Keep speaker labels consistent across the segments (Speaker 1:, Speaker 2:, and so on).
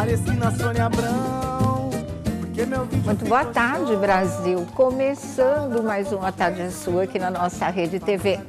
Speaker 1: pareci na Sônia Abrão. Porque meu vídeo
Speaker 2: Muito boa tarde, Brasil. Começando mais uma Tarde Sua aqui na nossa Rede TV.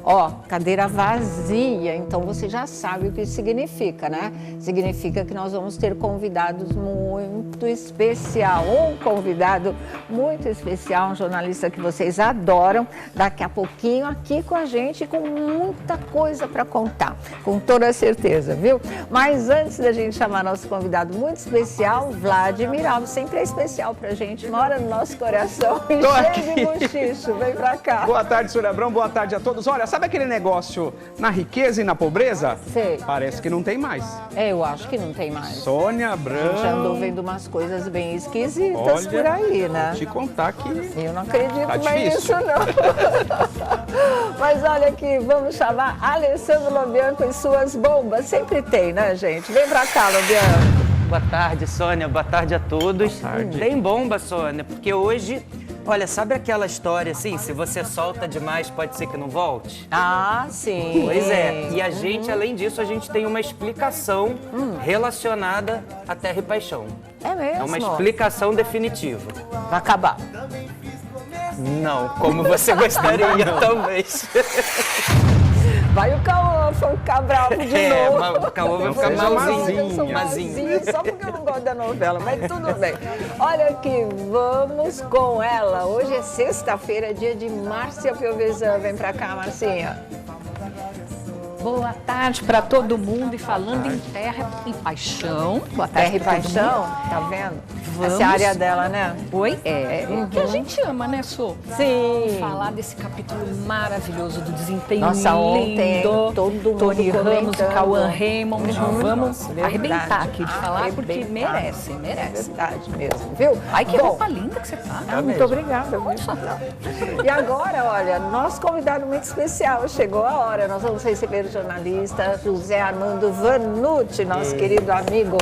Speaker 2: Ó, cadeira vazia, então você já sabe o que isso significa, né? Significa que nós vamos ter convidados muito especial, um convidado muito especial, um jornalista que vocês adoram, daqui a pouquinho aqui com a gente, com muita coisa para contar, com toda certeza, viu? Mas antes da gente chamar nosso convidado muito especial, Vladimir Alves, sempre é especial pra gente, mora no nosso coração e cheio de bochicho, vem pra cá.
Speaker 3: Boa tarde, Sônia Abrão, boa tarde a todos. Olha, sabe aquele negócio na riqueza e na pobreza?
Speaker 2: Sei.
Speaker 3: Parece que não tem mais.
Speaker 2: Eu acho que não tem mais.
Speaker 3: Sônia
Speaker 2: A
Speaker 3: Abrão.
Speaker 2: gente andou vendo umas coisas bem esquisitas
Speaker 3: Olha,
Speaker 2: por aí, né?
Speaker 3: vou te contar que...
Speaker 2: Eu não acredito
Speaker 3: Tá
Speaker 2: mais nisso,
Speaker 3: difícil.
Speaker 2: não. Mas olha aqui, vamos chamar Alessandro Lobianco e suas bombas. Sempre tem, né, gente? Vem pra cá, Lobianco.
Speaker 4: Boa tarde, Sônia. Boa tarde a todos.
Speaker 3: Boa tarde.
Speaker 4: Bem bomba, Sônia, porque hoje, olha, sabe aquela história assim, se você solta demais, pode ser que não volte?
Speaker 2: Ah, sim.
Speaker 4: Pois é. E a gente, além disso, a gente tem uma explicação relacionada à Terra e Paixão.
Speaker 2: É mesmo?
Speaker 4: É uma explicação definitiva.
Speaker 2: Vai acabar.
Speaker 4: Não, como você gostaria, talvez.
Speaker 2: Vai o Cauã ficar bravo de
Speaker 4: É,
Speaker 2: novo.
Speaker 4: mas o Cauã vai ficar
Speaker 2: Você
Speaker 4: malzinho,
Speaker 2: fala que eu sou
Speaker 4: malzinho.
Speaker 2: malzinho, só porque eu não gosto da novela, mas tudo bem. Olha aqui, vamos com ela. Hoje é sexta-feira, dia de Márcia Piovesan. Vem pra cá, Marcinha.
Speaker 5: Boa tarde para todo mundo e falando em terra e paixão. Boa tarde
Speaker 2: Terra e
Speaker 5: pra todo
Speaker 2: Paixão,
Speaker 5: mundo.
Speaker 2: tá vendo?
Speaker 5: Vamos.
Speaker 2: Essa é a área dela, né?
Speaker 5: Oi? É o que a gente ama, né, Sô?
Speaker 2: Sim.
Speaker 5: Falar desse capítulo maravilhoso do desempenho
Speaker 2: Nossa, ontem,
Speaker 5: lindo.
Speaker 2: todo mundo
Speaker 5: Tony Ramos e
Speaker 2: comentando.
Speaker 5: Cauã Raymond. Vamos
Speaker 2: Verdade.
Speaker 5: arrebentar aqui de falar porque
Speaker 2: Arrebentar.
Speaker 5: merece,
Speaker 2: É
Speaker 5: merece.
Speaker 2: verdade mesmo, viu?
Speaker 5: Ai, que
Speaker 2: Bom,
Speaker 5: roupa linda que você tá.
Speaker 2: muito obrigada. Viu? E agora, olha, nosso convidado muito especial, chegou a hora. Nós vamos receber o jornalista José Armando Vanucci, nosso querido amigo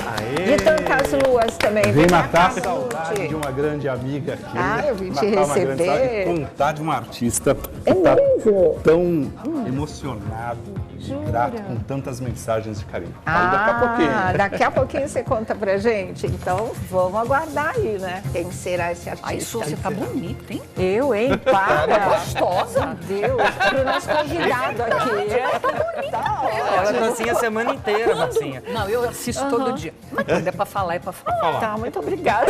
Speaker 2: de tantas luas também.
Speaker 6: Vim
Speaker 2: Vem pra
Speaker 6: matar
Speaker 2: cá,
Speaker 6: a saudade
Speaker 2: Vanucci.
Speaker 6: de uma grande amiga aqui.
Speaker 2: Ah, eu vim te
Speaker 6: Matar uma grande
Speaker 2: receber.
Speaker 6: saudade e contar de um artista que
Speaker 2: É
Speaker 6: está
Speaker 2: mesmo?
Speaker 6: tão emocionado e grato com tantas mensagens de carinho. Falo daqui a pouquinho.
Speaker 2: Daqui a pouquinho você conta pra gente. Então, vamos aguardar aí, né? Quem será esse artista?
Speaker 5: Ai, Sô, você tá bonita, hein?
Speaker 2: Eu, hein? Para!
Speaker 5: Gostosa.
Speaker 2: Meu Deus, pro nosso convidado aqui. Tá
Speaker 4: Ela tá assim a semana inteira, Marcinha.
Speaker 5: Não, eu assisto todo dia. Mas quando é pra falar, é pra falar.
Speaker 2: Tá, muito obrigada.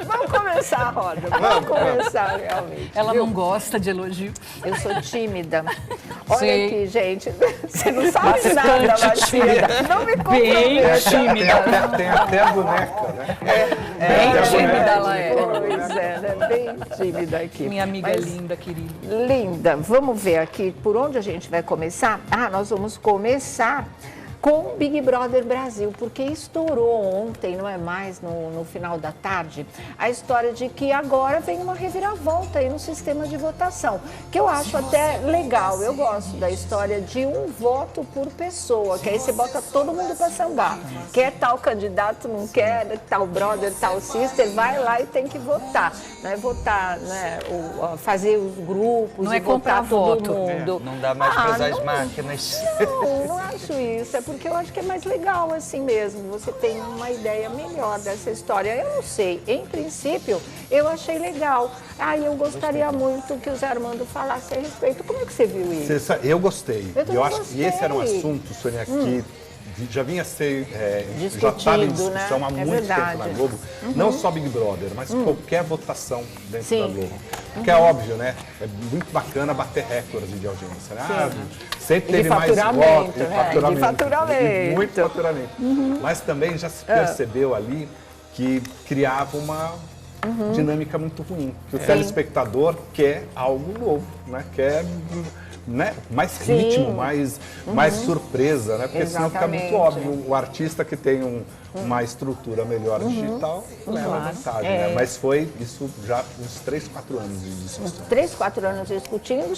Speaker 2: Vamos começar a roda. Vamos começar, realmente.
Speaker 5: Ela
Speaker 2: viu?
Speaker 5: não gosta de elogio.
Speaker 2: Eu sou tímida. Olha
Speaker 5: Sei.
Speaker 2: aqui, gente. Você não sabe
Speaker 5: Bastante
Speaker 2: nada, Marcinha. Não me
Speaker 5: Bem
Speaker 2: comprometa.
Speaker 5: tímida.
Speaker 6: Tem até a boneca, né?
Speaker 5: Bem
Speaker 6: até a
Speaker 5: tímida
Speaker 6: boneca.
Speaker 5: ela é.
Speaker 2: Pois é, né? Bem tímida aqui.
Speaker 5: Minha amiga
Speaker 2: Mas,
Speaker 5: linda, querida.
Speaker 2: linda. Vamos ver aqui por onde a gente vai começar. Nós vamos começar com o Big Brother Brasil, porque estourou ontem, não é mais, no final da tarde, a história de que agora vem uma reviravolta aí no sistema de votação, que eu acho até legal. Eu gosto da história de um voto por pessoa, que aí você bota todo mundo para sambar. Quer tal candidato, não quer, tal brother, tal sister, vai lá e tem que votar. Não é votar, né, fazer os grupos
Speaker 5: Não
Speaker 2: e
Speaker 5: é comprar
Speaker 2: votar todo
Speaker 5: voto.
Speaker 2: mundo.
Speaker 4: Não dá mais pra usar as
Speaker 2: não-
Speaker 4: máquinas.
Speaker 2: não acho isso. É porque eu acho que é mais legal assim mesmo. Você tem uma ideia melhor dessa história. Eu não sei. Em princípio, eu achei legal. Eu gostaria muito que o Zé Armando falasse a respeito. Como é que você viu isso?
Speaker 6: Eu gostei.
Speaker 2: Eu também
Speaker 6: acho que esse era um
Speaker 2: gostei.
Speaker 6: assunto, Sônia, que já vinha a ser, já
Speaker 2: Discutido,
Speaker 6: estava em discussão
Speaker 2: né?
Speaker 6: há
Speaker 2: É
Speaker 6: muito tempo
Speaker 2: verdade.
Speaker 6: na Globo. Não só Big Brother, mas qualquer votação dentro
Speaker 2: Sim.
Speaker 6: da Globo. Porque é óbvio, né? É muito bacana bater recordes de audiência, né? Sempre
Speaker 2: E de
Speaker 6: teve mais
Speaker 2: faturamento,
Speaker 6: votos,
Speaker 2: né? De faturamento.
Speaker 6: E muito faturamento. Mas também já se percebeu ali que criava uma dinâmica muito ruim. Que o telespectador quer algo novo, né? Quer, né? Mais ritmo, mais surpresa, né? Porque senão fica muito
Speaker 2: Exatamente.
Speaker 6: óbvio. O artista que tem uma estrutura melhor digital leva vantagem, né? Mas foi isso já uns 3, 4 anos de discussão.
Speaker 2: 3, 4 anos discutindo,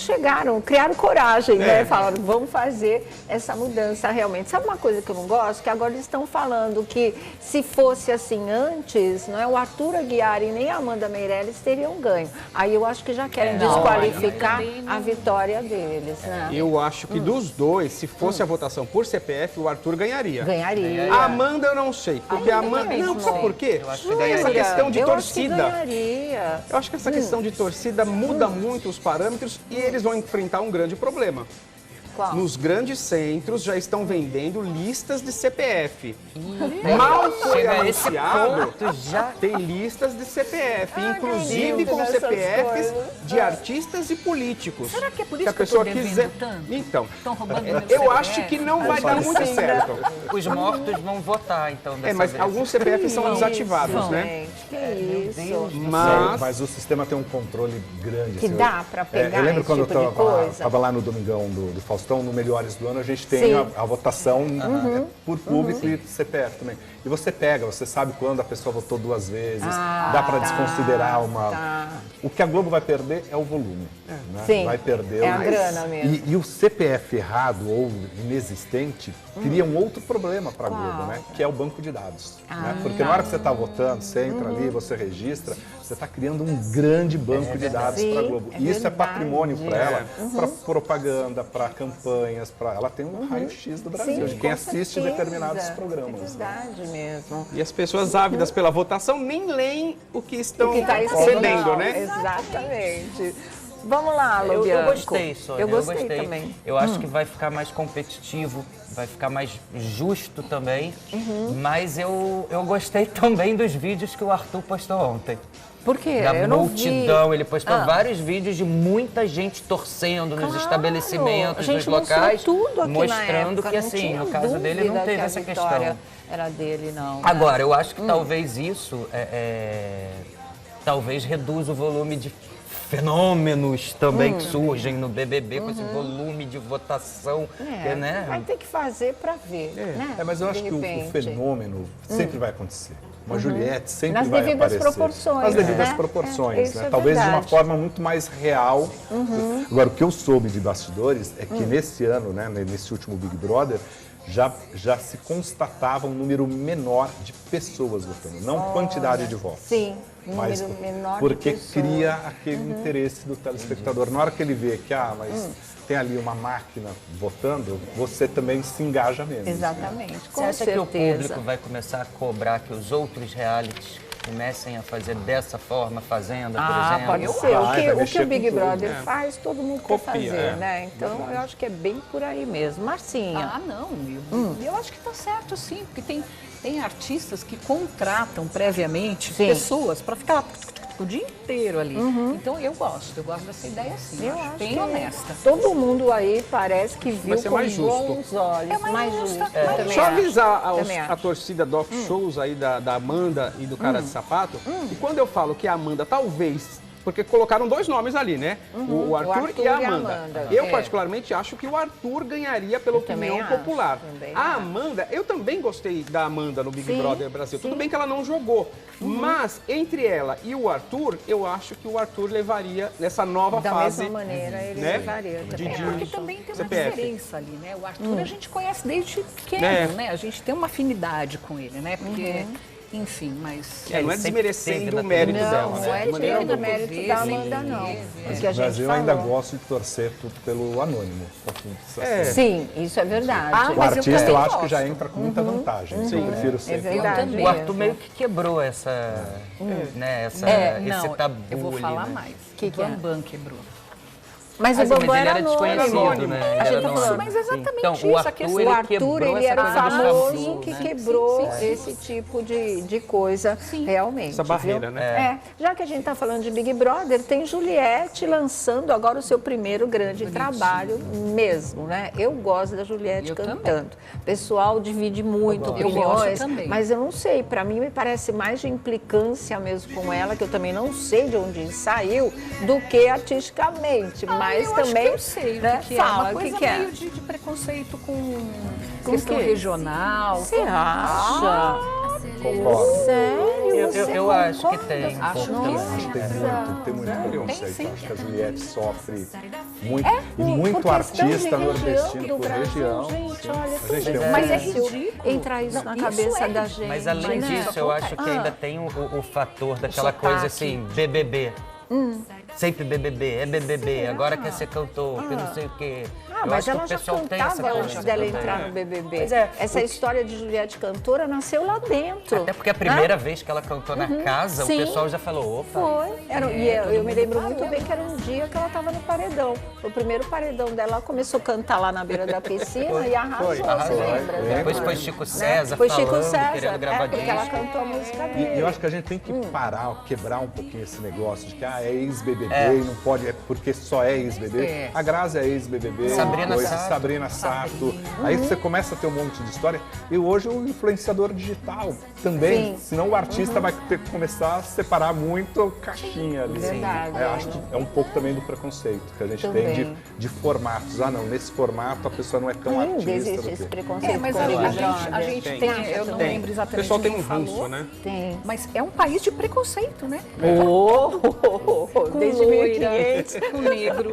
Speaker 2: criaram coragem, né? Falaram, vamos fazer essa mudança realmente. Sabe uma coisa que eu não gosto? Que agora eles estão falando que se fosse assim antes, não é, o Arthur Aguiar e nem a Amanda Meirelles teriam ganho. Aí eu acho que já querem desqualificar a vitória deles. deles, né?
Speaker 3: Eu acho que dos dois, se fosse a votação por CPF, o Arthur ganharia.
Speaker 2: Ganharia.
Speaker 3: A Amanda eu não sei, porque a Amanda... Não, sabe por quê?
Speaker 4: Eu acho que
Speaker 3: Essa
Speaker 4: ganharia.
Speaker 3: questão de
Speaker 2: eu
Speaker 3: torcida...
Speaker 2: Acho que ganharia.
Speaker 3: Eu acho que essa questão de torcida muda muito os parâmetros e eles vão enfrentar um grande problema.
Speaker 2: Qual?
Speaker 3: Nos grandes centros já estão vendendo listas de CPF. Mal foi
Speaker 4: Chega a esse
Speaker 3: anunciado,
Speaker 4: ponto, já.
Speaker 3: tem listas de CPF, inclusive
Speaker 2: acredito
Speaker 3: com
Speaker 2: nessas
Speaker 3: CPFs
Speaker 2: coisas.
Speaker 3: de artistas e políticos.
Speaker 5: Será que é por
Speaker 3: Se
Speaker 5: isso
Speaker 3: a
Speaker 5: que eu tô
Speaker 3: pessoa
Speaker 5: devendo
Speaker 3: quiser.
Speaker 5: tanto?
Speaker 3: Então,
Speaker 5: Estão roubando meu
Speaker 3: eu
Speaker 5: CPF?
Speaker 3: acho que não vai dar muito certo.
Speaker 4: Os mortos vão votar, então, dessa
Speaker 3: Mas
Speaker 4: vez.
Speaker 3: alguns CPFs são
Speaker 2: Isso,
Speaker 3: desativados, né?
Speaker 2: gente, que isso.
Speaker 3: Mas
Speaker 6: o sistema tem um controle grande.
Speaker 2: Que
Speaker 6: assim,
Speaker 2: dá pra pegar
Speaker 6: eu lembro
Speaker 2: esse
Speaker 6: quando
Speaker 2: tipo
Speaker 6: eu
Speaker 2: de coisa?
Speaker 6: estava lá no Domingão do Faustão, no Melhores do Ano, a gente tem
Speaker 2: Sim.
Speaker 6: a votação por público e CPF também. E você pega, você sabe quando a pessoa votou 2 vezes, dá para desconsiderar uma...
Speaker 2: tá.
Speaker 6: O que a Globo vai perder é o volume. Né?
Speaker 2: Sim,
Speaker 6: vai perder
Speaker 2: é a grana mesmo.
Speaker 6: E o CPF errado ou inexistente cria um outro problema para a Globo, né? Que é o banco de dados. Né? Porque na hora que você está votando, você entra ali, você registra, você está criando um grande banco de dados para a Globo.
Speaker 2: é
Speaker 6: E isso é
Speaker 2: verdade.
Speaker 6: patrimônio para ela, para propaganda, para campanhas, ela tem um raio-x do Brasil, de quem
Speaker 2: com
Speaker 6: assiste
Speaker 2: certeza.
Speaker 6: determinados
Speaker 2: É
Speaker 6: programas. né?
Speaker 2: verdade mesmo.
Speaker 3: E as pessoas ávidas pela votação nem leem o que estão
Speaker 2: O que está
Speaker 3: cedendo, né?
Speaker 2: Exatamente. Vamos lá,
Speaker 4: Eu
Speaker 2: Lobianco.
Speaker 4: gostei, Sônia.
Speaker 2: Eu gostei também.
Speaker 4: Eu acho que vai ficar mais competitivo, vai ficar mais justo também. Mas eu gostei também dos vídeos que o Arthur postou ontem.
Speaker 2: Por quê?
Speaker 4: Da
Speaker 2: Eu não
Speaker 4: multidão,
Speaker 2: vi.
Speaker 4: ele postou vários vídeos de muita gente torcendo nos
Speaker 2: Claro.
Speaker 4: estabelecimentos,
Speaker 2: A
Speaker 4: nos
Speaker 2: gente mostrou
Speaker 4: locais,
Speaker 2: tudo aqui
Speaker 4: mostrando
Speaker 2: na época,
Speaker 4: que
Speaker 2: não
Speaker 4: assim,
Speaker 2: tinha
Speaker 4: no caso dele não
Speaker 2: dúvida
Speaker 4: teve
Speaker 2: que a
Speaker 4: essa
Speaker 2: vitória
Speaker 4: questão.
Speaker 2: Era dele, não. né?
Speaker 4: Agora, eu acho que talvez isso talvez reduza o volume de fenômenos também que surgem no BBB com esse volume de votação, né?
Speaker 2: Vai ter que fazer para ver, né?
Speaker 6: Mas eu acho
Speaker 2: De
Speaker 6: que o
Speaker 2: repente.
Speaker 6: fenômeno sempre vai acontecer. Uma Juliette sempre
Speaker 2: Nas
Speaker 6: vai
Speaker 2: devidas
Speaker 6: aparecer.
Speaker 2: proporções,
Speaker 6: Nas devidas
Speaker 2: né?
Speaker 6: proporções,
Speaker 2: Isso
Speaker 6: né?
Speaker 2: é
Speaker 6: Talvez de uma
Speaker 2: verdade.
Speaker 6: forma muito mais real. Agora, o que eu soube de bastidores é que nesse ano, né, nesse último Big Brother, já se constatava um número menor de pessoas votando, não quantidade de votos.
Speaker 2: Sim,
Speaker 6: Mas
Speaker 2: número menor de
Speaker 6: porque
Speaker 2: pessoas.
Speaker 6: cria aquele interesse do telespectador. Na hora que ele vê que, mas tem ali uma máquina votando, você também se engaja menos.
Speaker 2: Exatamente, com
Speaker 4: Você acha
Speaker 2: certeza.
Speaker 4: que o público vai começar a cobrar que os outros realities comecem a fazer dessa forma, Fazenda, por exemplo?
Speaker 2: Pode ser.
Speaker 6: vai
Speaker 2: O que
Speaker 6: mexer
Speaker 2: o Big
Speaker 6: com tudo,
Speaker 2: Brother faz, todo mundo
Speaker 3: Copia,
Speaker 2: quer fazer,
Speaker 3: é.
Speaker 2: né? Então, eu acho que é bem por aí mesmo. Marcinha.
Speaker 5: Ah, não. Eu acho que está certo, sim, porque tem artistas que contratam previamente
Speaker 2: Sim.
Speaker 5: pessoas para ficar o dia inteiro ali. Então, eu gosto dessa ideia, sim.
Speaker 2: Eu acho
Speaker 5: bem
Speaker 2: que
Speaker 5: honesta.
Speaker 2: Todo mundo aí parece que viu
Speaker 3: ser
Speaker 2: com
Speaker 3: mais justo.
Speaker 2: bons olhos.
Speaker 5: É mais justo,
Speaker 2: Eu
Speaker 5: mais
Speaker 2: também
Speaker 3: Só
Speaker 2: acho.
Speaker 3: avisar
Speaker 2: Também
Speaker 3: a
Speaker 2: acho.
Speaker 3: torcida doc shows aí da Amanda e do Cara de Sapato, e quando eu falo que a Amanda talvez, porque colocaram 2 nomes ali, né? O Arthur e a Amanda. Eu particularmente acho que o Arthur ganharia pela
Speaker 2: também
Speaker 3: opinião
Speaker 2: acho,
Speaker 3: popular.
Speaker 2: também
Speaker 3: A
Speaker 2: acho.
Speaker 3: Amanda, eu também gostei da Amanda no Big
Speaker 2: Sim,
Speaker 3: Brother Brasil. Tudo
Speaker 2: sim.
Speaker 3: bem que ela não jogou, mas entre ela e o Arthur, eu acho que o Arthur levaria nessa nova
Speaker 2: Da
Speaker 3: fase.
Speaker 2: mesma maneira, ele
Speaker 3: né?
Speaker 2: levaria também.
Speaker 3: de-
Speaker 5: Porque também tem uma
Speaker 3: CPF.
Speaker 5: diferença ali, né? O Arthur a gente conhece desde pequeno,
Speaker 3: É.
Speaker 5: né? A gente tem uma afinidade com ele, né? Porque, enfim, mas...
Speaker 3: Não é
Speaker 4: Ele sempre
Speaker 3: desmerecendo
Speaker 4: teve
Speaker 3: o
Speaker 4: na
Speaker 3: mérito
Speaker 2: Não,
Speaker 3: dela.
Speaker 2: não
Speaker 3: né?
Speaker 2: é
Speaker 3: De maneira
Speaker 2: tirando o
Speaker 3: alguma.
Speaker 2: mérito da Amanda, não. O que a gente
Speaker 6: Mas eu
Speaker 2: falou.
Speaker 6: ainda gosto de torcer pelo anônimo.
Speaker 2: Sim, isso é verdade.
Speaker 5: Ah,
Speaker 6: O
Speaker 5: mas eu
Speaker 6: artista eu,
Speaker 5: também
Speaker 6: acho que já
Speaker 5: gosto.
Speaker 6: entra com muita vantagem. Eu prefiro
Speaker 2: É
Speaker 6: sempre.
Speaker 2: verdade.
Speaker 4: O Arthur meio que quebrou essa, né, esse
Speaker 5: não,
Speaker 4: tabu
Speaker 5: eu vou
Speaker 4: ali,
Speaker 5: falar
Speaker 4: né?
Speaker 5: mais.
Speaker 2: Que
Speaker 5: o
Speaker 2: que é?
Speaker 5: Bambam quebrou.
Speaker 2: Mas o
Speaker 4: Mas
Speaker 2: Bambam
Speaker 4: ele era
Speaker 2: anônimo.
Speaker 4: desconhecido, né?
Speaker 2: A
Speaker 4: Ele
Speaker 2: gente
Speaker 4: era
Speaker 2: tá falando.
Speaker 4: anônimo.
Speaker 5: Mas exatamente
Speaker 4: Então,
Speaker 5: isso,
Speaker 4: o
Speaker 5: a
Speaker 4: Arthur,
Speaker 5: questão.
Speaker 2: O
Speaker 4: ele
Speaker 2: Arthur,
Speaker 4: quebrou
Speaker 2: ele
Speaker 4: essa
Speaker 2: era o
Speaker 4: coisa do
Speaker 2: famoso
Speaker 4: tabu,
Speaker 2: que
Speaker 4: né?
Speaker 2: quebrou
Speaker 5: Sim, sim.
Speaker 2: esse tipo de coisa, realmente.
Speaker 3: Essa barreira,
Speaker 2: viu?
Speaker 3: né?
Speaker 2: Já que a gente está falando de Big Brother, tem Juliette lançando agora o seu primeiro grande trabalho mesmo, né? Eu gosto da Juliette
Speaker 5: Eu
Speaker 2: cantando. O pessoal divide muito
Speaker 5: Eu
Speaker 2: opiniões,
Speaker 5: gosto também.
Speaker 2: mas eu não sei, para mim me parece mais de implicância mesmo com ela, que eu também não sei de onde saiu, do que artisticamente, mas
Speaker 5: eu
Speaker 2: também,
Speaker 5: acho que eu sei
Speaker 2: né?
Speaker 5: o que é.
Speaker 2: Fala,
Speaker 5: Uma coisa
Speaker 2: o que é?
Speaker 5: meio de preconceito com
Speaker 2: Com
Speaker 5: questão
Speaker 2: o quê?
Speaker 5: regional.
Speaker 2: Você acha?
Speaker 6: Concordo.
Speaker 2: Sério? Você
Speaker 4: Eu acho que
Speaker 2: concorda?
Speaker 4: tem um
Speaker 5: Acho
Speaker 4: pouco
Speaker 5: que
Speaker 4: também.
Speaker 6: Tem muito preconceito.
Speaker 5: sim.
Speaker 6: Acho que a Juliette sofre muito.
Speaker 2: É,
Speaker 6: E muito
Speaker 2: por questão de
Speaker 6: artista
Speaker 2: região
Speaker 6: nordestino
Speaker 2: do
Speaker 6: por
Speaker 2: Brasil,
Speaker 6: região.
Speaker 2: gente, olha,
Speaker 6: A
Speaker 2: tudo
Speaker 6: gente tem um
Speaker 5: Mas é
Speaker 2: difícil
Speaker 5: ridículo.
Speaker 2: entrar isso
Speaker 5: Não,
Speaker 2: na
Speaker 5: isso
Speaker 2: cabeça
Speaker 5: é
Speaker 2: da
Speaker 5: ridículo.
Speaker 2: gente.
Speaker 4: Mas além
Speaker 2: né?
Speaker 4: disso, eu acho que ainda tem o fator daquela coisa assim, BBB. Sempre BBB, agora quer ser cantor, que não sei o quê.
Speaker 2: Mas ela já cantava antes dela entrar no BBB.
Speaker 4: Pois é.
Speaker 2: Essa história de Juliette cantora nasceu lá dentro.
Speaker 4: Até porque a primeira vez que ela cantou na casa,
Speaker 2: Sim.
Speaker 4: o pessoal já falou, opa.
Speaker 2: Foi. Eu me lembro muito bem que era um dia que ela estava no paredão. O primeiro paredão dela, ela começou a cantar lá na beira da piscina e arrasou, você lembra?
Speaker 4: Depois foi Chico César
Speaker 2: Foi Chico
Speaker 4: falando,
Speaker 2: César,
Speaker 4: querendo gravar
Speaker 2: porque
Speaker 4: disco.
Speaker 2: ela cantou a música dele.
Speaker 6: E eu acho que a gente tem que parar, quebrar um pouquinho esse negócio de que é ex-BBB e não pode, é porque só é ex-BBB. A Grazi é ex-BBB, Sabrina Sato. Aí você começa a ter um monte de história. E hoje o influenciador digital também. Senão o artista vai ter que começar a separar muito caixinha ali.
Speaker 2: Verdade.
Speaker 6: Acho que é um pouco também do preconceito que a gente tem de formatos. Ah, não, nesse formato a pessoa não é tão artista.
Speaker 2: Existe esse preconceito.
Speaker 5: Mas
Speaker 2: com Big
Speaker 5: a
Speaker 2: Brother.
Speaker 5: gente tem, eu não lembro
Speaker 3: O
Speaker 5: exatamente
Speaker 3: pessoal tem
Speaker 5: quem
Speaker 3: um
Speaker 5: falou,
Speaker 3: ranço, né?
Speaker 2: Tem.
Speaker 5: mas é um país de preconceito, né?
Speaker 2: Desde
Speaker 5: loira,
Speaker 2: 1500.
Speaker 5: com negro,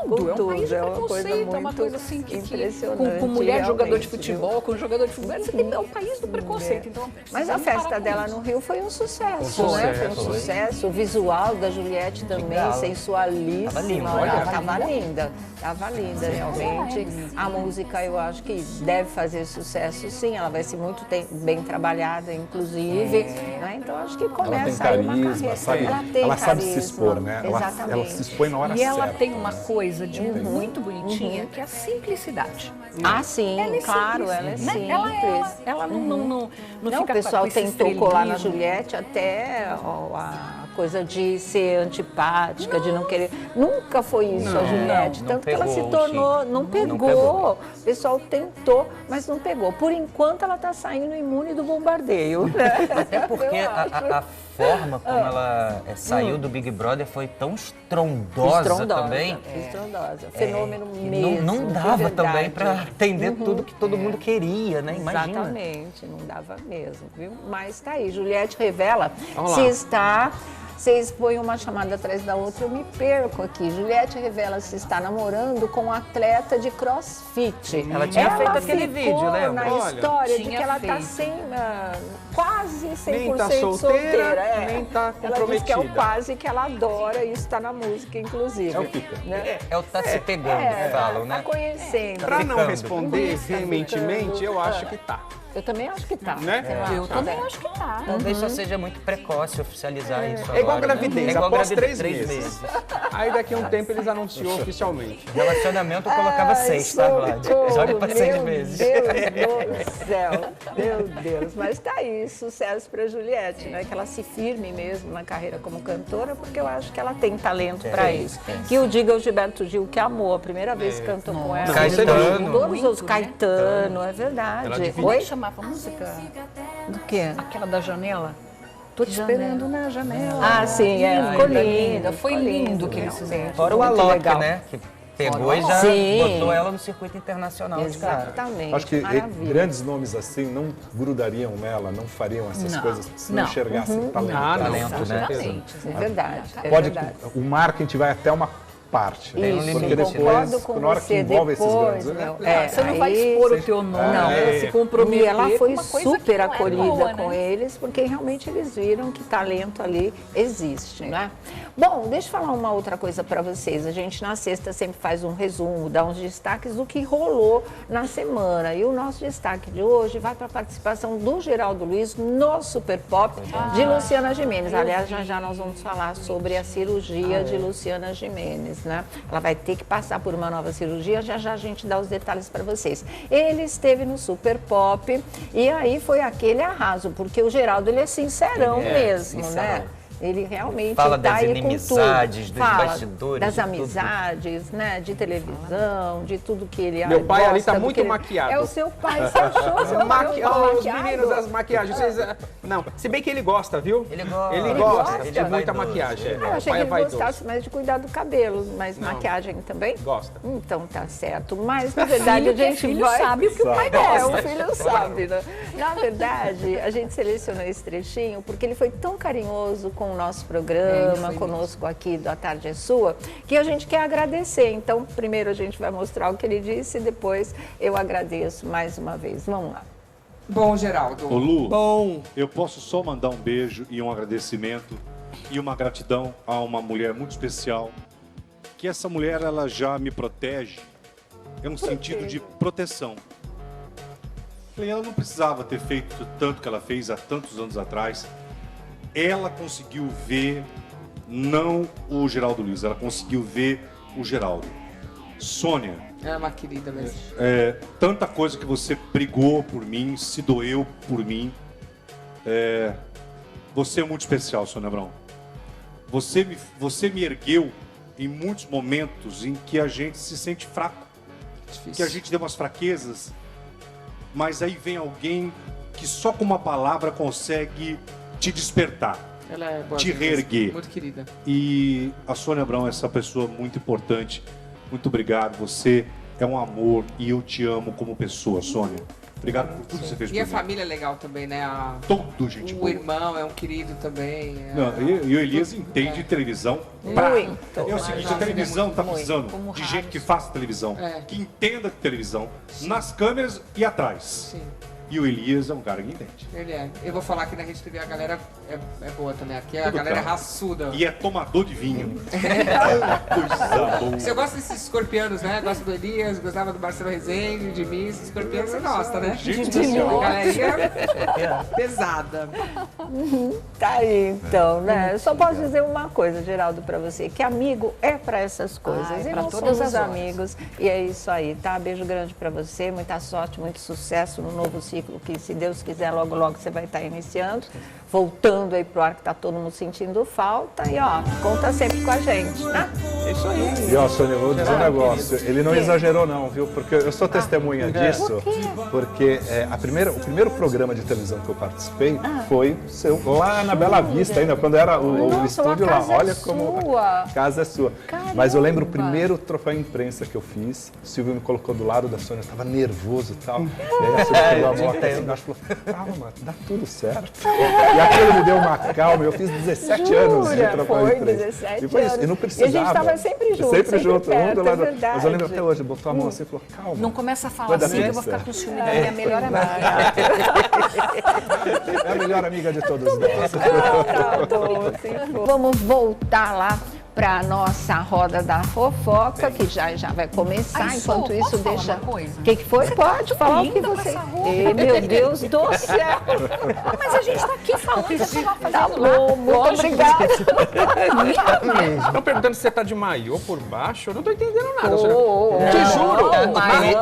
Speaker 5: tudo. É um país de
Speaker 2: É uma coisa
Speaker 5: preconceito, é uma
Speaker 2: muito
Speaker 5: coisa assim
Speaker 2: impressionante,
Speaker 5: com mulher jogador de
Speaker 2: realmente,
Speaker 5: futebol, com jogador de futebol, é um país do preconceito. Então,
Speaker 2: Mas a
Speaker 5: precisamos
Speaker 2: festa
Speaker 5: parar com
Speaker 2: dela
Speaker 5: isso.
Speaker 2: no Rio foi um sucesso, né? Foi um sucesso. O visual da Juliette também,
Speaker 4: Legal.
Speaker 2: sensualíssima.
Speaker 4: Tava linda,
Speaker 2: Olha,
Speaker 4: olha.
Speaker 2: tava linda, realmente. A música eu acho que deve fazer sucesso, sim. Ela vai ser muito bem trabalhada, inclusive. Né? Então acho que
Speaker 6: Ela tem
Speaker 2: começa aí uma
Speaker 6: carisma,
Speaker 2: carreira.
Speaker 6: ela sabe se expor, né?
Speaker 2: Exatamente.
Speaker 6: Ela se expõe na hora
Speaker 5: E
Speaker 6: certa.
Speaker 5: ela tem uma coisa de muito bonitinha, que é a simplicidade.
Speaker 2: Ah, sim,
Speaker 5: Ela é
Speaker 2: claro,
Speaker 5: simples,
Speaker 2: ela é
Speaker 5: né?
Speaker 2: simples.
Speaker 5: Ela não
Speaker 2: Não,
Speaker 5: fica
Speaker 2: o pessoal
Speaker 5: com esse
Speaker 2: tentou colar na
Speaker 5: estrelismo.
Speaker 2: Juliette até a coisa de ser antipática, de não querer. Nunca foi isso a Juliette.
Speaker 4: não
Speaker 2: Tanto que ela se
Speaker 4: pegou o
Speaker 2: tornou.
Speaker 4: chip.
Speaker 2: Não pegou. O pessoal tentou, mas não pegou. Por enquanto, ela está saindo imune do bombardeio. Né?
Speaker 4: Até porque
Speaker 2: Eu acho.
Speaker 4: a forma como ela saiu do Big Brother foi tão estrondosa também.
Speaker 2: Estrondosa. Fenômeno
Speaker 4: que
Speaker 2: mesmo.
Speaker 4: não
Speaker 2: de
Speaker 4: dava
Speaker 2: verdade.
Speaker 4: também para atender tudo que todo mundo queria, né? Imagina.
Speaker 2: Exatamente, não dava mesmo, viu? Mas tá aí, Juliette revela
Speaker 3: Vamos
Speaker 2: se
Speaker 3: lá.
Speaker 2: está... Vocês põem uma chamada atrás da outra, eu me perco aqui. Juliette revela se está namorando com um atleta de crossfit.
Speaker 4: Ela tinha feito aquele
Speaker 2: ficou
Speaker 4: vídeo, lembra?
Speaker 2: na
Speaker 3: Olha,
Speaker 2: história de
Speaker 5: tinha
Speaker 2: que ela está
Speaker 5: feito.
Speaker 2: quase 100%
Speaker 3: Nem tá
Speaker 2: solteira.
Speaker 3: solteira, nem tá
Speaker 2: Ela diz que é o
Speaker 3: comprometida.
Speaker 2: quase que ela adora e isso está na música, inclusive.
Speaker 6: É o Kika.
Speaker 2: Né?
Speaker 4: É o tá se pegando, falam,
Speaker 2: Tá
Speaker 4: né?
Speaker 2: conhecendo.
Speaker 3: Pra não
Speaker 4: ficando.
Speaker 3: responder veementemente, eu acho que tá.
Speaker 2: Eu também acho que tá.
Speaker 3: Né?
Speaker 5: Eu também acho que tá.
Speaker 4: Talvez só seja muito precoce oficializar isso agora.
Speaker 3: É igual
Speaker 4: né?
Speaker 3: gravidez,
Speaker 4: É igual
Speaker 3: após
Speaker 4: gravidez,
Speaker 3: 3 meses. Aí daqui a um tempo eles anunciou oficialmente.
Speaker 4: Relacionamento eu colocava 6, tá, Vlad? Olha pra 6 meses.
Speaker 2: Meu Deus do céu, meu Deus. Mas tá aí, sucesso pra Juliette, né? Que ela se firme mesmo na carreira como cantora, porque eu acho que ela tem talento pra isso. Que o diga o Gilberto Gil, que amou, a primeira vez que cantou com ela.
Speaker 4: Caetano.
Speaker 2: Todos os Caetano, é verdade.
Speaker 3: Ela divide-
Speaker 5: Como é
Speaker 2: Oi?
Speaker 5: que chamava a música?
Speaker 2: Do quê?
Speaker 5: Aquela da janela? Tô te esperando na janela.
Speaker 2: Ah, sim, ficou linda.
Speaker 5: Foi
Speaker 2: ficou
Speaker 5: lindo que eles fizeram.
Speaker 4: Fora o
Speaker 2: Muito
Speaker 4: Alok,
Speaker 2: legal.
Speaker 4: né? Que pegou e já
Speaker 2: Sim.
Speaker 4: botou ela no circuito internacional de cara.
Speaker 2: Exatamente.
Speaker 6: Acho que
Speaker 2: maravilha.
Speaker 6: grandes nomes assim não grudariam nela, não fariam essas
Speaker 5: Não,
Speaker 6: coisas se não
Speaker 5: não.
Speaker 6: enxergassem talento.
Speaker 3: Ah, não,
Speaker 4: Talento,
Speaker 3: com
Speaker 4: né?
Speaker 3: certeza.
Speaker 2: É verdade. É
Speaker 6: Pode,
Speaker 2: verdade.
Speaker 6: o marketing vai até uma parte, né?
Speaker 2: Isso,
Speaker 6: Porque
Speaker 2: eu
Speaker 6: depois,
Speaker 2: concordo com
Speaker 6: na hora que
Speaker 2: você,
Speaker 6: envolve esses
Speaker 2: depois,
Speaker 6: grandes,
Speaker 2: meu,
Speaker 5: Você não vai
Speaker 2: aí-
Speaker 5: expor o teu nome,
Speaker 2: Não.
Speaker 5: se comprometer
Speaker 2: E ela
Speaker 5: com
Speaker 2: foi
Speaker 5: uma coisa
Speaker 2: super
Speaker 5: que não é
Speaker 2: acolhida
Speaker 5: boa,
Speaker 2: com
Speaker 5: né?
Speaker 2: eles, porque realmente eles viram que talento ali existe, né? Bom, deixa eu falar uma outra coisa para vocês. A gente na sexta sempre faz um resumo, dá uns destaques do que rolou na semana. E o nosso destaque de hoje vai para a participação do Geraldo Luiz no Super Pop de Luciana Gimenez. Aliás, já nós vamos falar sobre a cirurgia de Luciana Gimenez, né? Ela vai ter que passar por uma nova cirurgia, já a gente dá os detalhes para vocês. Ele esteve no Super Pop e aí foi aquele arraso, porque o Geraldo ele é sincerão mesmo,
Speaker 4: sincerão.
Speaker 2: né? Ele realmente
Speaker 4: Fala
Speaker 2: tá
Speaker 4: das
Speaker 2: aí com
Speaker 4: inimizades,
Speaker 2: tudo.
Speaker 4: dos
Speaker 2: Fala
Speaker 4: bastidores,
Speaker 2: das
Speaker 4: de tudo.
Speaker 2: amizades, né? De televisão, de tudo que ele
Speaker 3: Meu pai ali
Speaker 2: gosta,
Speaker 3: tá
Speaker 2: do
Speaker 3: muito
Speaker 2: que ele-
Speaker 3: maquiado.
Speaker 2: É o seu pai, você achou seu pai
Speaker 3: Os
Speaker 2: maquiado?
Speaker 3: meninos das maquiagens. Não, se bem que ele gosta, viu?
Speaker 4: Ele gosta.
Speaker 3: Ele
Speaker 4: Ele
Speaker 3: gosta
Speaker 2: gosta.
Speaker 3: de muita
Speaker 4: Vaidoso.
Speaker 3: maquiagem.
Speaker 2: Eu
Speaker 3: O
Speaker 2: achei que
Speaker 3: pai é
Speaker 2: ele
Speaker 3: vaidoso.
Speaker 2: gostasse mais de cuidar do cabelo, mas maquiagem também?
Speaker 3: Gosta.
Speaker 2: Então tá certo. Mas na verdade a
Speaker 5: Filho que é
Speaker 2: gente
Speaker 5: filho
Speaker 2: vai...
Speaker 5: sabe o que o pai
Speaker 2: É,
Speaker 5: gosta.
Speaker 2: o filho sabe, né? Na verdade, a gente selecionou esse trechinho porque ele foi tão carinhoso com o nosso programa, conosco aqui do A Tarde é Sua, que a gente quer agradecer. Então, primeiro a gente vai mostrar o que ele disse e depois eu agradeço mais uma vez. Vamos lá.
Speaker 7: Bom, Geraldo.
Speaker 8: Ô Lu,
Speaker 3: Bom.
Speaker 8: eu posso só mandar um beijo e um agradecimento
Speaker 7: e uma gratidão a uma mulher muito especial, que essa mulher ela já me protege, é um sentido de proteção. Ela não precisava ter feito tanto que ela fez há tantos anos atrás. Ela conseguiu ver, não o Geraldo Luiz, ela conseguiu ver o Geraldo. Sônia.
Speaker 8: É uma querida mesmo.
Speaker 7: Tanta coisa que você brigou por mim, se doeu por mim. Você é muito especial, Sônia Abrão. Você me ergueu em muitos momentos em que a gente se sente fraco. Difícil. Que a gente tem umas fraquezas. Mas aí vem alguém que só com uma palavra consegue te despertar,
Speaker 8: ela é boa,
Speaker 7: te reerguer.
Speaker 8: Muito querida.
Speaker 7: E a Sônia Abrão é essa pessoa muito importante. Muito obrigado. Você é um amor e eu te amo como pessoa, Sônia. Obrigado por tudo que você fez por mim.
Speaker 8: E a família é legal também, né?
Speaker 7: Todo gente boa.
Speaker 8: O irmão é um querido também.
Speaker 7: Não, e o Elias entende de televisão.
Speaker 2: Muito.
Speaker 7: É o seguinte, a televisão está precisando de gente que faça televisão, que entenda de televisão, nas câmeras e atrás.
Speaker 8: Sim.
Speaker 7: E o Elias é um cara que entende.
Speaker 8: Ele é. Eu vou falar que na Rede TV a galera é boa também. Aqui a galera é raçuda.
Speaker 7: E é tomador de vinho. Coisa boa.
Speaker 8: Você gosta desses escorpianos, né? Gosta do Elias, gostava do Marcelo Rezende, de mim. Esses escorpianos você gosta, né?
Speaker 7: Gente,
Speaker 8: a galerinha pesada.
Speaker 2: Tá aí, então, né? Eu só posso dizer uma coisa, Geraldo, pra você, que amigo é pra essas coisas. E
Speaker 5: pra
Speaker 2: nós
Speaker 5: todas
Speaker 2: somos
Speaker 5: as horas.
Speaker 2: amigos. E é isso aí, tá? Beijo grande pra você, muita sorte, muito sucesso no novo ciclo, que se Deus quiser, logo, logo você vai estar iniciando. Voltando aí pro ar que tá todo mundo sentindo falta. E, ó, conta sempre com a gente, né?
Speaker 3: É isso aí.
Speaker 6: E ó, Sônia, eu vou dizer um negócio. Ele não exagerou não, viu? Porque eu sou testemunha disso. Porque o primeiro programa de televisão que eu participei foi seu, lá na Bela Vista ainda, quando era o estúdio lá. Olha como a casa é sua.
Speaker 2: Caramba.
Speaker 6: Mas eu lembro o primeiro troféu imprensa que eu fiz, o Silvio me colocou do lado da Sônia, eu tava nervoso e tal. E aí a Sônia pegou a moto assim embaixo e falou, calma, dá tudo certo. E aquilo me deu uma calma, eu fiz 17 anos de troféu imprensa.
Speaker 2: 17
Speaker 6: e foi isso,
Speaker 2: anos.
Speaker 6: e não precisava.
Speaker 2: E a gente estava sempre junto.
Speaker 6: Sempre junto,
Speaker 2: perto,
Speaker 6: um do lado.
Speaker 2: é verdade.
Speaker 6: Mas eu lembro até hoje, botou a mão assim e falou, calma.
Speaker 5: Não começa a falar
Speaker 6: Vai dar
Speaker 5: assim que eu
Speaker 6: tudo
Speaker 5: vou ficar
Speaker 6: certo.
Speaker 5: com ciúme da minha melhor amiga.
Speaker 6: É a melhor amiga de todos nós.
Speaker 2: Tá bom, sim. Vamos voltar lá para a nossa roda da fofoca, que já vai começar.
Speaker 5: Ai,
Speaker 2: Enquanto
Speaker 5: Sô,
Speaker 2: isso,
Speaker 5: posso falar
Speaker 2: deixa.
Speaker 5: uma coisa?
Speaker 2: O que foi? Pode falar o que
Speaker 5: linda
Speaker 2: você.
Speaker 5: essa roupa.
Speaker 2: Ei, meu Deus do céu!
Speaker 5: Mas a gente tá aqui falando, você tava fazendo
Speaker 2: Tá bom, muito obrigada.
Speaker 3: Estão perguntando se você tá de maiô por baixo. Eu não tô entendendo nada.
Speaker 2: Te juro!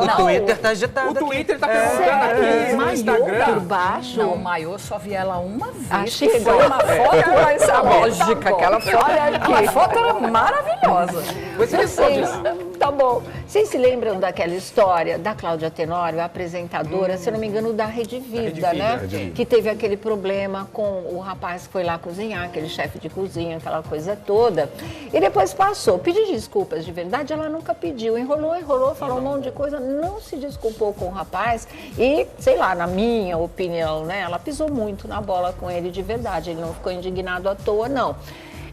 Speaker 4: O Twitter tá agitado.
Speaker 3: O Twitter tá perguntando aqui no
Speaker 2: Maiô
Speaker 3: Instagram.
Speaker 2: por baixo?
Speaker 5: Não, maiô, só vi ela uma vez.
Speaker 2: Achei
Speaker 5: que
Speaker 2: que
Speaker 5: foi uma foto, mas a lógica,
Speaker 2: Tá bom.
Speaker 5: aquela foto, aquela foto era maravilhosa.
Speaker 3: Você responde lá.
Speaker 2: Tá bom. Vocês se lembram daquela história da Cláudia Tenório, a apresentadora, se eu não me engano, da Rede Vida, né? Que teve aquele problema com o rapaz que foi lá cozinhar, aquele chefe de cozinha, aquela coisa toda. E depois passou. Pediu desculpas de verdade, ela nunca pediu. Enrolou, falou um monte de coisa, não se desculpou com o rapaz. E, sei lá, na minha opinião, né? Ela pisou muito na bola com ele de verdade. Ele não ficou indignado à toa, não.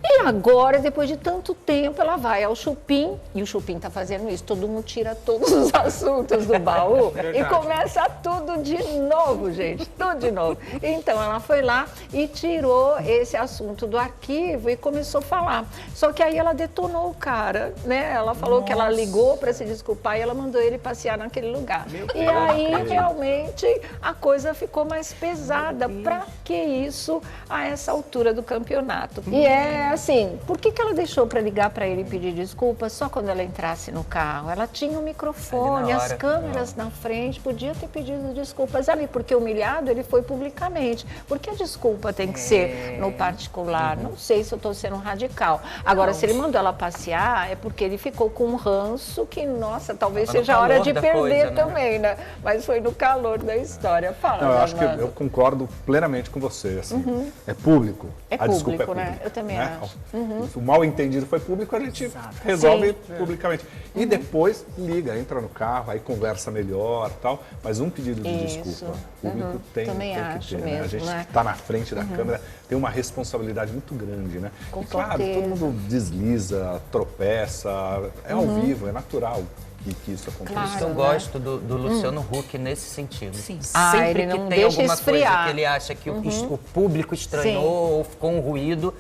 Speaker 2: E agora, depois de tanto tempo, ela vai ao Chupim, e o Chupim tá fazendo isso, todo mundo tira todos os assuntos do baú e começa tudo de novo, gente, tudo de novo. Então, ela foi lá e tirou esse assunto do arquivo e começou a falar. Só que aí ela detonou o cara, né? Ela falou que ela ligou para se desculpar e ela mandou ele passear naquele lugar. E aí, realmente, a coisa ficou mais pesada. Pra que isso a essa altura do campeonato? E assim, por que ela deixou para ligar para ele e pedir desculpas só quando ela entrasse no carro? Ela tinha o microfone, as câmeras na frente, podia ter pedido desculpas ali, porque humilhado ele foi publicamente. Porque a desculpa tem que ser no particular. Não sei se eu estou sendo radical. Agora, se ele mandou ela passear, é porque ele ficou com um ranço que, nossa, talvez seja a hora de perder também, né? Mas foi no calor da história. Fala,
Speaker 6: não, eu acho que eu concordo plenamente com você. Assim. É público.
Speaker 2: É
Speaker 6: a desculpa
Speaker 2: público,
Speaker 6: é
Speaker 2: né? Eu também acho.
Speaker 6: O mal entendido foi público, a gente resolve publicamente. E depois liga, entra no carro, aí conversa melhor e tal. Mas um pedido de desculpa público tem que ter,
Speaker 2: mesmo,
Speaker 6: né? A gente que está na frente da câmera tem uma responsabilidade muito grande, né?
Speaker 2: Com
Speaker 6: e claro,
Speaker 2: certeza.
Speaker 6: todo mundo desliza, tropeça, é ao vivo, é natural que isso aconteça.
Speaker 2: Claro.
Speaker 4: Por isso que eu gosto do Luciano Huck nesse sentido.
Speaker 5: Sim.
Speaker 4: Sempre
Speaker 2: ele
Speaker 4: que
Speaker 2: não
Speaker 4: tem
Speaker 2: deixa
Speaker 4: alguma
Speaker 2: esfriar.
Speaker 4: coisa que ele acha que o público estranhou ou ficou um ruído,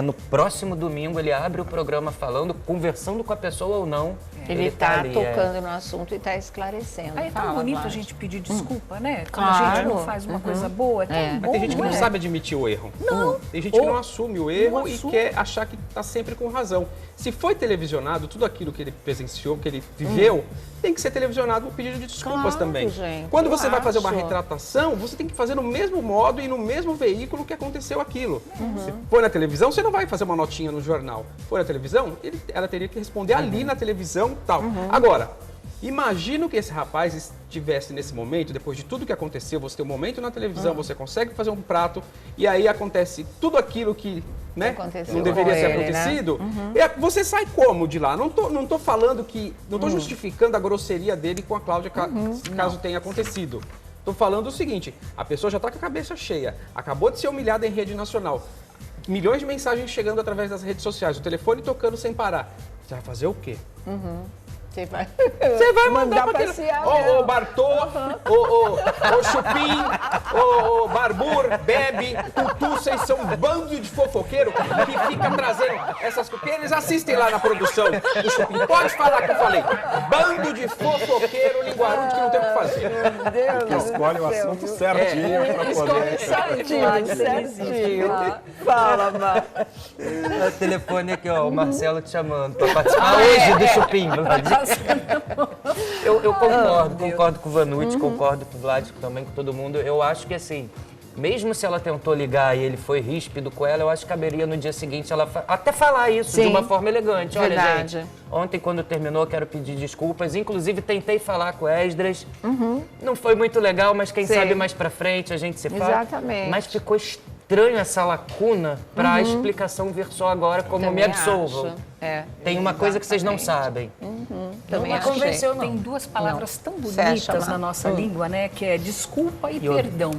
Speaker 4: no próximo domingo, ele abre o programa falando, conversando com a pessoa ou não.
Speaker 2: Ele está tocando no assunto e está esclarecendo.
Speaker 5: Aí é tão bonito a gente pedir desculpa, né? Quando
Speaker 2: Claro.
Speaker 5: a gente não faz uma coisa boa, é tão bom.
Speaker 3: Mas tem gente que não
Speaker 5: é?
Speaker 3: sabe admitir o erro.
Speaker 5: Não.
Speaker 3: Tem gente que não assume o erro
Speaker 5: Não
Speaker 3: e
Speaker 5: assume.
Speaker 3: quer achar que está sempre com razão. Se foi televisionado, tudo aquilo que ele presenciou, que ele viveu, tem que ser televisionado com pedido de desculpas
Speaker 2: Claro,
Speaker 3: também.
Speaker 2: gente,
Speaker 3: Quando
Speaker 2: eu
Speaker 3: você vai fazer uma
Speaker 2: acho.
Speaker 3: retratação, você tem que fazer no mesmo modo e no mesmo veículo que aconteceu aquilo. Se foi na televisão, você não vai fazer uma notinha no jornal. Foi na televisão, ela teria que responder ali na televisão e tal. Agora, imagino que esse rapaz estivesse nesse momento, depois de tudo que aconteceu, você tem um momento na televisão, você consegue fazer um prato e aí acontece tudo aquilo que
Speaker 2: Aconteceu
Speaker 3: não deveria
Speaker 2: com
Speaker 3: ter
Speaker 2: ele,
Speaker 3: acontecido. Você sai como de lá? Não tô falando que... Não tô justificando a grosseria dele com a Cláudia, caso tenha acontecido. Tô falando o seguinte, a pessoa já tá com a cabeça cheia, acabou de ser humilhada em rede nacional, milhões de mensagens chegando através das redes sociais, o telefone tocando sem parar. Você vai fazer o quê?
Speaker 2: Você vai
Speaker 3: mandar pra
Speaker 2: passear.
Speaker 3: Ô Bartô, ô Chupim, ô Barbur, Bebe, Tutu, vocês são um bando de fofoqueiro que fica trazendo essas coisas. Eles assistem lá na produção do Chupim. Pode falar que eu falei. Bando de fofoqueiro linguarudo que não tem o que fazer.
Speaker 2: Meu Deus
Speaker 6: Que escolhe o assunto certinho para poder...
Speaker 2: certinho. Fala, Má.
Speaker 4: O telefone aqui, ó, o Marcelo te chamando pra participar hoje do Chupim, Vlad. Eu concordo com o Vanucci, concordo com o Vlad também, com todo mundo. Eu acho que assim, mesmo se ela tentou ligar e ele foi ríspido com ela, eu acho que caberia no dia seguinte ela até falar isso de uma forma elegante. Olha,
Speaker 2: Verdade.
Speaker 4: gente, ontem quando terminou quero pedir desculpas. Inclusive tentei falar com o Esdras. Não foi muito legal, mas quem sabe mais pra frente a gente se fala.
Speaker 2: Exatamente.
Speaker 4: Mas ficou estranho essa lacuna pra a explicação vir só agora como me absolvam. Tem uma coisa que vocês não sabem.
Speaker 2: Também
Speaker 4: Não
Speaker 2: achei.
Speaker 4: convenceu, não.
Speaker 5: Tem duas palavras tão
Speaker 2: Fecha,
Speaker 5: bonitas
Speaker 2: Má.
Speaker 5: na nossa língua, né? Que é desculpa e perdão.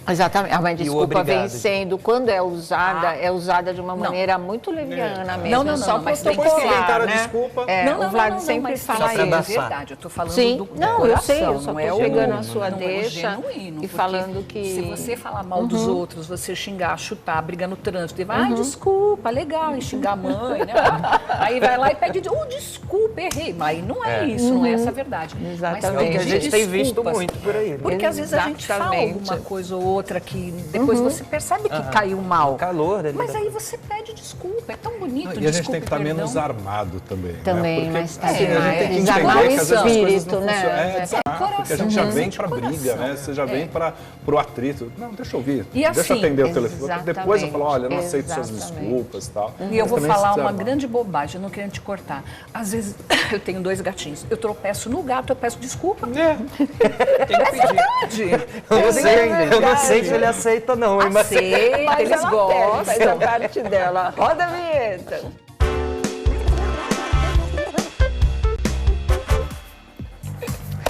Speaker 2: Exatamente. A mãe desculpa
Speaker 4: obrigado.
Speaker 2: vem sendo, quando é usada de uma maneira muito leviana mesmo.
Speaker 5: Não,
Speaker 2: só
Speaker 5: mas tem que
Speaker 2: protocolar,
Speaker 5: ser.
Speaker 3: Inventaram a
Speaker 2: né?
Speaker 3: desculpa.
Speaker 2: O Vlad sempre
Speaker 5: mas
Speaker 2: fala
Speaker 4: só pra
Speaker 2: isso.
Speaker 4: abafar.
Speaker 5: É verdade, eu tô falando
Speaker 2: Sim,
Speaker 5: do
Speaker 2: não,
Speaker 5: coração,
Speaker 2: eu sei, eu só
Speaker 5: não é
Speaker 2: tô
Speaker 5: o-
Speaker 2: pegando a sua
Speaker 5: não é o
Speaker 2: deixa
Speaker 5: genuíno,
Speaker 2: e
Speaker 5: porque
Speaker 2: falando que...
Speaker 5: Se você falar mal dos outros, você xingar, chutar, brigar no trânsito, e vai, desculpa, legal, e xingar a mãe, né? Aí vai lá e pede, desculpa, errei. Mas aí não é isso, não é essa a verdade.
Speaker 2: Exatamente.
Speaker 5: Mas
Speaker 4: É o que a
Speaker 5: pedir
Speaker 4: gente tem visto
Speaker 5: desculpas,
Speaker 4: muito por aí.
Speaker 5: Porque às vezes a gente fala
Speaker 2: Exatamente.
Speaker 5: alguma coisa ou outra que depois você percebe que caiu mal.
Speaker 4: O calor ali.
Speaker 5: Mas aí você pede desculpa, é tão bonito.
Speaker 6: E a gente tem que estar
Speaker 5: perdão.
Speaker 6: menos armado também.
Speaker 2: Também,
Speaker 6: né?
Speaker 2: mas
Speaker 6: Porque, assim, a gente tem que
Speaker 2: desarmar
Speaker 6: entender
Speaker 2: o
Speaker 6: que às vezes as coisas
Speaker 2: espírito,
Speaker 6: não
Speaker 2: né?
Speaker 6: funcionam.
Speaker 2: É.
Speaker 6: Desarmar, porque a gente já vem pra briga, né? Você já vem para o atrito. Não, deixa eu ouvir.
Speaker 5: E
Speaker 6: Deixa eu
Speaker 5: assim,
Speaker 6: atender o telefone. Depois eu falo, olha, eu não aceito suas
Speaker 2: exatamente.
Speaker 6: desculpas e tal.
Speaker 5: E eu vou
Speaker 6: Também se
Speaker 5: falar uma
Speaker 6: desarmar.
Speaker 5: grande bobagem, eu não quero te cortar. Às vezes eu tenho 2 gatinhos, eu tropeço no gato, eu peço desculpa.
Speaker 3: Tem que pedir.
Speaker 4: Eu não sei se ele aceita não, hein, mas...
Speaker 5: Aceita,
Speaker 2: Mas
Speaker 5: eles
Speaker 2: ela
Speaker 5: gostam.
Speaker 2: faz a parte dela. Roda a vinheta.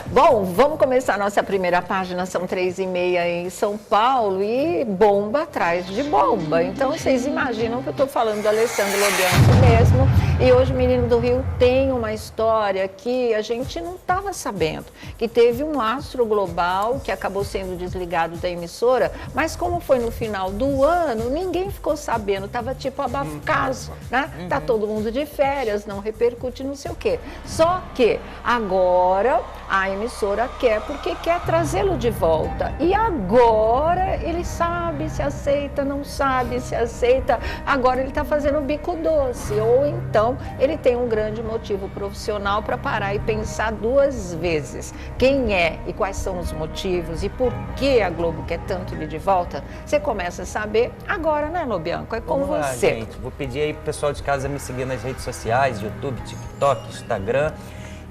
Speaker 2: Bom, vamos começar a nossa primeira página, são 3h30 em São Paulo e bomba atrás de bomba. Então, vocês imaginam que eu estou falando do Alessandro Lobianco mesmo. E hoje o Menino do Rio tem uma história que a gente não estava sabendo. Que teve um astro global que acabou sendo desligado da emissora, mas como foi no final do ano, ninguém ficou sabendo. Estava tipo abafo-caso, né? Tá todo mundo de férias, não repercute, não sei o quê. Só que agora a emissora quer, porque quer trazê-lo de volta. E agora ele sabe se aceita, não sabe se aceita. Agora ele está fazendo bico doce. Ou então ele tem um grande motivo profissional para parar e pensar 2 vezes. Quem é e quais são os motivos e por que a Globo quer tanto ele de volta? Você começa a saber agora, né, Lobianco? É com
Speaker 4: Vamos lá,
Speaker 2: você.
Speaker 4: gente. Vou pedir aí pro pessoal de casa me seguir nas redes sociais, YouTube, TikTok, Instagram.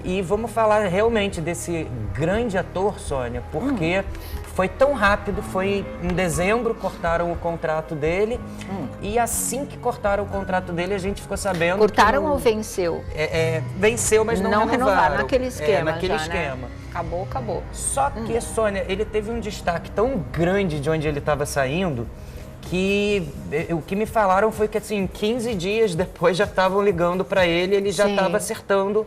Speaker 4: E vamos falar realmente desse grande ator, Sônia, porque foi tão rápido, foi em dezembro, cortaram o contrato dele, e assim que cortaram o contrato dele, a gente ficou sabendo
Speaker 2: Cortaram
Speaker 4: que
Speaker 2: ou venceu?
Speaker 4: venceu, mas não
Speaker 2: renovaram. Naquele esquema
Speaker 4: naquele
Speaker 2: já,
Speaker 4: esquema.
Speaker 2: né? Acabou, acabou.
Speaker 4: Só que, Sônia, ele teve um destaque tão grande de onde ele estava saindo, que o que me falaram foi que assim, 15 dias depois já estavam ligando para ele já
Speaker 2: Sim.
Speaker 4: estava acertando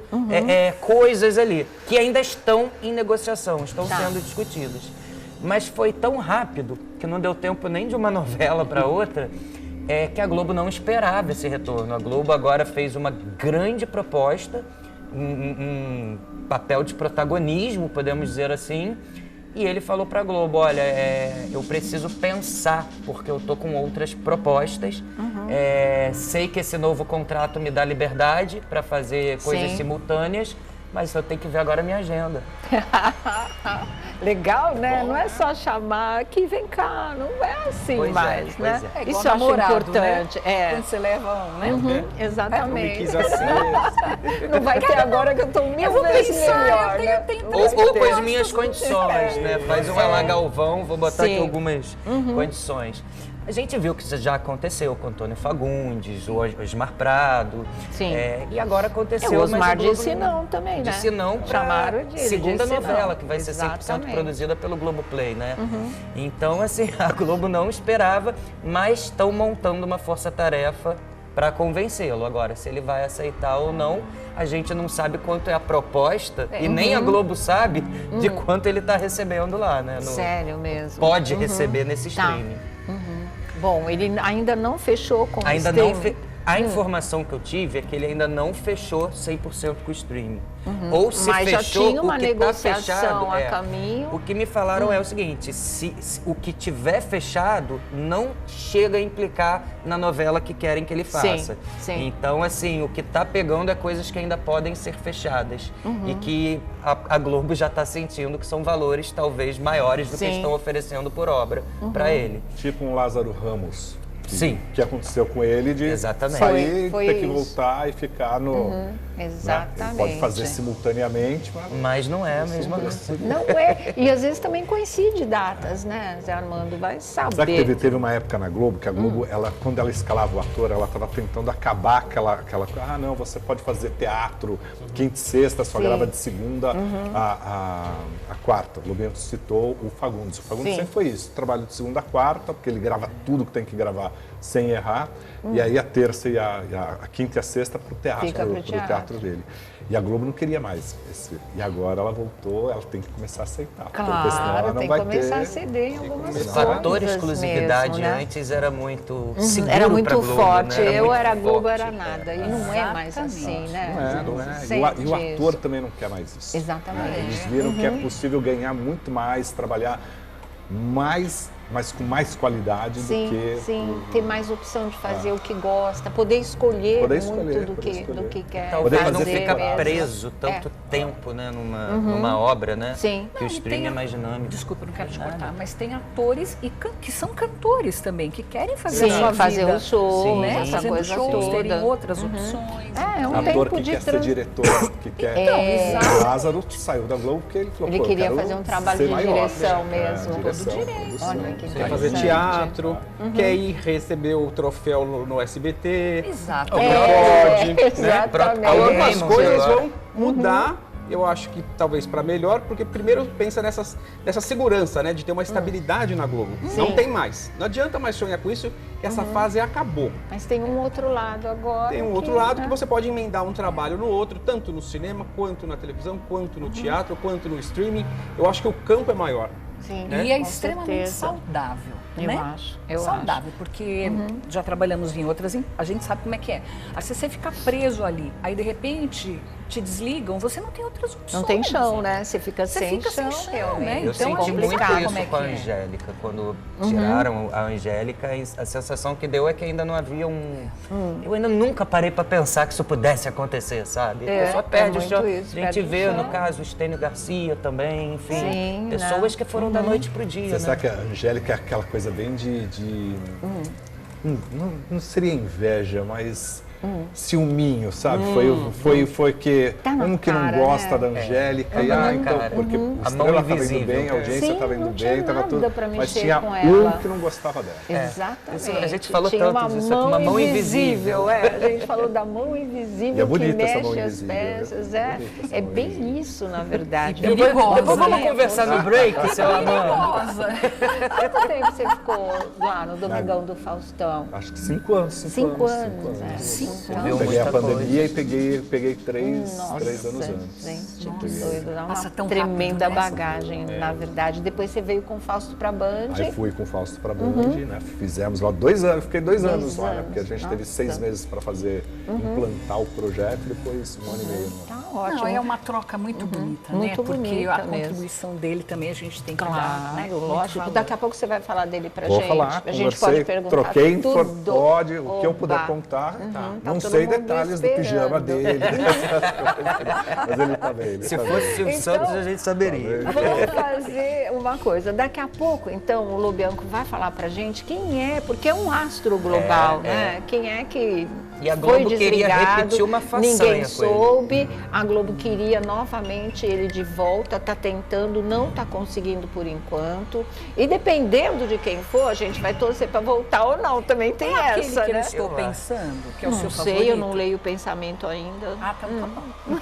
Speaker 4: coisas ali, que ainda estão em negociação, estão sendo discutidas. Mas foi tão rápido que não deu tempo nem de uma novela para outra, é que a Globo não esperava esse retorno. A Globo agora fez uma grande proposta, um papel de protagonismo, podemos dizer assim, e ele falou para a Globo, olha, eu preciso pensar, porque eu tô com outras propostas, sei que esse novo contrato me dá liberdade para fazer coisas simultâneas, mas eu tenho que ver agora a minha agenda.
Speaker 2: Legal, né? Não é só chamar aqui, vem cá, não é assim mais, né?
Speaker 5: É igual
Speaker 2: Isso eu acho
Speaker 5: namorado,
Speaker 2: importante.
Speaker 5: Né? Quando você leva um, né?
Speaker 2: Exatamente.
Speaker 3: Quis assim.
Speaker 2: Não vai ter agora que eu tô mil vezes melhor, né?
Speaker 4: Ou com as minhas condições, né? Faz um Alá Galvão, vou botar aqui algumas condições. A gente viu que isso já aconteceu com Antônio Fagundes, o Osmar Prado.
Speaker 2: Sim.
Speaker 4: E agora aconteceu.
Speaker 2: O Osmar
Speaker 4: mas a Globo
Speaker 2: disse não também, né?
Speaker 4: Disse não para
Speaker 2: Chamaram de
Speaker 4: segunda
Speaker 2: disse
Speaker 4: novela,
Speaker 2: não.
Speaker 4: que vai ser 100%
Speaker 2: Exatamente.
Speaker 4: produzida pelo Globoplay, né? Então, assim, a Globo não esperava, mas estão montando uma força-tarefa para convencê-lo. Agora, se ele vai aceitar ou não, a gente não sabe quanto é a proposta e nem a Globo sabe de quanto ele está recebendo lá, né?
Speaker 2: Sério mesmo.
Speaker 4: Pode receber nesse streaming.
Speaker 2: Bom, ele ainda não fechou com o
Speaker 4: Ainda
Speaker 2: streaming.
Speaker 4: não A informação que eu tive é que ele ainda não fechou 100% com o streaming. Ou se
Speaker 2: Mas já
Speaker 4: fechou,
Speaker 2: tinha uma
Speaker 4: o que
Speaker 2: negociação
Speaker 4: tá fechado,
Speaker 2: a caminho.
Speaker 4: O que me falaram é o seguinte, se o que tiver fechado não chega a implicar na novela que querem que ele faça.
Speaker 2: Sim.
Speaker 4: Então, assim, o que tá pegando é coisas que ainda podem ser fechadas. E que a Globo já está sentindo que são valores talvez maiores do que estão oferecendo por obra para ele.
Speaker 6: Tipo um Lázaro Ramos.
Speaker 4: Sim.
Speaker 6: Que aconteceu com ele de
Speaker 4: Exatamente.
Speaker 6: sair,
Speaker 2: Foi
Speaker 6: ter que
Speaker 2: isso.
Speaker 6: voltar e ficar no...
Speaker 2: Exatamente.
Speaker 6: Né? Ele pode fazer simultaneamente,
Speaker 4: Mas não é a mesma coisa.
Speaker 2: Não é. E às vezes também coincide datas, né? Zé Armando vai saber.
Speaker 6: Sabe que teve uma época na Globo que a Globo, quando ela escalava o ator, ela estava tentando acabar aquela não, você pode fazer teatro quinta e sexta, só grava de segunda a quarta. O Globo citou o Fagundes. O Fagundes sempre foi isso, trabalho de segunda a quarta, porque ele grava tudo que tem que gravar sem errar. E aí a terça e a quinta e a sexta para o teatro,
Speaker 2: Fica pro
Speaker 6: teatro dele. E a Globo não queria mais esse. E agora ela voltou, ela tem que começar a aceitar. Porque senão ela
Speaker 2: Claro,
Speaker 6: não
Speaker 2: tem
Speaker 6: vai
Speaker 2: que começar
Speaker 6: ter...
Speaker 2: a ceder em algumas
Speaker 4: O
Speaker 2: coisas
Speaker 4: fator exclusividade
Speaker 2: mesmo, né?
Speaker 4: antes era muito seguro
Speaker 2: Era muito
Speaker 4: pra Globo,
Speaker 2: forte.
Speaker 4: né?
Speaker 2: Eu
Speaker 4: muito
Speaker 2: era Globo,
Speaker 4: forte.
Speaker 2: era nada. E não é mais assim, né?
Speaker 6: Não é.
Speaker 2: Sente
Speaker 6: E o ator
Speaker 2: isso.
Speaker 6: também não quer mais isso.
Speaker 2: Exatamente.
Speaker 6: Eles viram que é possível ganhar muito mais, trabalhar mais, mas com mais qualidade do que...
Speaker 2: Sim, ter mais opção de fazer o que gosta, poder escolher muito do que quer
Speaker 4: Talvez
Speaker 6: Poder
Speaker 4: não
Speaker 6: fazer
Speaker 4: fica
Speaker 2: mesmo.
Speaker 4: preso tanto tempo, né, numa obra, né?
Speaker 2: Sim.
Speaker 4: Que o streaming é mais dinâmico.
Speaker 5: Desculpa, não quero te cortar, mas tem atores que são cantores também, que querem fazer
Speaker 2: Sim,
Speaker 5: a sua
Speaker 2: fazer
Speaker 5: vida,
Speaker 2: o show,
Speaker 4: Sim,
Speaker 5: né?
Speaker 2: essa
Speaker 5: Fazendo
Speaker 2: coisa
Speaker 5: shows, terem
Speaker 2: toda.
Speaker 5: outras opções.
Speaker 2: É um
Speaker 6: Ator
Speaker 2: tempo
Speaker 6: que
Speaker 2: de
Speaker 6: quer ser diretor, que quer...
Speaker 5: exato.
Speaker 6: O Lázaro saiu da Globo porque ele falou,
Speaker 2: Ele
Speaker 6: pô, eu
Speaker 2: queria
Speaker 6: quero
Speaker 2: fazer um trabalho
Speaker 6: ser
Speaker 2: de
Speaker 6: maior.
Speaker 2: direção mesmo.
Speaker 6: Direção,
Speaker 5: Todo direito.
Speaker 6: produção.
Speaker 2: Olha que
Speaker 3: Quer
Speaker 2: interessante.
Speaker 3: fazer teatro, quer ir receber o troféu no SBT.
Speaker 5: Exato.
Speaker 3: Pode,
Speaker 2: Exatamente.
Speaker 3: Algumas
Speaker 4: Raymond
Speaker 3: coisas
Speaker 4: agora.
Speaker 3: vão mudar, eu acho que talvez para melhor, porque primeiro pensa nessa segurança, né, de ter uma estabilidade na Globo. Não tem mais. Não adianta mais sonhar com isso, que essa fase acabou.
Speaker 2: Mas tem um outro lado agora.
Speaker 3: Tem um outro lado que você pode emendar um trabalho no outro, tanto no cinema, quanto na televisão, quanto no teatro, quanto no streaming. Eu acho que o campo é maior.
Speaker 2: Sim,
Speaker 5: E é
Speaker 2: com
Speaker 5: extremamente
Speaker 2: certeza.
Speaker 5: saudável,
Speaker 2: Eu
Speaker 5: né?
Speaker 2: acho, eu
Speaker 5: saudável, porque já trabalhamos em outras, a gente sabe como é que é. Aí se você ficar preso ali, aí de repente te desligam, você não tem outras opções.
Speaker 2: Não tem chão, né? Você fica
Speaker 5: Você
Speaker 2: sem
Speaker 5: fica sem
Speaker 2: chão,
Speaker 5: chão,
Speaker 2: realmente.
Speaker 5: né?
Speaker 4: Eu
Speaker 5: Então,
Speaker 4: senti
Speaker 5: é
Speaker 4: muito
Speaker 5: complicado
Speaker 4: isso
Speaker 5: como é
Speaker 4: com a
Speaker 5: que é.
Speaker 4: Angélica. Quando tiraram a Angélica, a sensação que deu é que ainda não havia Eu ainda nunca parei para pensar que isso pudesse acontecer, sabe? A pessoa perde o
Speaker 2: muito
Speaker 4: chão.
Speaker 2: isso,
Speaker 4: A gente
Speaker 2: perde o
Speaker 4: vê,
Speaker 2: chão.
Speaker 4: no caso, o Estênio Garcia também, enfim.
Speaker 2: Sim,
Speaker 4: pessoas
Speaker 2: né?
Speaker 4: que foram da noite pro dia,
Speaker 6: Você
Speaker 4: né?
Speaker 6: sabe que a Angélica é aquela coisa bem de não seria inveja, mas ciúminho, sabe? Foi que
Speaker 2: Tá na
Speaker 6: um que não
Speaker 2: cara,
Speaker 6: gosta
Speaker 2: né?
Speaker 6: da Angélica,
Speaker 4: Tá na
Speaker 6: então,
Speaker 4: cara.
Speaker 6: porque
Speaker 4: A
Speaker 6: o
Speaker 4: mão
Speaker 6: Estrela estava indo
Speaker 4: invisível.
Speaker 6: bem, a audiência
Speaker 2: Sim,
Speaker 6: estava indo
Speaker 2: não tinha
Speaker 6: bem, estava
Speaker 2: nada
Speaker 6: tudo.
Speaker 2: pra
Speaker 6: Mas
Speaker 2: mexer
Speaker 6: tinha
Speaker 2: com
Speaker 6: um
Speaker 2: ela.
Speaker 6: que não gostava dela.
Speaker 2: Exatamente.
Speaker 4: A gente falou
Speaker 2: Tinha
Speaker 4: tanto
Speaker 2: uma
Speaker 4: disso aqui, uma mão invisível.
Speaker 2: A gente falou da mão invisível
Speaker 6: E é bonita
Speaker 2: que
Speaker 6: essa
Speaker 2: mexe
Speaker 6: mão
Speaker 2: as
Speaker 6: invisível,
Speaker 2: peças.
Speaker 6: né?
Speaker 2: É,
Speaker 6: Bonita essa
Speaker 2: é
Speaker 6: mão
Speaker 2: bem
Speaker 6: invisível.
Speaker 2: isso, na verdade.
Speaker 4: Depois vamos
Speaker 2: né?
Speaker 4: conversar no break, seu Amando.
Speaker 2: Quanto tempo você ficou lá no Domingão do Faustão?
Speaker 6: Acho que 5 anos.
Speaker 2: 5 anos. É.
Speaker 4: Você viu
Speaker 6: Peguei a
Speaker 4: muita
Speaker 6: pandemia
Speaker 4: coisa.
Speaker 6: e peguei três
Speaker 2: Nossa,
Speaker 6: anos antes.
Speaker 2: gente, que doido. Dá uma
Speaker 5: Passa tão
Speaker 2: tremenda
Speaker 5: rápido, né?
Speaker 2: bagagem, na verdade. Depois você veio com o Fausto pra Band.
Speaker 6: Aí fui com o Fausto pra Band, né? Fizemos lá 2 anos, fiquei 2 anos lá, né? Porque a gente teve 6 meses para fazer, implantar o projeto, depois 1 ano e meio.
Speaker 2: Tá ótimo.
Speaker 5: Não, é uma troca muito bonita, né?
Speaker 2: Muito
Speaker 5: Porque
Speaker 2: bonita
Speaker 5: a
Speaker 2: mesmo.
Speaker 5: contribuição dele também a gente tem que dar,
Speaker 2: Claro,
Speaker 5: né?
Speaker 2: lógico. Daqui a pouco você vai falar dele pra
Speaker 6: Vou
Speaker 2: gente.
Speaker 6: falar,
Speaker 2: A gente
Speaker 6: conversei,
Speaker 2: pode perguntar
Speaker 6: troquei,
Speaker 2: tudo.
Speaker 6: pode, o que eu puder
Speaker 2: Oba.
Speaker 6: contar. Não
Speaker 2: todo
Speaker 6: sei
Speaker 2: mundo
Speaker 6: detalhes do
Speaker 2: esperando.
Speaker 6: pijama dele, mas ele tá bem.
Speaker 4: Se fosse Silvio Santos, a gente saberia.
Speaker 2: Vamos fazer uma coisa. Daqui a pouco, então, o Lobianco vai falar pra gente quem é, porque é um astro global, né? Quem é que
Speaker 4: E a
Speaker 2: foi
Speaker 4: Globo queria
Speaker 2: desligado,
Speaker 4: repetir uma façanha
Speaker 2: ninguém
Speaker 4: com ele.
Speaker 2: soube. A Globo queria novamente ele de volta, tá tentando, não tá conseguindo por enquanto. E dependendo de quem for, a gente vai torcer pra voltar ou não. Também tem
Speaker 5: É aquele
Speaker 2: essa,
Speaker 5: que eu
Speaker 2: né?
Speaker 5: estou pensando, que é o
Speaker 2: Não
Speaker 5: seu
Speaker 2: sei,
Speaker 5: favorito.
Speaker 2: eu não leio o pensamento ainda.
Speaker 5: Ah, tá bom.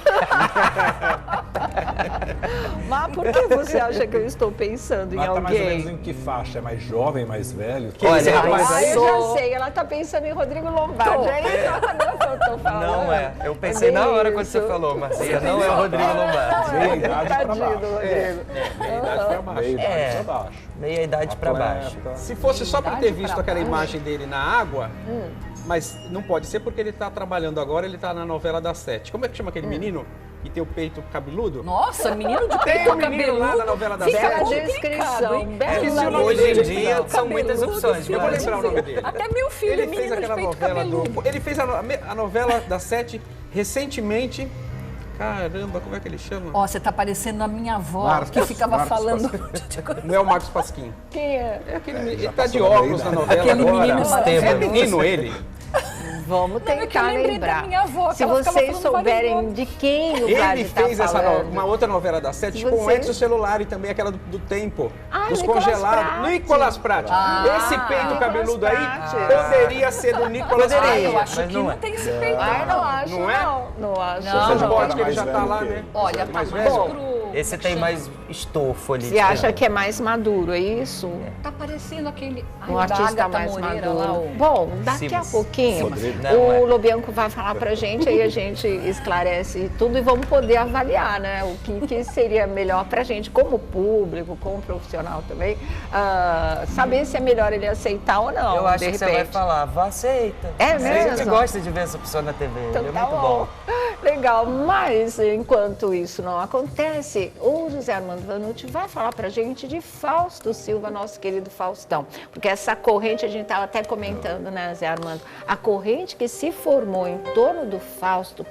Speaker 2: Mas por que você acha que eu estou pensando em
Speaker 6: Ela tá mais ou menos
Speaker 2: alguém?
Speaker 6: em que faixa? É mais jovem, mais velho?
Speaker 3: Quem é esse
Speaker 4: Olha,
Speaker 3: rapaz aí?
Speaker 2: Eu já sei, ela tá pensando em Rodrigo Lombardi. É isso que eu tô falando.
Speaker 4: Não é. Eu pensei na hora quando você falou, Marcia. Não é o Rodrigo Lombardi.
Speaker 6: Meia idade pra
Speaker 2: Tadinho
Speaker 6: baixo.
Speaker 2: do Rodrigo.
Speaker 3: Meia idade pra baixo.
Speaker 6: Meia idade
Speaker 4: É.
Speaker 6: pra baixo.
Speaker 4: Meia idade pra baixo.
Speaker 6: Atleta.
Speaker 3: Se fosse só para ter visto aquela imagem dele na água,
Speaker 2: Hum.
Speaker 3: mas não pode ser porque ele está trabalhando agora, ele está na novela das 7. Como é que chama aquele menino que tem o peito cabeludo?
Speaker 5: Nossa, menino de
Speaker 3: Tem
Speaker 5: peito
Speaker 3: um menino lá na
Speaker 5: cabeludo.
Speaker 3: novela das
Speaker 5: Fica
Speaker 3: 7.
Speaker 2: Bela
Speaker 5: complicado,
Speaker 2: descrição.
Speaker 5: hein?
Speaker 2: Bela
Speaker 3: Esqueci o nome
Speaker 2: descrição.
Speaker 4: Hoje em
Speaker 3: dele.
Speaker 4: dia são muitas
Speaker 5: Cabeludo,
Speaker 4: opções.
Speaker 3: Eu vou
Speaker 4: Mas-
Speaker 3: lembrar o nome dele.
Speaker 5: Até meu filho,
Speaker 3: Ele
Speaker 5: menino
Speaker 3: fez
Speaker 5: de
Speaker 3: aquela
Speaker 5: peito
Speaker 3: novela
Speaker 5: cabeludo.
Speaker 3: Ele fez a novela das 7 recentemente. Caramba, como é que ele chama?
Speaker 5: Ó, você tá parecendo a minha avó,
Speaker 6: Marcos,
Speaker 5: que ficava
Speaker 6: Marcos
Speaker 5: falando...
Speaker 3: Não é o Marcos Pasquim.
Speaker 2: Quem é?
Speaker 3: É aquele menino.
Speaker 6: já
Speaker 3: Ele tá de
Speaker 6: passou da
Speaker 3: óculos na
Speaker 6: meia
Speaker 3: novela
Speaker 5: Aquele
Speaker 3: agora.
Speaker 5: menino
Speaker 4: Esteban.
Speaker 3: É menino ele.
Speaker 2: Vamos
Speaker 5: é que eu
Speaker 2: tentar
Speaker 5: lembrei da
Speaker 2: lembrar.
Speaker 5: minha avó, que
Speaker 2: Se
Speaker 5: ela ficava
Speaker 2: vocês
Speaker 5: falando vários
Speaker 2: souberem
Speaker 5: nomes.
Speaker 2: de quem o Vlad
Speaker 3: Ele
Speaker 2: tá
Speaker 3: fez
Speaker 2: falando.
Speaker 3: uma outra novela da 7 com o
Speaker 2: Vocês-
Speaker 3: Edson Celulari também, aquela do tempo.
Speaker 2: Ah,
Speaker 3: dos
Speaker 2: Nicolas
Speaker 3: congelados.
Speaker 2: Prati.
Speaker 3: Nicolas Prati. Esse peito
Speaker 2: Nicolas
Speaker 3: cabeludo aí
Speaker 2: Prati.
Speaker 3: poderia ser do Nicolas
Speaker 5: Ah,
Speaker 3: Prati.
Speaker 5: eu acho
Speaker 4: mas
Speaker 5: que
Speaker 4: não
Speaker 5: não
Speaker 4: é.
Speaker 5: tem esse peito.
Speaker 2: Ah, não acho,
Speaker 3: Não é?
Speaker 2: não acho.
Speaker 5: Não,
Speaker 6: Você já
Speaker 3: Pode
Speaker 6: tá
Speaker 3: que ele
Speaker 6: mais
Speaker 3: já tá
Speaker 6: velho
Speaker 3: lá,
Speaker 6: que
Speaker 3: né?
Speaker 6: ele.
Speaker 5: Olha, tá
Speaker 3: Mais
Speaker 5: mais
Speaker 3: velho?
Speaker 5: pro...
Speaker 4: Esse tem mais estofo ali.
Speaker 2: Você acha que é mais maduro, é isso?
Speaker 5: Tá parecendo aquele...
Speaker 2: Um
Speaker 5: Ai, da
Speaker 2: artista
Speaker 5: Agatha
Speaker 2: mais
Speaker 5: Moreira
Speaker 2: maduro.
Speaker 5: lá, o...
Speaker 2: Bom, daqui a
Speaker 4: Simas.
Speaker 2: pouquinho
Speaker 6: Rodrigo.
Speaker 4: Não,
Speaker 2: o
Speaker 4: é.
Speaker 2: Lobianco vai falar pra gente, aí a gente esclarece tudo e vamos poder avaliar, né? O que seria melhor pra gente, como público, como profissional também, saber se é melhor ele aceitar ou não,
Speaker 4: Eu acho
Speaker 2: de
Speaker 4: que você vai
Speaker 2: repente.
Speaker 4: falar, vá, aceita.
Speaker 2: É
Speaker 4: A gente
Speaker 2: mesmo?
Speaker 4: gosta de ver essa pessoa na TV,
Speaker 2: Então
Speaker 4: ele é
Speaker 2: tá
Speaker 4: muito bom.
Speaker 2: Legal, mas enquanto isso não acontece, o José Armando Vanucci vai falar pra gente de Fausto Silva, nosso querido Faustão. Porque essa corrente, a gente estava até comentando, né, Zé Armando? A corrente que se formou em torno do Fausto,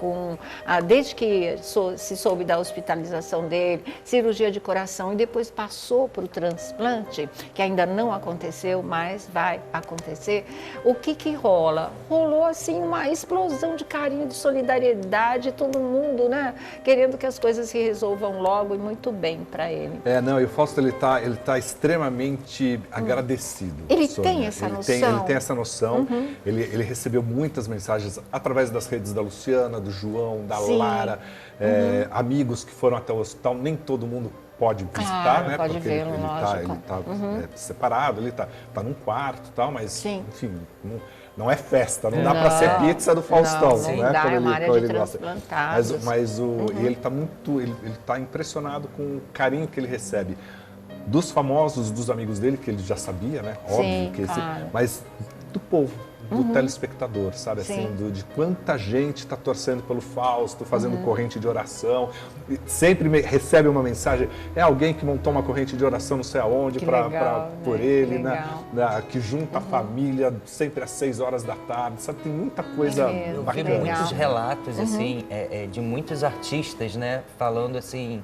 Speaker 2: desde que se soube da hospitalização dele, cirurgia de coração e depois passou para o transplante, que ainda não aconteceu, mas vai acontecer. O que rola? Rolou assim uma explosão de carinho, de solidariedade, todo mundo, né, querendo que as coisas se resolvam logo e muito bem para ele.
Speaker 6: Não, e o Fausto ele tá extremamente agradecido.
Speaker 2: Ele
Speaker 6: Sônia.
Speaker 2: tem essa
Speaker 6: Ele
Speaker 2: noção?
Speaker 6: Ele tem essa noção. Ele recebeu muitas mensagens através das redes da Luciana, do João, da
Speaker 2: Sim.
Speaker 6: Lara, amigos que foram até o hospital. Nem todo mundo pode visitar,
Speaker 2: Claro,
Speaker 6: né?
Speaker 2: pode
Speaker 6: Porque
Speaker 2: vê-lo,
Speaker 6: ele
Speaker 2: lógico.
Speaker 6: tá separado, ele tá num quarto e tal, mas
Speaker 2: Sim.
Speaker 6: enfim, não é festa, não dá para ser pizza do Faustão,
Speaker 2: não
Speaker 6: né?
Speaker 2: dá,
Speaker 6: Quando
Speaker 2: é uma área de
Speaker 6: gosta.
Speaker 2: transplantados.
Speaker 6: Mas e ele tá ele tá impressionado com o carinho que ele recebe dos famosos, dos amigos dele, que ele já sabia, né?
Speaker 2: Sim,
Speaker 6: Óbvio que
Speaker 2: claro.
Speaker 6: mas do povo, do telespectador, sabe?
Speaker 2: Sim.
Speaker 6: Assim, de quanta gente está torcendo pelo Fausto, fazendo corrente de oração. E sempre recebe uma mensagem, é alguém que montou uma corrente de oração não sei aonde
Speaker 2: Que
Speaker 6: por
Speaker 2: legal,
Speaker 6: ele,
Speaker 2: que
Speaker 6: né? Que junta a família sempre às 6 horas da tarde, sabe? Tem muita coisa
Speaker 2: É mesmo,
Speaker 4: Eu vi
Speaker 6: bacana.
Speaker 2: legal.
Speaker 4: muitos relatos, assim, de muitos artistas, né, falando assim,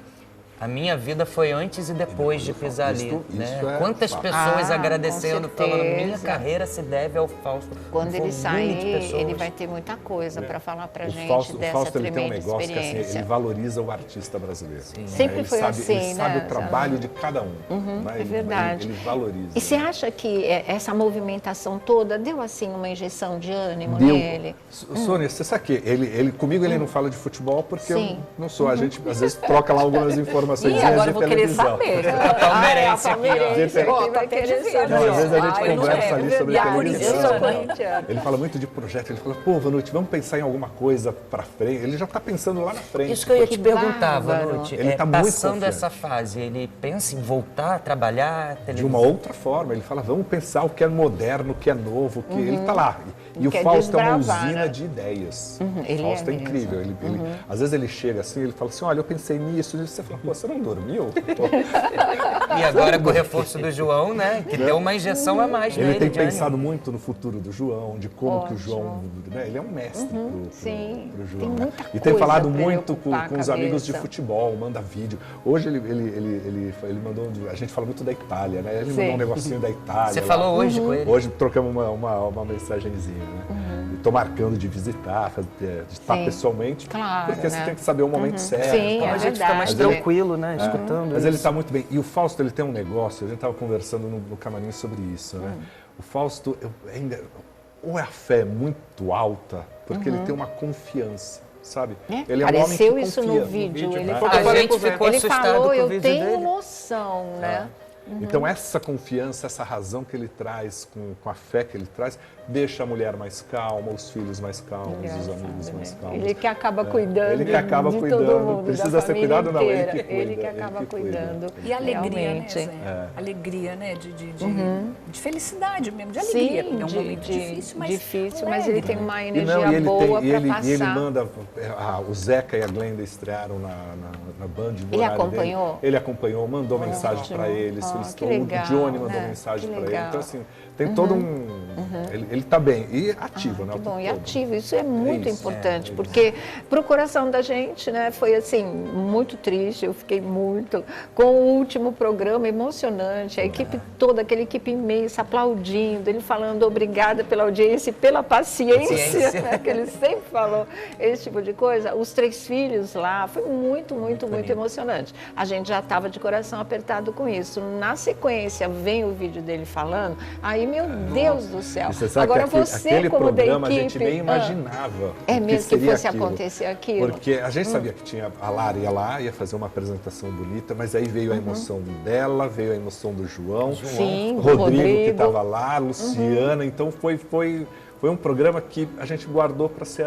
Speaker 4: a minha vida foi antes e depois de pisar ali,
Speaker 6: Isso
Speaker 4: né?
Speaker 6: é
Speaker 4: Quantas
Speaker 6: fato.
Speaker 4: pessoas
Speaker 2: Ah,
Speaker 4: agradecendo,
Speaker 2: com
Speaker 4: falando, minha
Speaker 2: certeza.
Speaker 4: carreira se deve ao Fausto.
Speaker 2: Quando
Speaker 4: Um
Speaker 2: ele
Speaker 4: volume de
Speaker 2: sair,
Speaker 4: pessoas.
Speaker 2: ele vai ter muita coisa para falar pra gente
Speaker 6: O
Speaker 2: dessa
Speaker 6: Fausto ele tem um
Speaker 2: tremenda
Speaker 6: negócio que assim,
Speaker 2: experiência.
Speaker 6: ele valoriza o artista brasileiro.
Speaker 2: Sempre
Speaker 6: Ele
Speaker 2: foi
Speaker 6: sabe,
Speaker 2: assim,
Speaker 6: ele sabe
Speaker 2: né,
Speaker 6: o trabalho de cada um. Né?
Speaker 2: É verdade.
Speaker 6: Ele valoriza.
Speaker 2: E você acha que essa movimentação toda deu assim uma injeção de ânimo
Speaker 6: Deu.
Speaker 2: nele?
Speaker 6: Sônia, você sabe que comigo ele não fala de futebol porque
Speaker 2: Sim.
Speaker 6: eu não sou. A gente às vezes troca lá algumas informações. informações
Speaker 5: E agora
Speaker 6: de
Speaker 5: eu vou querer
Speaker 6: televisão.
Speaker 5: saber.
Speaker 4: A palmeirense aqui, ó.
Speaker 2: Ó,
Speaker 5: Tá até de ver,
Speaker 6: Não, às vezes a gente
Speaker 5: Ai, não
Speaker 6: conversa
Speaker 5: é.
Speaker 6: ali sobre
Speaker 5: E a
Speaker 6: televisão.
Speaker 2: Eu sou
Speaker 5: corintiana.
Speaker 2: corintiana.
Speaker 6: Ele fala muito de projeto, ele fala, pô, Vanucci, vamos pensar em alguma coisa pra frente. Ele já tá pensando lá na frente.
Speaker 4: Isso que eu ia te
Speaker 2: Que
Speaker 4: perguntar,
Speaker 2: bárbaro.
Speaker 4: Vanucci.
Speaker 6: Ele tá muito
Speaker 4: Passando
Speaker 6: confiante.
Speaker 4: essa fase, ele pensa em voltar a trabalhar
Speaker 6: De
Speaker 4: televisão?
Speaker 6: uma outra forma, ele fala, vamos pensar o que é moderno, o que é novo, o que ele tá lá. E o
Speaker 2: Quer
Speaker 6: Fausto é uma
Speaker 2: desbravar,
Speaker 6: usina
Speaker 2: né?
Speaker 6: de ideias.
Speaker 2: ele
Speaker 6: O Fausto
Speaker 2: é
Speaker 6: é incrível. Às vezes ele chega assim, ele fala assim, olha, eu pensei nisso, e você fala, pô, você não dormiu?
Speaker 4: E agora com o reforço do João, né? Que deu uma injeção a mais
Speaker 6: Ele
Speaker 4: nele
Speaker 6: tem
Speaker 4: de ânimo.
Speaker 6: pensado muito no futuro do João, de como que o João... Né? Ele é um mestre
Speaker 2: sim.
Speaker 6: pro João.
Speaker 2: Tem
Speaker 6: né?
Speaker 2: muita
Speaker 6: E tem
Speaker 2: coisa
Speaker 6: falado
Speaker 2: pra
Speaker 6: muito com
Speaker 2: ocupar a
Speaker 6: os amigos de
Speaker 2: cabeça.
Speaker 6: futebol, manda vídeo. Hoje ele mandou... A gente fala muito da Itália, né? Ele mandou um negocinho da Itália.
Speaker 4: Você
Speaker 6: lá.
Speaker 4: falou hoje com ele?
Speaker 6: Hoje trocamos uma mensagenzinha, né? Estou marcando de visitar, de estar
Speaker 2: Sim.
Speaker 6: pessoalmente,
Speaker 2: Claro,
Speaker 6: porque você
Speaker 2: né?
Speaker 6: tem que saber o momento certo.
Speaker 2: Sim,
Speaker 6: tal.
Speaker 2: é
Speaker 4: A gente fica mais
Speaker 2: verdade.
Speaker 4: tranquilo, né? Escutando
Speaker 6: Mas
Speaker 4: isso.
Speaker 6: ele está muito bem. E o Fausto, ele tem um negócio, a gente estava conversando no camarim sobre isso, né? O Fausto, ainda, ou é a fé muito alta, porque ele tem uma confiança, sabe? Ele é um homem
Speaker 2: Apareceu
Speaker 6: que
Speaker 2: isso
Speaker 6: confia.
Speaker 2: no vídeo. Ele
Speaker 6: né?
Speaker 2: falou,
Speaker 4: A gente ficou
Speaker 2: ele
Speaker 4: assustado
Speaker 2: falou,
Speaker 4: com o
Speaker 2: eu
Speaker 4: vídeo
Speaker 2: tenho
Speaker 4: dele.
Speaker 2: noção, né?
Speaker 6: Então essa confiança, essa razão que ele traz, com a fé que ele traz, deixa a mulher mais calma, os filhos mais calmos, os amigos mais calmos.
Speaker 2: Ele que acaba cuidando.
Speaker 6: Ele que acaba
Speaker 2: de
Speaker 6: cuidando.
Speaker 2: todo mundo,
Speaker 6: Precisa
Speaker 2: da
Speaker 6: ser
Speaker 2: família
Speaker 6: cuidado, não, ele
Speaker 2: inteira.
Speaker 6: que cuida,
Speaker 2: Ele que
Speaker 6: ele
Speaker 2: acaba
Speaker 6: que cuida.
Speaker 2: cuidando.
Speaker 5: E alegria,
Speaker 2: realmente.
Speaker 5: né, Zé? Alegria, né? De felicidade mesmo, de alegria.
Speaker 2: Sim,
Speaker 5: é um momento difícil, mas
Speaker 2: mas ele tem uma
Speaker 6: E
Speaker 2: energia
Speaker 6: não, e ele
Speaker 2: boa
Speaker 6: tem,
Speaker 2: para
Speaker 6: e
Speaker 2: passar.
Speaker 6: ele manda. O Zeca e a Glenda estrearam na Band. no
Speaker 2: Ele
Speaker 6: horário
Speaker 2: acompanhou?
Speaker 6: dele. Ele acompanhou, mandou mensagem para eles. Eles
Speaker 2: que
Speaker 6: estão,
Speaker 2: legal,
Speaker 6: o Johnny mandou
Speaker 2: né?
Speaker 6: mensagem
Speaker 2: Que
Speaker 6: para ele.
Speaker 2: legal.
Speaker 6: Então, assim, tem todo um. Ele está bem. E ativo, né?
Speaker 2: Que
Speaker 6: o
Speaker 2: bom,
Speaker 6: tempo
Speaker 2: e
Speaker 6: todo.
Speaker 2: ativo, isso é muito
Speaker 6: isso,
Speaker 2: importante,
Speaker 6: é
Speaker 2: porque para o coração da gente, né, foi assim, muito triste, eu fiquei muito, com o último programa emocionante, a equipe toda, aquela equipe imensa, aplaudindo, ele falando obrigada pela audiência e pela paciência, né, que ele sempre falou, esse tipo de coisa, os 3 filhos lá, foi muito emocionante. A gente já estava de coração apertado com isso. Na sequência, vem o vídeo dele falando, aí, meu Deus do céu,
Speaker 6: E você sabe
Speaker 2: agora
Speaker 6: que aquele,
Speaker 2: você,
Speaker 6: aquele
Speaker 2: como da
Speaker 6: programa
Speaker 2: equipe,
Speaker 6: a gente nem imaginava.
Speaker 2: É
Speaker 6: o
Speaker 2: mesmo que
Speaker 6: seria
Speaker 2: fosse
Speaker 6: aquilo.
Speaker 2: acontecer aquilo?
Speaker 6: Porque a gente sabia que tinha a Lara ia lá, ia fazer uma apresentação bonita, mas aí veio a emoção dela, veio a emoção do João,
Speaker 2: Sim, do
Speaker 6: Rodrigo que
Speaker 2: Rodrigo.
Speaker 6: estava lá, a Luciana, então foi um programa que a gente guardou para ser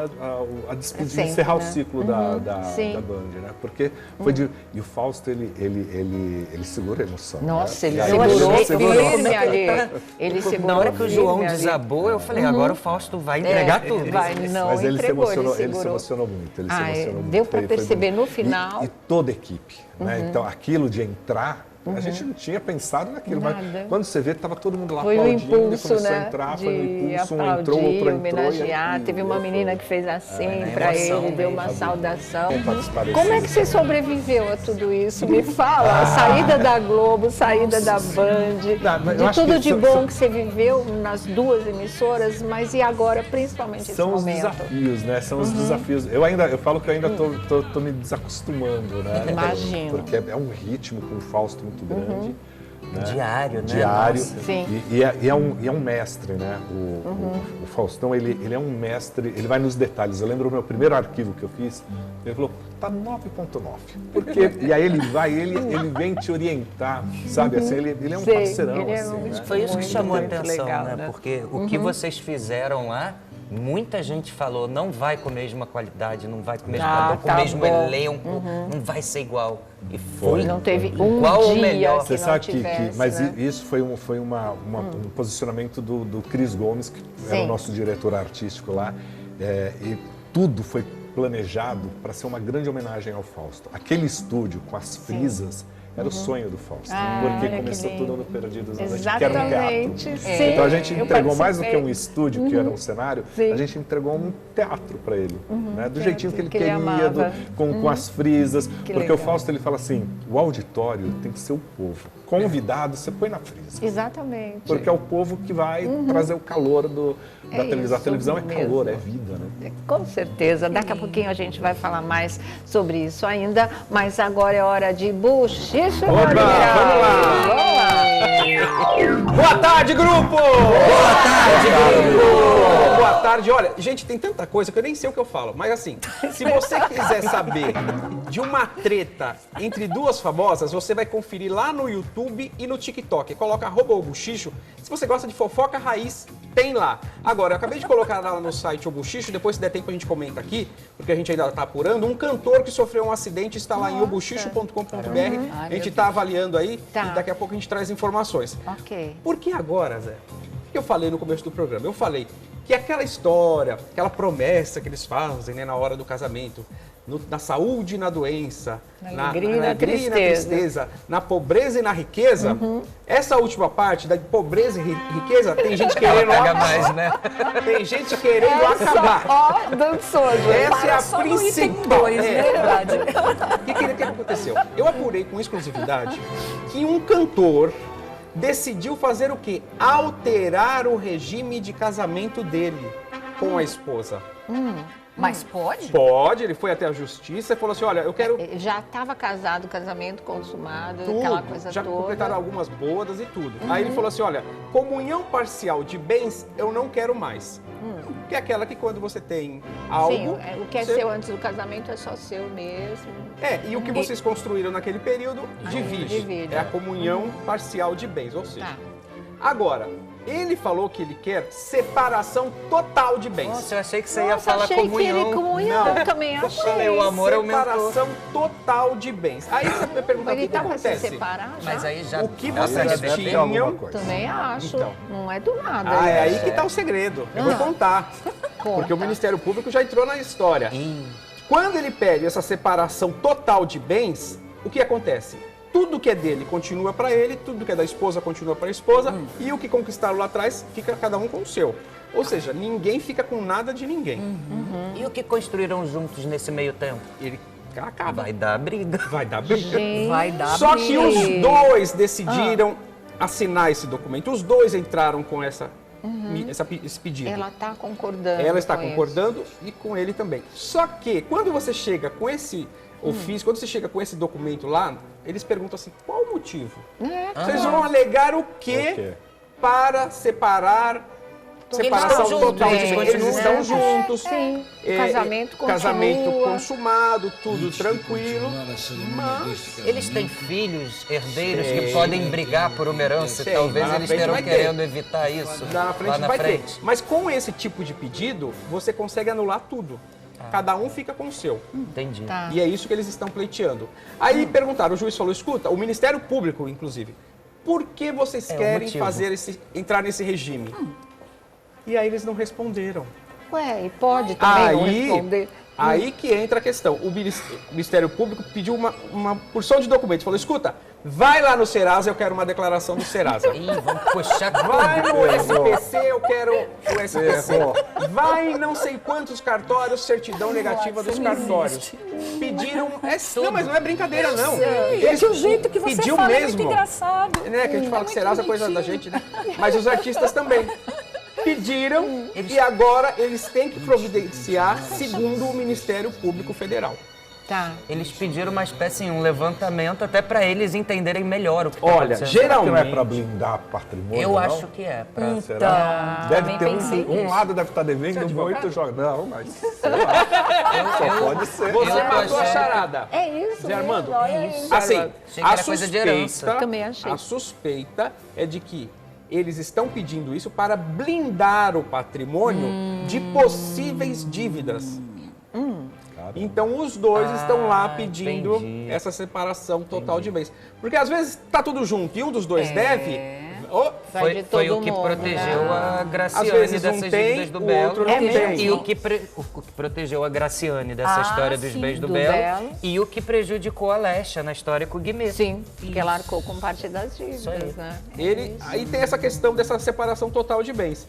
Speaker 6: a despedida,
Speaker 2: Sempre,
Speaker 6: encerrar
Speaker 2: né?
Speaker 6: o ciclo da
Speaker 2: Sim.
Speaker 6: Band, né? Porque foi e o Fausto ele segura a emoção.
Speaker 2: Nossa,
Speaker 6: né?
Speaker 2: ele
Speaker 6: E aí
Speaker 2: segurou
Speaker 6: segurou.
Speaker 2: firme ali. Ele segurou
Speaker 4: Na hora que o João
Speaker 2: firme ali.
Speaker 4: desabou, eu falei, agora o Fausto vai entregar tudo.
Speaker 2: Vai, não
Speaker 6: Mas ele
Speaker 2: entregou,
Speaker 6: se emocionou,
Speaker 2: ele
Speaker 6: ele se
Speaker 2: segurou.
Speaker 6: emocionou muito. Ele se
Speaker 2: Ah,
Speaker 6: emocionou muito.
Speaker 2: deu para
Speaker 6: Foi
Speaker 2: perceber
Speaker 6: bonito.
Speaker 2: no final.
Speaker 6: E toda a equipe. Né? Então, aquilo de entrar, a gente não tinha pensado naquilo.
Speaker 2: Nada.
Speaker 6: Mas quando você vê, estava todo mundo lá
Speaker 2: Foi o
Speaker 6: aplaudindo,
Speaker 2: impulso,
Speaker 6: começou
Speaker 2: né?
Speaker 6: a entrar,
Speaker 2: de
Speaker 6: foi um impulso, um
Speaker 2: aplaudir,
Speaker 6: entrou, outro entrou.
Speaker 2: homenagear. Teve uma menina que fez assim para
Speaker 4: emoção
Speaker 2: ele, deu
Speaker 4: mesmo.
Speaker 2: uma saudação.
Speaker 6: Participar desse-
Speaker 2: Como é que você sobreviveu a tudo isso? Me fala. A saída da Globo, saída da Band,
Speaker 6: Não, mas eu
Speaker 2: de
Speaker 6: acho
Speaker 2: tudo
Speaker 6: que
Speaker 2: de bom que você viveu nas 2 emissoras, mas e agora, principalmente esse
Speaker 6: São os
Speaker 2: momento?
Speaker 6: desafios, né? São os desafios. Eu falo que eu ainda tô me desacostumando, né?
Speaker 2: Imagino.
Speaker 6: Porque é um ritmo com o Fausto muito grande. Né?
Speaker 4: Diário, né?
Speaker 6: Diário.
Speaker 4: Nossa.
Speaker 2: Sim.
Speaker 6: E é um mestre, né? O Faustão, ele é um mestre, ele vai nos detalhes. Eu lembro o meu primeiro arquivo que eu fiz, ele falou, tá 9.9. Porque, e aí ele vem te orientar, sabe? Assim, ele é um
Speaker 2: Sei,
Speaker 6: parceirão,
Speaker 2: ele é
Speaker 6: assim,
Speaker 2: um-
Speaker 6: né?
Speaker 4: Foi isso que
Speaker 2: Muito,
Speaker 4: chamou a
Speaker 2: muito
Speaker 4: atenção,
Speaker 2: legal,
Speaker 4: né?
Speaker 2: né?
Speaker 4: Porque o que vocês fizeram lá, muita gente falou, não vai com a mesma qualidade, não vai com o mesmo padrão, com
Speaker 2: tá
Speaker 4: o mesmo
Speaker 2: bom.
Speaker 4: elenco, não vai ser igual. E foi.
Speaker 2: Não teve um
Speaker 4: Igual ou
Speaker 2: dia
Speaker 4: melhor.
Speaker 2: que
Speaker 6: Você
Speaker 2: não
Speaker 6: sabe
Speaker 2: tivesse,
Speaker 6: mas
Speaker 2: né?
Speaker 6: isso foi um posicionamento do Cris Gomes, que era
Speaker 2: Sim.
Speaker 6: o nosso diretor artístico lá, e tudo foi planejado para ser uma grande homenagem ao Fausto. Aquele estúdio com as frisas era o sonho do Fausto,
Speaker 2: olha
Speaker 6: porque
Speaker 2: que
Speaker 6: começou
Speaker 2: lindo.
Speaker 6: tudo no Perdidos na Noite, que era um
Speaker 2: Exatamente,
Speaker 6: teatro.
Speaker 2: sim.
Speaker 6: Então a gente
Speaker 2: Eu
Speaker 6: entregou mais do que um
Speaker 2: participei.
Speaker 6: estúdio, que era um cenário,
Speaker 2: Sim.
Speaker 6: a gente entregou um teatro para ele, né? Do jeitinho que ele
Speaker 2: que ele
Speaker 6: queria,
Speaker 2: amava.
Speaker 6: com as frisas, porque
Speaker 2: legal.
Speaker 6: o Fausto ele fala assim, o auditório tem que ser o povo, convidado você põe na frisa.
Speaker 2: Exatamente.
Speaker 6: Porque é o povo que vai trazer o calor da televisão. A
Speaker 2: isso
Speaker 6: televisão é
Speaker 2: mesmo.
Speaker 6: calor, é vida, né?
Speaker 2: Com certeza. Daqui a pouquinho a gente vai falar mais sobre isso ainda, mas agora é hora de buchicho.
Speaker 3: Vamos lá! Boa tarde, grupo! Boa tarde, grupo! Boa tarde. Olha, gente, tem tanta coisa que eu nem sei o que eu falo. Mas assim, se você quiser saber de uma treta entre duas famosas, você vai conferir lá no YouTube e no TikTok. Coloca @obuchicho. Se você gosta de fofoca raiz, tem lá. Agora, eu acabei de colocar lá no site Obuchicho, depois se der tempo a gente comenta aqui, porque a gente ainda está apurando. Um cantor que sofreu um acidente está lá em obuchicho.com.br. A gente está avaliando aí e daqui a pouco a gente traz informações.
Speaker 2: Ok.
Speaker 3: Por que agora, Zé? O que eu falei no começo do programa? Eu falei que aquela história, aquela promessa que eles fazem, né, na hora do casamento, na saúde e na doença, na alegria e na tristeza, na pobreza e na riqueza, essa última parte da pobreza e riqueza, tem gente querendo
Speaker 4: mais, né?
Speaker 3: Tem gente querendo acabar.
Speaker 2: Ó, dançou, gente.
Speaker 3: Essa é a principal.
Speaker 5: Verdade.
Speaker 3: O que aconteceu? Eu apurei com exclusividade que um cantor decidiu fazer o quê? Alterar o regime de casamento dele com a esposa.
Speaker 5: Mas pode?
Speaker 3: Pode, ele foi até a justiça e falou assim, olha, eu quero...
Speaker 2: Ele já estava casado, casamento consumado,
Speaker 3: tudo,
Speaker 2: aquela coisa
Speaker 3: já
Speaker 2: toda.
Speaker 3: completaram algumas bodas e tudo. Aí ele falou assim, olha, comunhão parcial de bens eu não quero mais. Que é aquela que quando você tem algo...
Speaker 2: Sim, o que é
Speaker 3: você...
Speaker 2: seu antes do casamento é só seu mesmo.
Speaker 3: E o que vocês construíram naquele período, divide. É a comunhão parcial de bens, ou seja... Agora, ele falou que ele quer separação total de bens.
Speaker 4: Nossa, eu achei que você ia falar
Speaker 2: achei
Speaker 4: comunhão.
Speaker 2: Que ele comunhão, eu também achei.
Speaker 4: Falei, o amor
Speaker 3: separação total de bens. Aí você vai perguntar o que acontece.
Speaker 2: Se separar já?
Speaker 4: Mas aí já...
Speaker 3: O que vocês tinham...
Speaker 2: Também acho.
Speaker 3: Então.
Speaker 2: Não é do nada.
Speaker 3: É aí que está o segredo. Eu vou contar. Porque o Ministério Público já entrou na história. Quando ele pede essa separação total de bens, o que acontece? Tudo que é dele continua para ele, tudo que é da esposa continua para a esposa, e o que conquistaram lá atrás fica cada um com o seu. Ou seja, ninguém fica com nada de ninguém.
Speaker 4: E o que construíram juntos nesse meio tempo?
Speaker 3: Ele acaba.
Speaker 4: Vai dar briga.
Speaker 3: Vai dar briga.
Speaker 5: Vai dar
Speaker 3: Só
Speaker 5: briga.
Speaker 3: que os dois decidiram assinar esse documento. Os dois entraram com esse pedido.
Speaker 2: Ela está concordando.
Speaker 3: Ela está concordando e com ele também. Só que quando você chega com esse ofício, quando você chega com esse documento lá, eles perguntam assim, qual o motivo? Vocês vão alegar o quê para separação total de bens? Eles estão juntos.
Speaker 2: Sim. Casamento
Speaker 3: consumado, tudo tranquilo. Mas
Speaker 4: eles têm filhos, herdeiros que podem brigar por uma herança.
Speaker 3: Tem,
Speaker 4: Talvez
Speaker 3: lá na
Speaker 4: eles
Speaker 3: frente
Speaker 4: estejam
Speaker 3: vai ter.
Speaker 4: querendo evitar isso.
Speaker 3: lá na frente vai ter. Mas com esse tipo de pedido, você consegue anular tudo. Cada um fica com o seu.
Speaker 4: Entendi.
Speaker 2: Tá.
Speaker 3: E é isso que eles estão pleiteando. Aí perguntaram, o juiz falou, escuta, o Ministério Público, inclusive, por que vocês querem entrar nesse regime? E aí eles não responderam.
Speaker 2: Ué, e pode também não responder.
Speaker 3: Aí que entra a questão. O Ministério Público pediu uma porção de documentos. Falou, escuta, vai lá no Serasa, eu quero uma declaração do Serasa.
Speaker 4: Ih, vamos puxar
Speaker 3: Vai no SPC, eu quero o SPC. Vai em não sei quantos cartórios, certidão negativa dos cartórios. Pediram... Não, mas não é brincadeira, não.
Speaker 5: É que o jeito que você
Speaker 3: pediu
Speaker 5: fala
Speaker 3: mesmo.
Speaker 5: é muito engraçado.
Speaker 3: Né, que a gente fala que Serasa é coisa da gente, né? Mas os artistas também. Pediram e agora eles têm que providenciar segundo o Ministério Público Federal.
Speaker 2: Tá.
Speaker 4: Eles pediram uma espécie de um levantamento até para eles entenderem melhor o que está
Speaker 3: Olha,
Speaker 4: acontecendo.
Speaker 3: geralmente...
Speaker 6: Não é para blindar patrimônio,
Speaker 4: Eu
Speaker 6: não?
Speaker 4: acho que é.
Speaker 6: Será? Deve
Speaker 5: também
Speaker 6: ter
Speaker 5: pensei
Speaker 6: um lado deve estar devendo muito jogar. Não, mas sei lá. Só pode ser.
Speaker 3: Você matou a charada.
Speaker 2: É isso,
Speaker 3: Zé Armando,
Speaker 2: olha isso.
Speaker 3: assim,
Speaker 4: Achei que era coisa de herança.
Speaker 2: Também achei.
Speaker 3: A suspeita é de que eles estão pedindo isso para blindar o patrimônio de possíveis dívidas. Então os dois estão lá pedindo essa separação total de bens. Porque às vezes tá tudo junto e um dos dois deve.
Speaker 4: Foi o que protegeu a
Speaker 3: Às
Speaker 4: Graciane
Speaker 3: vezes
Speaker 4: dessas
Speaker 3: um tem,
Speaker 4: dívidas do
Speaker 3: o
Speaker 4: Belo.
Speaker 3: outro não tem.
Speaker 4: E o que protegeu a Graciane dessa história dos bens do Belo. E o que prejudicou a Lesha na história com o Guimê.
Speaker 2: Sim, porque ela arcou com parte das dívidas, né?
Speaker 3: Aí tem essa questão dessa separação total de bens.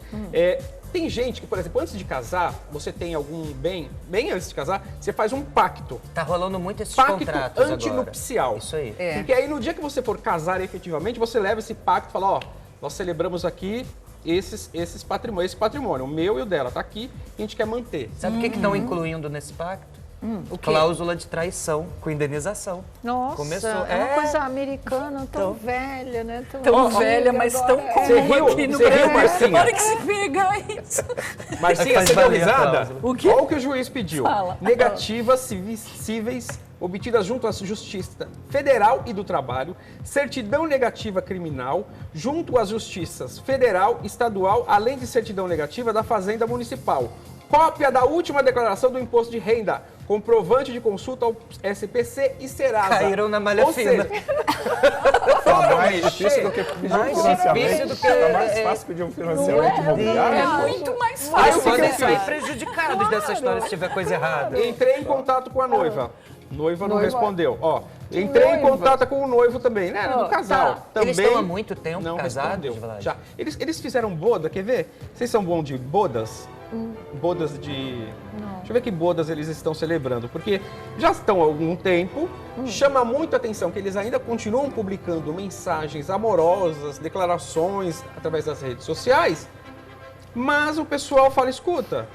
Speaker 3: Tem gente que, por exemplo, antes de casar, você tem algum bem antes de casar, você faz um pacto.
Speaker 4: Tá rolando muito esses
Speaker 3: Pacto
Speaker 4: contratos
Speaker 3: antinupcial.
Speaker 4: agora. Isso aí.
Speaker 3: Porque aí no dia que você for casar efetivamente, você leva esse pacto e fala, ó, nós celebramos aqui esse patrimônio, o meu e o dela, tá aqui, e a gente quer manter.
Speaker 4: Sabe o que estão incluindo nesse pacto? Cláusula de traição com indenização.
Speaker 2: Nossa,
Speaker 4: Começou.
Speaker 2: é uma coisa americana, tão velha, né?
Speaker 5: Tão velha, mas tão
Speaker 3: Você
Speaker 5: comum
Speaker 3: riu?
Speaker 5: aqui no
Speaker 3: Você riu,
Speaker 5: Brasil.
Speaker 3: Marcinha?
Speaker 5: Olha que se pega isso.
Speaker 3: Marcinha,
Speaker 4: Faz
Speaker 3: você deu
Speaker 4: valer a
Speaker 3: risada?
Speaker 4: cláusula.
Speaker 5: O quê?
Speaker 3: Olha o que o juiz pediu.
Speaker 5: Fala.
Speaker 3: Negativas cíveis obtidas junto à Justiça Federal e do Trabalho, certidão negativa criminal junto às Justiças Federal e Estadual, além de certidão negativa da Fazenda Municipal. Cópia da última declaração do Imposto de Renda, comprovante de consulta ao SPC e Serasa.
Speaker 4: Caíram na malha
Speaker 3: Ou
Speaker 4: fina.
Speaker 3: seja,
Speaker 6: Tá mais difícil do que pedir um
Speaker 4: Mais
Speaker 6: financiamento.
Speaker 4: difícil do que-
Speaker 6: Tá mais fácil pedir um financiamento imobiliário.
Speaker 5: É muito mais
Speaker 3: Aí
Speaker 5: fácil.
Speaker 3: o que
Speaker 4: Podem
Speaker 3: eu
Speaker 4: sair
Speaker 3: fiz?
Speaker 4: prejudicados dessa história se tiver coisa errada.
Speaker 3: Entrei em contato com a noiva. Noiva não respondeu. Ó, entrei em contato com o noivo também, né? Do casal. Também
Speaker 4: Eles estão há muito tempo
Speaker 3: não
Speaker 4: casados,
Speaker 3: respondeu.
Speaker 4: Vlad?
Speaker 3: Já. Eles fizeram boda, quer ver? Vocês são bons de bodas? Bodas de... Deixa eu ver que bodas eles estão celebrando, porque já estão há algum tempo, chama muito a atenção que eles ainda continuam publicando mensagens amorosas, declarações através das redes sociais, mas o pessoal fala, escuta,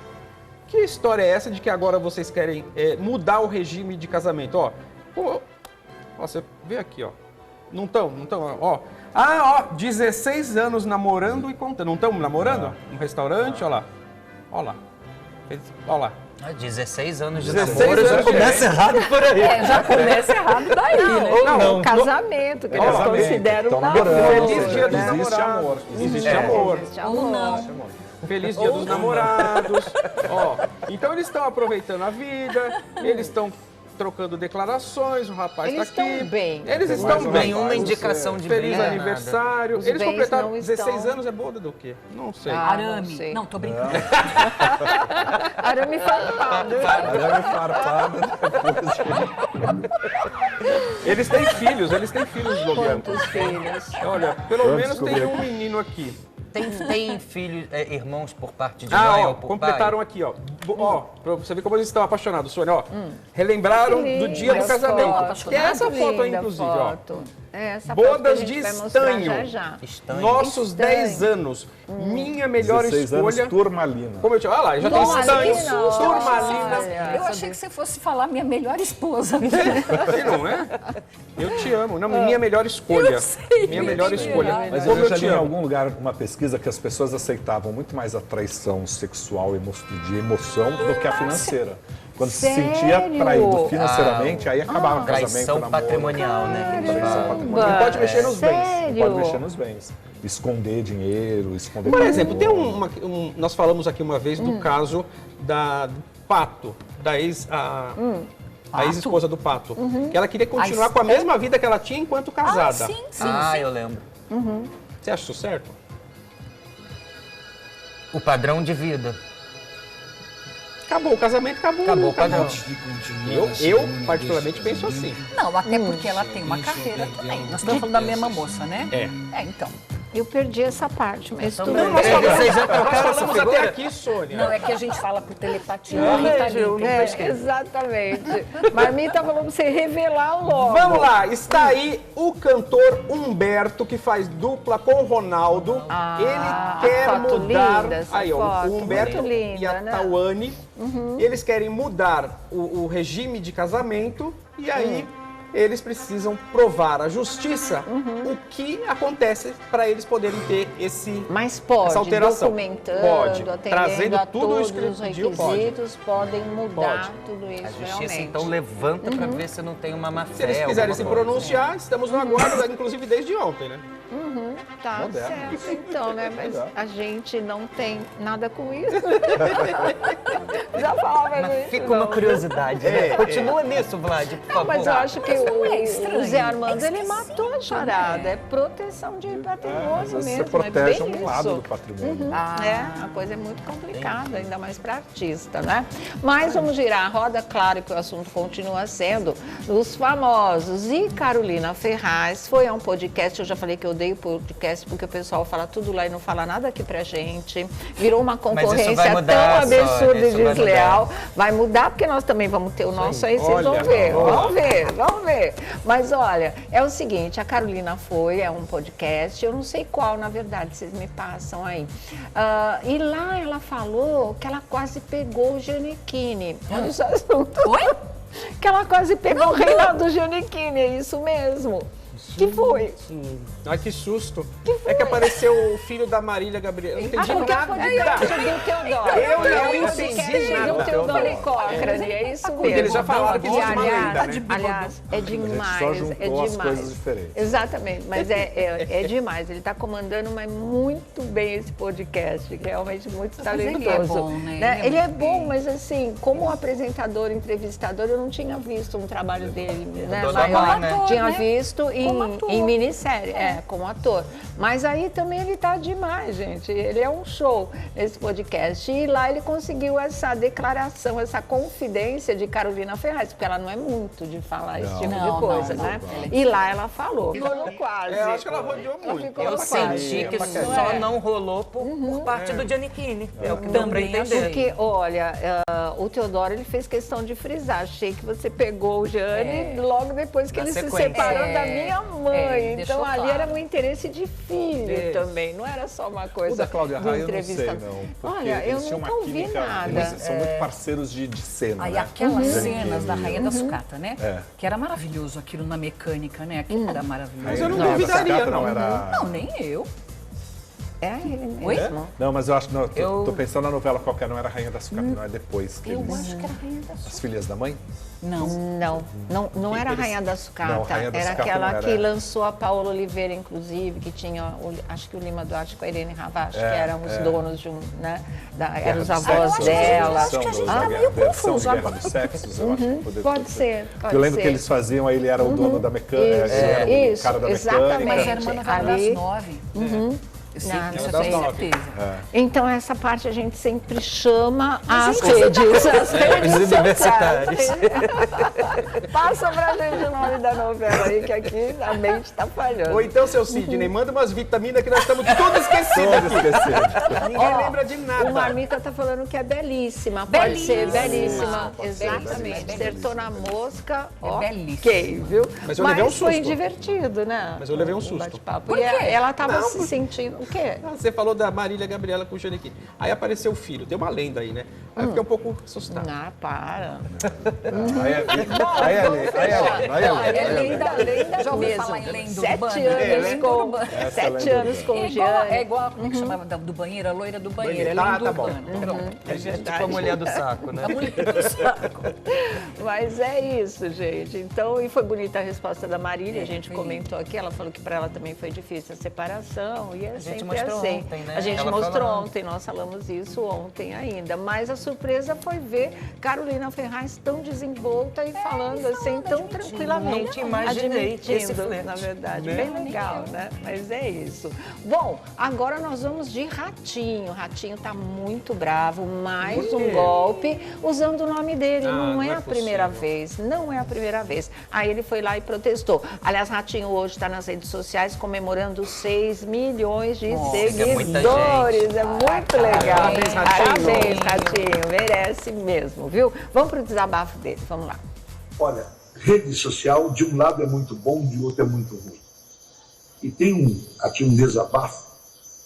Speaker 3: que história é essa de que agora vocês querem mudar o regime de casamento? Ó, você vê aqui, ó. Não estão, ó. 16 anos namorando e contando. Não estão namorando? No restaurante, ó lá. Ó lá. Ó lá.
Speaker 4: 16 anos de
Speaker 3: 16
Speaker 4: namoro já
Speaker 3: anos,
Speaker 4: começa errado por aí.
Speaker 5: Já começa errado daí, né?
Speaker 2: Não, o casamento, que eles
Speaker 6: Casamento,
Speaker 2: consideram
Speaker 6: tão
Speaker 2: namoro.
Speaker 6: namorando.
Speaker 3: Feliz dia dos
Speaker 6: Existe
Speaker 3: namorados.
Speaker 6: amor.
Speaker 3: Existe amor.
Speaker 2: Existe
Speaker 5: Ou
Speaker 2: amor.
Speaker 5: não.
Speaker 3: Feliz dia dos namorados. Ó, então eles estão aproveitando a vida, eles estão trocando declarações, o rapaz
Speaker 2: Eles
Speaker 3: está aqui.
Speaker 2: estão bem.
Speaker 3: Eles
Speaker 6: Mas
Speaker 3: estão
Speaker 6: o
Speaker 3: bem.
Speaker 4: Nenhuma indicação de
Speaker 3: Feliz
Speaker 4: briga,
Speaker 3: aniversário.
Speaker 2: Os
Speaker 3: Eles
Speaker 2: bens
Speaker 3: completaram
Speaker 2: não
Speaker 3: 16
Speaker 2: estão-
Speaker 3: anos, é boda do quê? Não sei.
Speaker 2: Ah, não
Speaker 5: Arame.
Speaker 2: sei.
Speaker 5: Não, tô brincando.
Speaker 2: Arame farpado.
Speaker 6: Arame farpado depois
Speaker 3: Eles têm filhos, Lobiano.
Speaker 2: Quantos filhos?
Speaker 3: Olha, pelo
Speaker 6: Vamos
Speaker 3: menos tem
Speaker 6: descobrir
Speaker 3: um menino aqui.
Speaker 4: Tem filhos, irmãos por parte de mãe
Speaker 3: Ó,
Speaker 4: ou por
Speaker 3: completaram
Speaker 4: pai?
Speaker 3: aqui, ó. Ó, pra você ver como eles estão apaixonados, Sônia, ó. Relembraram
Speaker 2: Que
Speaker 3: do dia do
Speaker 2: linda
Speaker 3: casamento.
Speaker 2: foto.
Speaker 3: Que é essa foto aí,
Speaker 2: Linda
Speaker 3: inclusive, ó.
Speaker 2: foto. É essa foto que a
Speaker 3: Bodas
Speaker 2: gente
Speaker 3: de
Speaker 2: vai mostrar
Speaker 3: estanho.
Speaker 2: já já.
Speaker 4: Estanho.
Speaker 3: Nossos
Speaker 2: Estanho.
Speaker 3: 10 anos. Minha melhor
Speaker 6: 16
Speaker 3: escolha.
Speaker 6: anos, turmalina.
Speaker 3: Como eu te... Olha lá, já tem
Speaker 2: Nossa,
Speaker 3: estanho,
Speaker 2: que susto.
Speaker 3: turmalina.
Speaker 2: Olha,
Speaker 5: Eu achei que você fosse falar minha melhor esposa.
Speaker 3: Você não é? Eu te amo. Não, minha melhor escolha.
Speaker 5: Eu sei,
Speaker 3: Minha melhor
Speaker 5: mentira.
Speaker 3: escolha.
Speaker 6: Mas
Speaker 3: Como
Speaker 6: eu
Speaker 3: eu
Speaker 6: já
Speaker 3: te
Speaker 6: li em
Speaker 3: amo.
Speaker 6: algum lugar uma pesquisa que as pessoas aceitavam muito mais a traição sexual de emoção do que a financeira. Quando se sentia
Speaker 2: Sério?
Speaker 6: traído financeiramente, aí acabava o casamento,
Speaker 4: Traição
Speaker 6: namoro.
Speaker 4: patrimonial, né? que eles
Speaker 6: Traição
Speaker 4: falam.
Speaker 6: patrimonial.
Speaker 3: Não pode mexer nos bens.
Speaker 2: Sério?
Speaker 6: Não pode mexer nos bens. Esconder dinheiro, esconder
Speaker 3: Por exemplo, tem
Speaker 6: patrimônio.
Speaker 3: nós falamos aqui uma vez do caso do Pato, da ex, a ex-esposa do Pato, que ela queria continuar com a mesma vida que ela tinha enquanto casada.
Speaker 5: Sim, sim,
Speaker 4: Ah,
Speaker 5: sim.
Speaker 4: eu lembro.
Speaker 3: Você acha isso certo?
Speaker 4: O padrão de vida.
Speaker 3: Acabou o casamento, acabou.
Speaker 4: Acabou o padrão.
Speaker 3: Eu particularmente penso assim.
Speaker 5: Não, até porque ela tem uma carreira também. Nós estamos falando da mesma moça, né?
Speaker 3: É.
Speaker 5: Então.
Speaker 2: Eu perdi essa parte, mas tudo
Speaker 4: Também.
Speaker 2: bem.
Speaker 4: Vocês já
Speaker 3: Nós
Speaker 4: trocaram essa
Speaker 3: falamos até
Speaker 4: figura?
Speaker 3: aqui, Sônia.
Speaker 5: Não, é que a gente fala por telepatia.
Speaker 4: Não,
Speaker 5: Rita
Speaker 4: vejo, eu
Speaker 5: Lee.
Speaker 4: não pesquei.
Speaker 2: Exatamente. Marmita falou pra você revelar logo.
Speaker 3: Vamos lá, está aí o cantor Humberto, que faz dupla com o Ronaldo. Ele quer
Speaker 2: foto
Speaker 3: mudar.
Speaker 2: linda, essa
Speaker 3: Aí, ó,
Speaker 2: foto,
Speaker 3: o Humberto
Speaker 2: muito linda,
Speaker 3: e a
Speaker 2: né?
Speaker 3: Tawane. Eles querem mudar o regime de casamento e aí eles precisam provar à justiça o que acontece para eles poderem ter
Speaker 2: Mas pode,
Speaker 3: essa alteração.
Speaker 2: documentando,
Speaker 3: Pode,
Speaker 2: atendendo
Speaker 3: trazendo
Speaker 2: a
Speaker 3: tudo
Speaker 2: todos
Speaker 3: isso que ele
Speaker 2: os
Speaker 3: pediu, pode.
Speaker 2: requisitos, podem mudar
Speaker 3: Pode.
Speaker 2: tudo isso
Speaker 4: A justiça
Speaker 2: realmente.
Speaker 4: então levanta pra ver se não tem uma má fé.
Speaker 3: Se eles quiserem se
Speaker 4: alguma coisa.
Speaker 3: pronunciar, estamos no aguardo, inclusive desde ontem, né?
Speaker 2: Tá
Speaker 6: Moderno.
Speaker 2: certo, então, né? Mas a gente não tem nada com isso. Já falava
Speaker 4: Mas
Speaker 2: isso.
Speaker 4: fica
Speaker 2: não.
Speaker 4: uma curiosidade, né? Continua nisso, Vlad, por favor.
Speaker 2: Mas eu acho que
Speaker 5: é estranho,
Speaker 2: o Zé Armando,
Speaker 5: é
Speaker 2: ele matou a charada. É proteção de patrimônio
Speaker 6: Você
Speaker 2: mesmo.
Speaker 6: protege
Speaker 2: é bem
Speaker 6: um lado
Speaker 2: isso.
Speaker 6: do patrimônio.
Speaker 2: A coisa é muito complicada, ainda mais para artista, né? Mas vamos girar a roda, claro que o assunto continua sendo dos famosos. E Carolina Ferraz foi a um podcast, eu já falei que eu odeio podcast, porque o pessoal fala tudo lá e não fala nada aqui pra gente. Virou uma
Speaker 4: isso
Speaker 2: concorrência
Speaker 4: vai mudar,
Speaker 2: tão absurda e
Speaker 4: isso vai
Speaker 2: desleal. Vai mudar porque nós também vamos ter o nosso aí, vocês vão ver. Vamos ver. Mas olha, é o seguinte, a Carolina foi, é um podcast, eu não sei qual, na verdade, vocês me passam aí. E lá ela falou que ela quase pegou o Gianecchini. Olha esse assunto.
Speaker 5: Oi?
Speaker 2: Que ela quase pegou o Reinaldo Gianecchini, é isso mesmo. Que foi?
Speaker 3: Ai, que susto. É que apareceu o filho da Marília Gabriela. Eu não entendi
Speaker 2: Porque
Speaker 3: nada.
Speaker 2: foi do Teodoro.
Speaker 3: Eu não
Speaker 2: entendi
Speaker 3: nada.
Speaker 2: do Teodoro Cochrane, é isso mesmo.
Speaker 3: Eles já falaram que existe uma lenda, né?
Speaker 2: Aliás, é demais,
Speaker 6: só juntou
Speaker 2: é
Speaker 6: as
Speaker 2: demais.
Speaker 6: coisas diferentes.
Speaker 2: Exatamente, mas é demais. Ele está comandando mas muito bem esse podcast, realmente muito talentoso.
Speaker 5: ele é bom, né?
Speaker 2: Ele é bom, mas assim, como apresentador, entrevistador, eu não tinha visto um trabalho dele, né?
Speaker 4: Dona
Speaker 2: Maior.
Speaker 4: Mãe, né?
Speaker 2: Tinha
Speaker 5: né?
Speaker 2: visto
Speaker 5: Como ator.
Speaker 2: em minissérie, como ator. Mas aí também ele tá demais, gente. Ele é um show nesse podcast. E lá ele conseguiu essa declaração, essa confidência de Carolina Ferraz, porque ela não é muito de falar esse tipo de coisa, né? E lá ela falou. Ficou quase.
Speaker 3: Eu acho que ela rodeou muito.
Speaker 2: ficou
Speaker 4: Eu
Speaker 2: quase.
Speaker 4: senti que só não rolou por parte do Gianecchini. É o que deu pra entender.
Speaker 2: Porque, olha, o Teodoro, ele fez questão de frisar. Achei que você pegou o Jane logo depois que
Speaker 4: Na
Speaker 2: ele
Speaker 4: sequência.
Speaker 2: se separou da minha mãe.
Speaker 5: deixou
Speaker 2: Então, ali
Speaker 5: claro.
Speaker 2: era um interesse de filho também. Não era só uma coisa
Speaker 6: O da Cláudia
Speaker 2: do
Speaker 6: Raia eu não sei,
Speaker 2: entrevistador.
Speaker 6: não. Porque
Speaker 2: Olha, eu
Speaker 6: eles tinham
Speaker 2: nunca
Speaker 6: uma
Speaker 2: ouvi
Speaker 6: química,
Speaker 2: nada.
Speaker 6: eles são muito parceiros de cena,
Speaker 5: Aí
Speaker 6: né?
Speaker 5: aquelas
Speaker 6: Gianecchini
Speaker 5: cenas da Rainha da Sucata, né?
Speaker 6: É.
Speaker 5: Que era maravilhoso aquilo na mecânica, né? Aquilo era maravilhoso.
Speaker 3: Mas eu não
Speaker 6: Rainha da
Speaker 3: duvidaria,
Speaker 6: Sucata
Speaker 3: não.
Speaker 6: era...
Speaker 5: Não, nem eu.
Speaker 2: É ele
Speaker 5: Oi?
Speaker 2: mesmo.
Speaker 6: Não, mas eu acho que não, tô pensando na novela qualquer, não era Rainha da Sucata, não é depois que
Speaker 5: Eu
Speaker 6: eles...
Speaker 5: acho que era Rainha da Sucata.
Speaker 6: As Filhas da Mãe?
Speaker 5: Não.
Speaker 2: Não era a Rainha da Sucata.
Speaker 6: Não, Rainha da
Speaker 2: era
Speaker 6: Sucata
Speaker 2: aquela
Speaker 6: não era.
Speaker 2: que lançou a Paola Oliveira, inclusive, que tinha, acho que o Lima Duarte com a Irene Ravache, que eram os donos de um, né? Eram os avós
Speaker 5: acho
Speaker 2: dela.
Speaker 5: que a gente
Speaker 6: tá
Speaker 5: tá meio confuso
Speaker 6: Guerra
Speaker 5: agora.
Speaker 6: dos Sexos, eu acho que poderia
Speaker 2: Pode ser, pode
Speaker 6: Eu lembro
Speaker 2: ser.
Speaker 6: que eles faziam, aí ele era o dono da mecânica,
Speaker 2: Isso,
Speaker 6: ele era o
Speaker 2: isso,
Speaker 6: cara da
Speaker 2: exatamente.
Speaker 6: mecânica.
Speaker 5: Mas era uma novela
Speaker 2: Ali-
Speaker 5: das 9. Eu sei
Speaker 2: Não,
Speaker 5: disso, eu
Speaker 3: das
Speaker 5: tenho
Speaker 3: 9.
Speaker 5: certeza.
Speaker 2: Então, essa parte a gente sempre chama as
Speaker 5: gente, você tá
Speaker 2: redes. As redes
Speaker 4: Os universitários.
Speaker 2: sociais. Passa pra gente o nome da novela aí, que aqui a mente tá falhando.
Speaker 3: Ou então, seu Sidney, manda umas vitaminas que nós estamos tudo esquecidos
Speaker 6: Todos
Speaker 3: aqui.
Speaker 6: esquecidos.
Speaker 3: Ninguém lembra de
Speaker 2: O
Speaker 3: nada.
Speaker 2: Marmita tá falando que é belíssima. Pode ser belíssima.
Speaker 5: Pode ser,
Speaker 2: Exatamente.
Speaker 5: belíssima.
Speaker 2: Acertou na mosca.
Speaker 5: belíssima.
Speaker 2: Ok, viu?
Speaker 3: Mas eu levei um
Speaker 2: foi
Speaker 3: susto.
Speaker 2: divertido, né?
Speaker 3: Mas eu levei um
Speaker 2: O
Speaker 3: susto.
Speaker 2: bate-papo.
Speaker 5: Por
Speaker 2: E
Speaker 5: quê?
Speaker 2: ela tava
Speaker 3: Não,
Speaker 2: se sentindo... O quê?
Speaker 3: Você falou da Marília Gabriela com o Gianecchini. Aí apareceu o filho, tem uma lenda aí, né? Aí eu fiquei um pouco assustado.
Speaker 2: Ah, para.
Speaker 5: É lenda. Já ouviu
Speaker 2: mesmo.
Speaker 5: falar em lenda
Speaker 2: 7
Speaker 5: urbana?
Speaker 2: anos
Speaker 5: Lenda
Speaker 2: com...
Speaker 5: urbana.
Speaker 2: 7 anos com o Gianni.
Speaker 5: É igual, como é que chamava do banheiro? A loira do banheiro. É
Speaker 3: Tá,
Speaker 5: lenda
Speaker 3: tá bom.
Speaker 5: urbana. Pronto.
Speaker 4: Tipo a mulher do saco, né?
Speaker 2: Mas é isso, gente. Então, e foi bonita a resposta da Marília, a gente comentou aqui, ela falou que para ela também foi difícil a separação, e é
Speaker 4: gente
Speaker 2: sempre
Speaker 4: mostrou
Speaker 2: assim.
Speaker 4: ontem, né?
Speaker 2: A gente
Speaker 4: Ela
Speaker 2: mostrou
Speaker 4: falando.
Speaker 2: ontem, nós falamos isso ontem ainda. Mas a surpresa foi ver Carolina Ferraz tão desenvolta e falando assim, tão tranquilamente.
Speaker 4: Nunca imaginei esse
Speaker 2: admitindo,
Speaker 4: flerte.
Speaker 2: na verdade. Bem legal, né? Mas é isso. Bom, agora nós vamos de Ratinho. Ratinho tá muito bravo, mais um golpe, usando o nome dele. Não é a primeira vez, não é a primeira vez. Aí ele foi lá e protestou. Aliás, Ratinho hoje está nas redes sociais comemorando 6 milhões de seguidores. É muito legal.
Speaker 3: Parabéns, Ratinho.
Speaker 2: Parabéns, Ratinho. Merece mesmo, viu? Vamos para o desabafo dele. Vamos lá.
Speaker 9: Olha, rede social, de um lado é muito bom, de outro é muito ruim. E tem aqui um desabafo,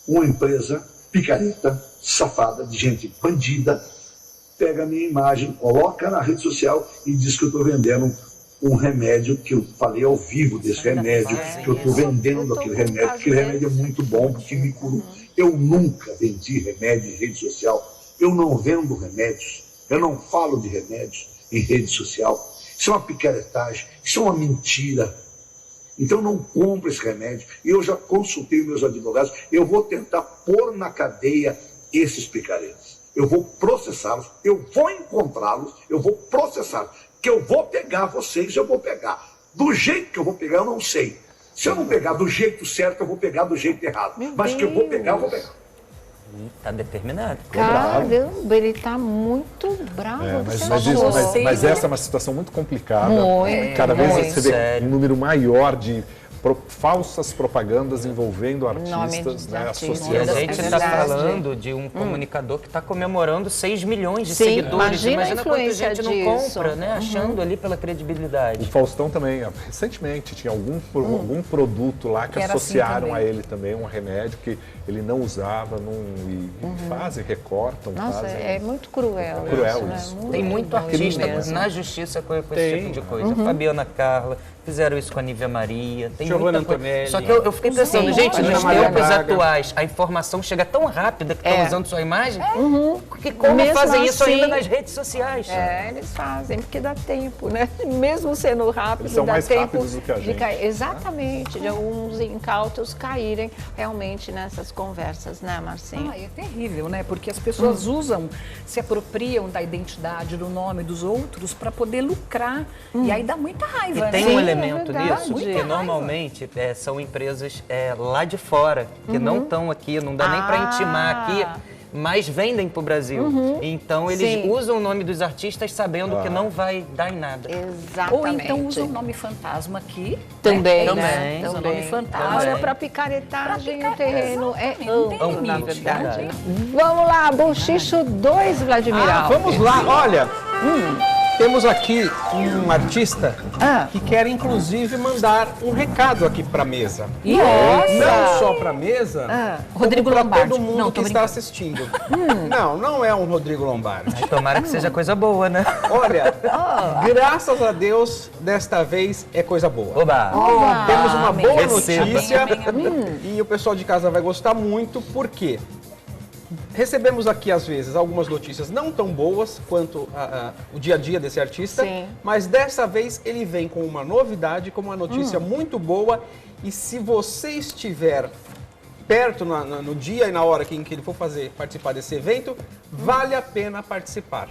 Speaker 9: uma empresa picareta, safada, de gente bandida, pega a minha imagem, coloca na rede social e diz que eu estou vendendo um remédio, que eu falei ao vivo desse remédio, que eu estou vendendo aquele remédio é muito bom, porque me curou. Eu nunca vendi remédio em rede social, eu não vendo remédios, eu não falo de remédios em rede social. Isso é uma picaretagem, isso é uma mentira. Então não compre esse remédio. Eu já consultei meus advogados, eu vou tentar pôr na cadeia esses picaretas. Eu vou processá-los, eu vou encontrá-los, eu vou processá-los. Que eu vou pegar vocês, eu vou pegar. Do jeito que eu vou pegar, eu não sei. Se eu não pegar do jeito certo, eu vou pegar do jeito errado. Mas que eu vou pegar, eu vou pegar.
Speaker 4: Tá determinado.
Speaker 2: Caramba, ele tá muito bravo.
Speaker 6: Mas essa é uma situação muito complicada.
Speaker 2: Muito,
Speaker 6: Cada vez
Speaker 4: muito
Speaker 6: você vê
Speaker 4: sério.
Speaker 6: um número maior de falsas propagandas envolvendo artistas, né,
Speaker 4: E a
Speaker 6: associando
Speaker 4: gente está falando de um comunicador que está comemorando 6 milhões de seguidores. Imagina quanta gente não compra, né? Achando ali pela credibilidade.
Speaker 6: O Faustão também, recentemente, tinha algum produto lá que associaram a ele também, um remédio que ele não usava, e fazem, recortam.
Speaker 2: Nossa,
Speaker 6: fazem.
Speaker 2: é muito cruel.
Speaker 6: Cruel
Speaker 2: isso. Né?
Speaker 4: Tem muito artista na justiça com esse tipo de coisa. Fabiana Carla, fizeram isso com a Nívia Maria. Tem
Speaker 3: Giovanna
Speaker 4: muita coisa.
Speaker 3: Antonelli.
Speaker 4: Só que eu fiquei pensando, gente, nos tempos atuais, a informação chega tão rápida que estão usando sua imagem, que como
Speaker 2: Mesmo
Speaker 4: fazem isso
Speaker 2: assim,
Speaker 4: ainda nas redes sociais?
Speaker 2: Eles fazem, porque dá tempo, né? Mesmo sendo rápido,
Speaker 6: Eles são
Speaker 2: dá
Speaker 6: mais
Speaker 2: tempo
Speaker 6: rápidos do que a gente.
Speaker 2: Exatamente, de alguns incautos caírem realmente nessas conversas, né, Marcinha?
Speaker 5: É terrível, né? Porque as pessoas se apropriam da identidade, do nome dos outros para poder lucrar. E aí dá muita raiva,
Speaker 4: E tem
Speaker 5: né?
Speaker 4: um elemento
Speaker 2: verdade.
Speaker 4: nisso, que normalmente são empresas lá de fora, que não estão aqui, não dá nem para intimar aqui, mas vendem para o Brasil. Então eles usam o nome dos artistas sabendo que não vai dar em nada.
Speaker 2: Exatamente.
Speaker 5: Ou então usam o nome fantasma aqui.
Speaker 2: Também,
Speaker 5: né?
Speaker 2: né?
Speaker 5: Usa o nome fantasma.
Speaker 2: Olha, para picaretagem o terreno é amplo, na
Speaker 4: limite,
Speaker 2: verdade. Vamos lá, Bochicho 2, Vladimir Alves.
Speaker 3: Vamos lá, olha. Temos aqui um artista que quer, inclusive, mandar um recado aqui para a mesa. Não só para a mesa,
Speaker 5: Rodrigo
Speaker 3: como para
Speaker 5: Lombardi.
Speaker 3: todo mundo
Speaker 5: Não,
Speaker 3: que
Speaker 5: tô
Speaker 3: está
Speaker 5: brincando.
Speaker 3: assistindo. Não é um Rodrigo Lombardi.
Speaker 4: Tomara que seja coisa boa, né?
Speaker 3: Olha, graças a Deus, desta vez é coisa boa.
Speaker 4: Oba!
Speaker 3: Temos uma boa
Speaker 4: Receba.
Speaker 3: notícia e o pessoal de casa vai gostar muito, porque recebemos aqui, às vezes, algumas notícias não tão boas quanto o dia a dia desse artista, mas dessa vez ele vem com uma novidade, com uma notícia muito boa, e se você estiver perto no dia e na hora em que ele for participar desse evento, vale a pena participar.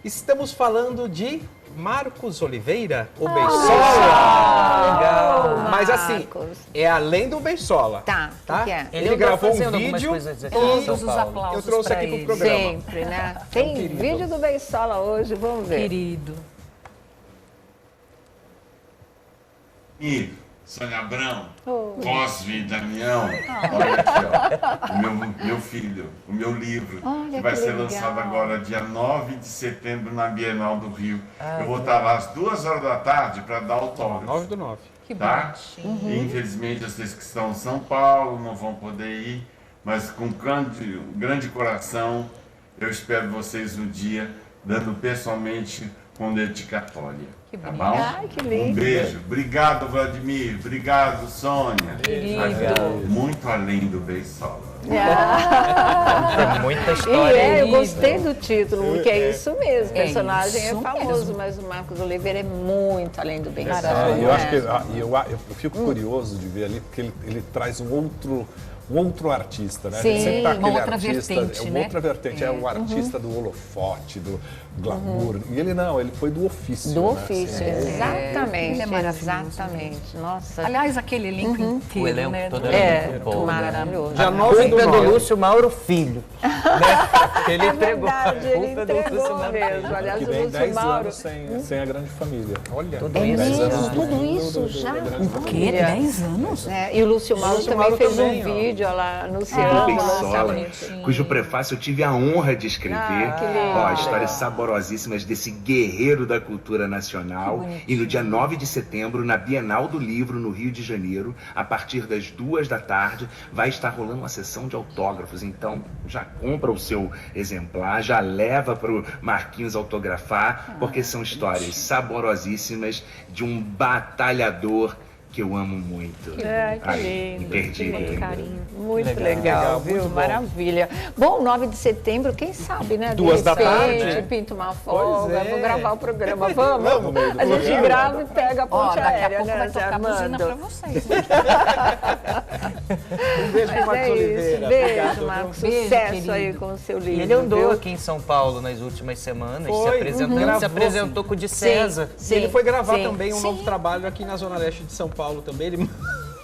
Speaker 3: Estamos falando de Marcos Oliveira, o Beisola.
Speaker 4: Legal.
Speaker 3: Mas assim, é além do Beisola.
Speaker 2: Tá?
Speaker 3: Tá?
Speaker 2: Que é?
Speaker 3: Ele gravou um
Speaker 4: fazendo algumas
Speaker 3: vídeo
Speaker 4: coisas aqui
Speaker 3: e
Speaker 4: em São
Speaker 5: Todos os
Speaker 4: Paulo.
Speaker 5: aplausos
Speaker 3: eu trouxe
Speaker 5: pra
Speaker 3: aqui pro
Speaker 5: ele.
Speaker 3: programa.
Speaker 2: Sempre, né? Tem vídeo do Beisola hoje, vamos ver.
Speaker 5: Querido.
Speaker 10: E Sônia Abrão, Cosme e Damião, olha aqui, ó, o meu filho, o meu livro, que vai ser lançado agora dia 9 de setembro na Bienal do Rio. Eu vou estar lá às 2 horas da tarde para dar autógrafo.
Speaker 3: 9/9.
Speaker 5: Que
Speaker 10: Tá?
Speaker 5: bonitinho.
Speaker 10: Infelizmente, vocês que estão em São Paulo não vão poder ir, mas com grande coração, eu espero vocês um dia, dando pessoalmente com dedicatória. Tá bom?
Speaker 2: Ai, que lindo.
Speaker 10: Um beijo. Obrigado, Vladimir. Obrigado, Sônia. Muito além do Beisola.
Speaker 4: Tem muita história.
Speaker 2: E eu gostei do título, porque é isso mesmo. O personagem é
Speaker 5: isso
Speaker 2: famoso,
Speaker 5: mesmo.
Speaker 2: mas o Marcos Oliveira é muito além do bem.
Speaker 6: Eu acho que eu fico curioso de ver ali, porque ele traz um outro artista, né?
Speaker 2: Sim,
Speaker 6: Ele sempre tá
Speaker 5: uma
Speaker 6: aquele
Speaker 5: outra
Speaker 6: artista,
Speaker 5: vertente,
Speaker 6: é uma
Speaker 5: né?
Speaker 6: outra vertente, é o artista do holofote, do glamour. E ele não, ele foi do ofício.
Speaker 2: Do
Speaker 6: né?
Speaker 2: ofício,
Speaker 6: Assim,
Speaker 2: exatamente.
Speaker 5: Ele é maravilhoso.
Speaker 2: Exatamente. Nossa.
Speaker 5: Aliás, aquele elenco inteiro,
Speaker 4: O elenco
Speaker 5: né?
Speaker 4: todo
Speaker 2: É,
Speaker 4: muito bom, né?
Speaker 2: maravilhoso.
Speaker 3: Dia
Speaker 4: A
Speaker 3: 9
Speaker 4: culpa é do
Speaker 3: 9.
Speaker 4: Lúcio Mauro Filho. Né? Ele
Speaker 2: É
Speaker 4: entregou.
Speaker 2: verdade, ele
Speaker 4: A culpa é do Lúcio
Speaker 2: entregou
Speaker 4: Mauro
Speaker 2: mesmo.
Speaker 4: Filho.
Speaker 2: Aliás,
Speaker 6: que
Speaker 2: o
Speaker 6: vem
Speaker 2: Lúcio
Speaker 6: 10
Speaker 2: Mauro.
Speaker 6: anos sem a grande família. Olha,
Speaker 4: Tudo
Speaker 2: É
Speaker 4: 10
Speaker 2: mesmo,
Speaker 4: anos.
Speaker 2: tudo isso já.
Speaker 5: O quê? 10 anos?
Speaker 2: É, e o Lúcio Mauro
Speaker 3: Lúcio
Speaker 2: também
Speaker 3: Mauro
Speaker 2: fez
Speaker 3: também,
Speaker 2: um
Speaker 3: ó.
Speaker 2: vídeo lá anunciando o
Speaker 11: Beisola,
Speaker 2: lançamento.
Speaker 11: cujo prefácio eu tive a honra de escrever.
Speaker 2: que lindo.
Speaker 11: Ó, histórias saborosíssimas desse guerreiro da cultura nacional. E no dia 9 de setembro, na Bienal do Livro, no Rio de Janeiro, a partir das 2 da tarde, vai estar rolando uma sessão de autógrafos. Então, já compra o seu exemplar, já leva para o Marquinhos autografar, porque são histórias saborosíssimas de um batalhador que eu amo muito.
Speaker 2: É, que
Speaker 11: Ai,
Speaker 2: lindo.
Speaker 11: imperdível.
Speaker 5: Carinho.
Speaker 2: Muito legal, viu?
Speaker 3: muito bom.
Speaker 2: Maravilha. Bom, 9 de setembro, quem sabe, né? De
Speaker 3: 2 da
Speaker 2: repente,
Speaker 3: tarde.
Speaker 2: pinta uma folga,
Speaker 3: Pois é.
Speaker 2: vou gravar o programa. Vamos?
Speaker 3: Vamos, no meio do
Speaker 2: A gente
Speaker 3: programa.
Speaker 2: grava e pega a
Speaker 5: Ó,
Speaker 2: ponte
Speaker 5: daqui a
Speaker 2: aérea,
Speaker 5: pouco
Speaker 2: né,
Speaker 5: vai
Speaker 2: Zé
Speaker 5: tocar buzina pra
Speaker 2: Armando?
Speaker 5: vocês.
Speaker 3: Um beijo pro
Speaker 2: Mas
Speaker 3: Marcos
Speaker 2: é isso.
Speaker 3: Oliveira.
Speaker 2: Beijo,
Speaker 3: Obrigado,
Speaker 2: Marcos.
Speaker 5: Beijo,
Speaker 2: Sucesso aí
Speaker 5: querido.
Speaker 2: com o seu
Speaker 4: E
Speaker 2: livro.
Speaker 4: ele andou
Speaker 2: viu?
Speaker 4: aqui em São Paulo nas últimas semanas,
Speaker 3: Foi,
Speaker 4: se apresentando,
Speaker 3: gravou,
Speaker 4: se apresentou com o de
Speaker 2: Sim,
Speaker 4: César.
Speaker 2: sim,
Speaker 3: Ele foi gravar
Speaker 2: sim.
Speaker 3: também um novo trabalho aqui na Zona Leste de São Paulo também.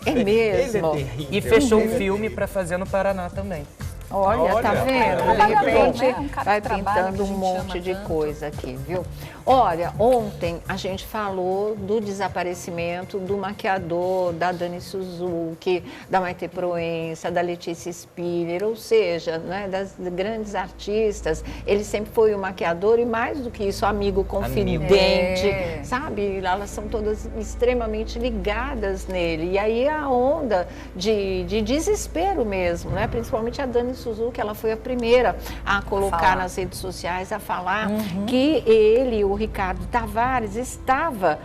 Speaker 2: É
Speaker 3: Ele é
Speaker 2: mesmo?
Speaker 3: terrível.
Speaker 4: E fechou um filme para fazer no Paraná também.
Speaker 2: Olha, tá vendo? De repente
Speaker 5: né? Um cara
Speaker 2: vai
Speaker 5: que trabalha,
Speaker 2: pintando
Speaker 5: que a
Speaker 2: um
Speaker 5: gente
Speaker 2: monte
Speaker 5: ama
Speaker 2: de
Speaker 5: tanto.
Speaker 2: coisa aqui, viu? Olha, ontem a gente falou do desaparecimento do maquiador, da Dani Suzuki, da Maite Proença, da Letícia Spiller, ou seja, né, das grandes artistas. Ele sempre foi o maquiador e, mais do que isso, amigo confidente, sabe? Elas são todas extremamente ligadas nele. E aí a onda de desespero mesmo, né? Principalmente a Dani Suzuki, ela foi a primeira a colocar nas redes sociais, a falar que ele, o Ricardo Tavares, estava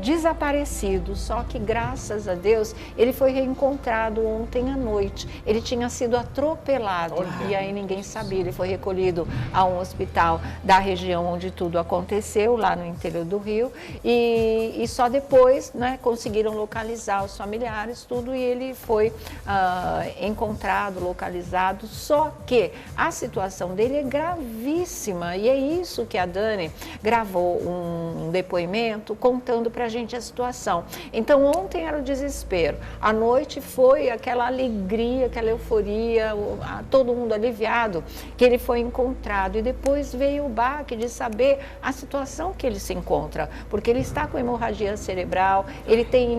Speaker 2: desaparecido, só que graças a Deus ele foi reencontrado ontem à noite. Ele tinha sido atropelado e aí ninguém sabia. Ele foi recolhido a um hospital da região onde tudo aconteceu, lá no interior do Rio, e só depois, né, conseguiram localizar os familiares, tudo, e ele foi encontrado, localizado, só que a situação dele é gravíssima, e é isso que a Dani gravou um depoimento contando pra gente a situação. Então ontem era o desespero, à noite foi aquela alegria, aquela euforia, todo mundo aliviado que ele foi encontrado, e depois veio o baque de saber a situação que ele se encontra, porque ele está com hemorragia cerebral, ele tem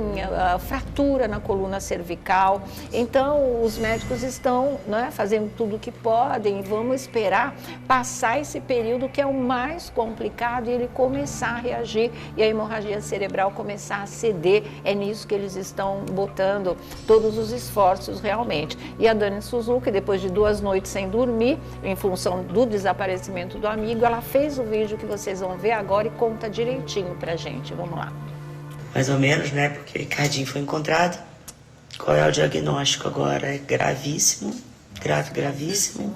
Speaker 2: fratura na coluna cervical, então os médicos estão, né, fazendo tudo o que podem, e vamos esperar passar esse período que é o mais complicado e ele começar a reagir e a hemorragia cerebral começar a ceder. É nisso que eles estão botando todos os esforços realmente. E a Dani Suzuki, depois de 2 noites sem dormir, em função do desaparecimento do amigo, ela fez o vídeo que vocês vão ver agora e conta direitinho pra gente. Vamos lá.
Speaker 12: Mais ou menos, né? Porque o Ricardinho foi encontrado. Qual é o diagnóstico agora? É gravíssimo, gravíssimo.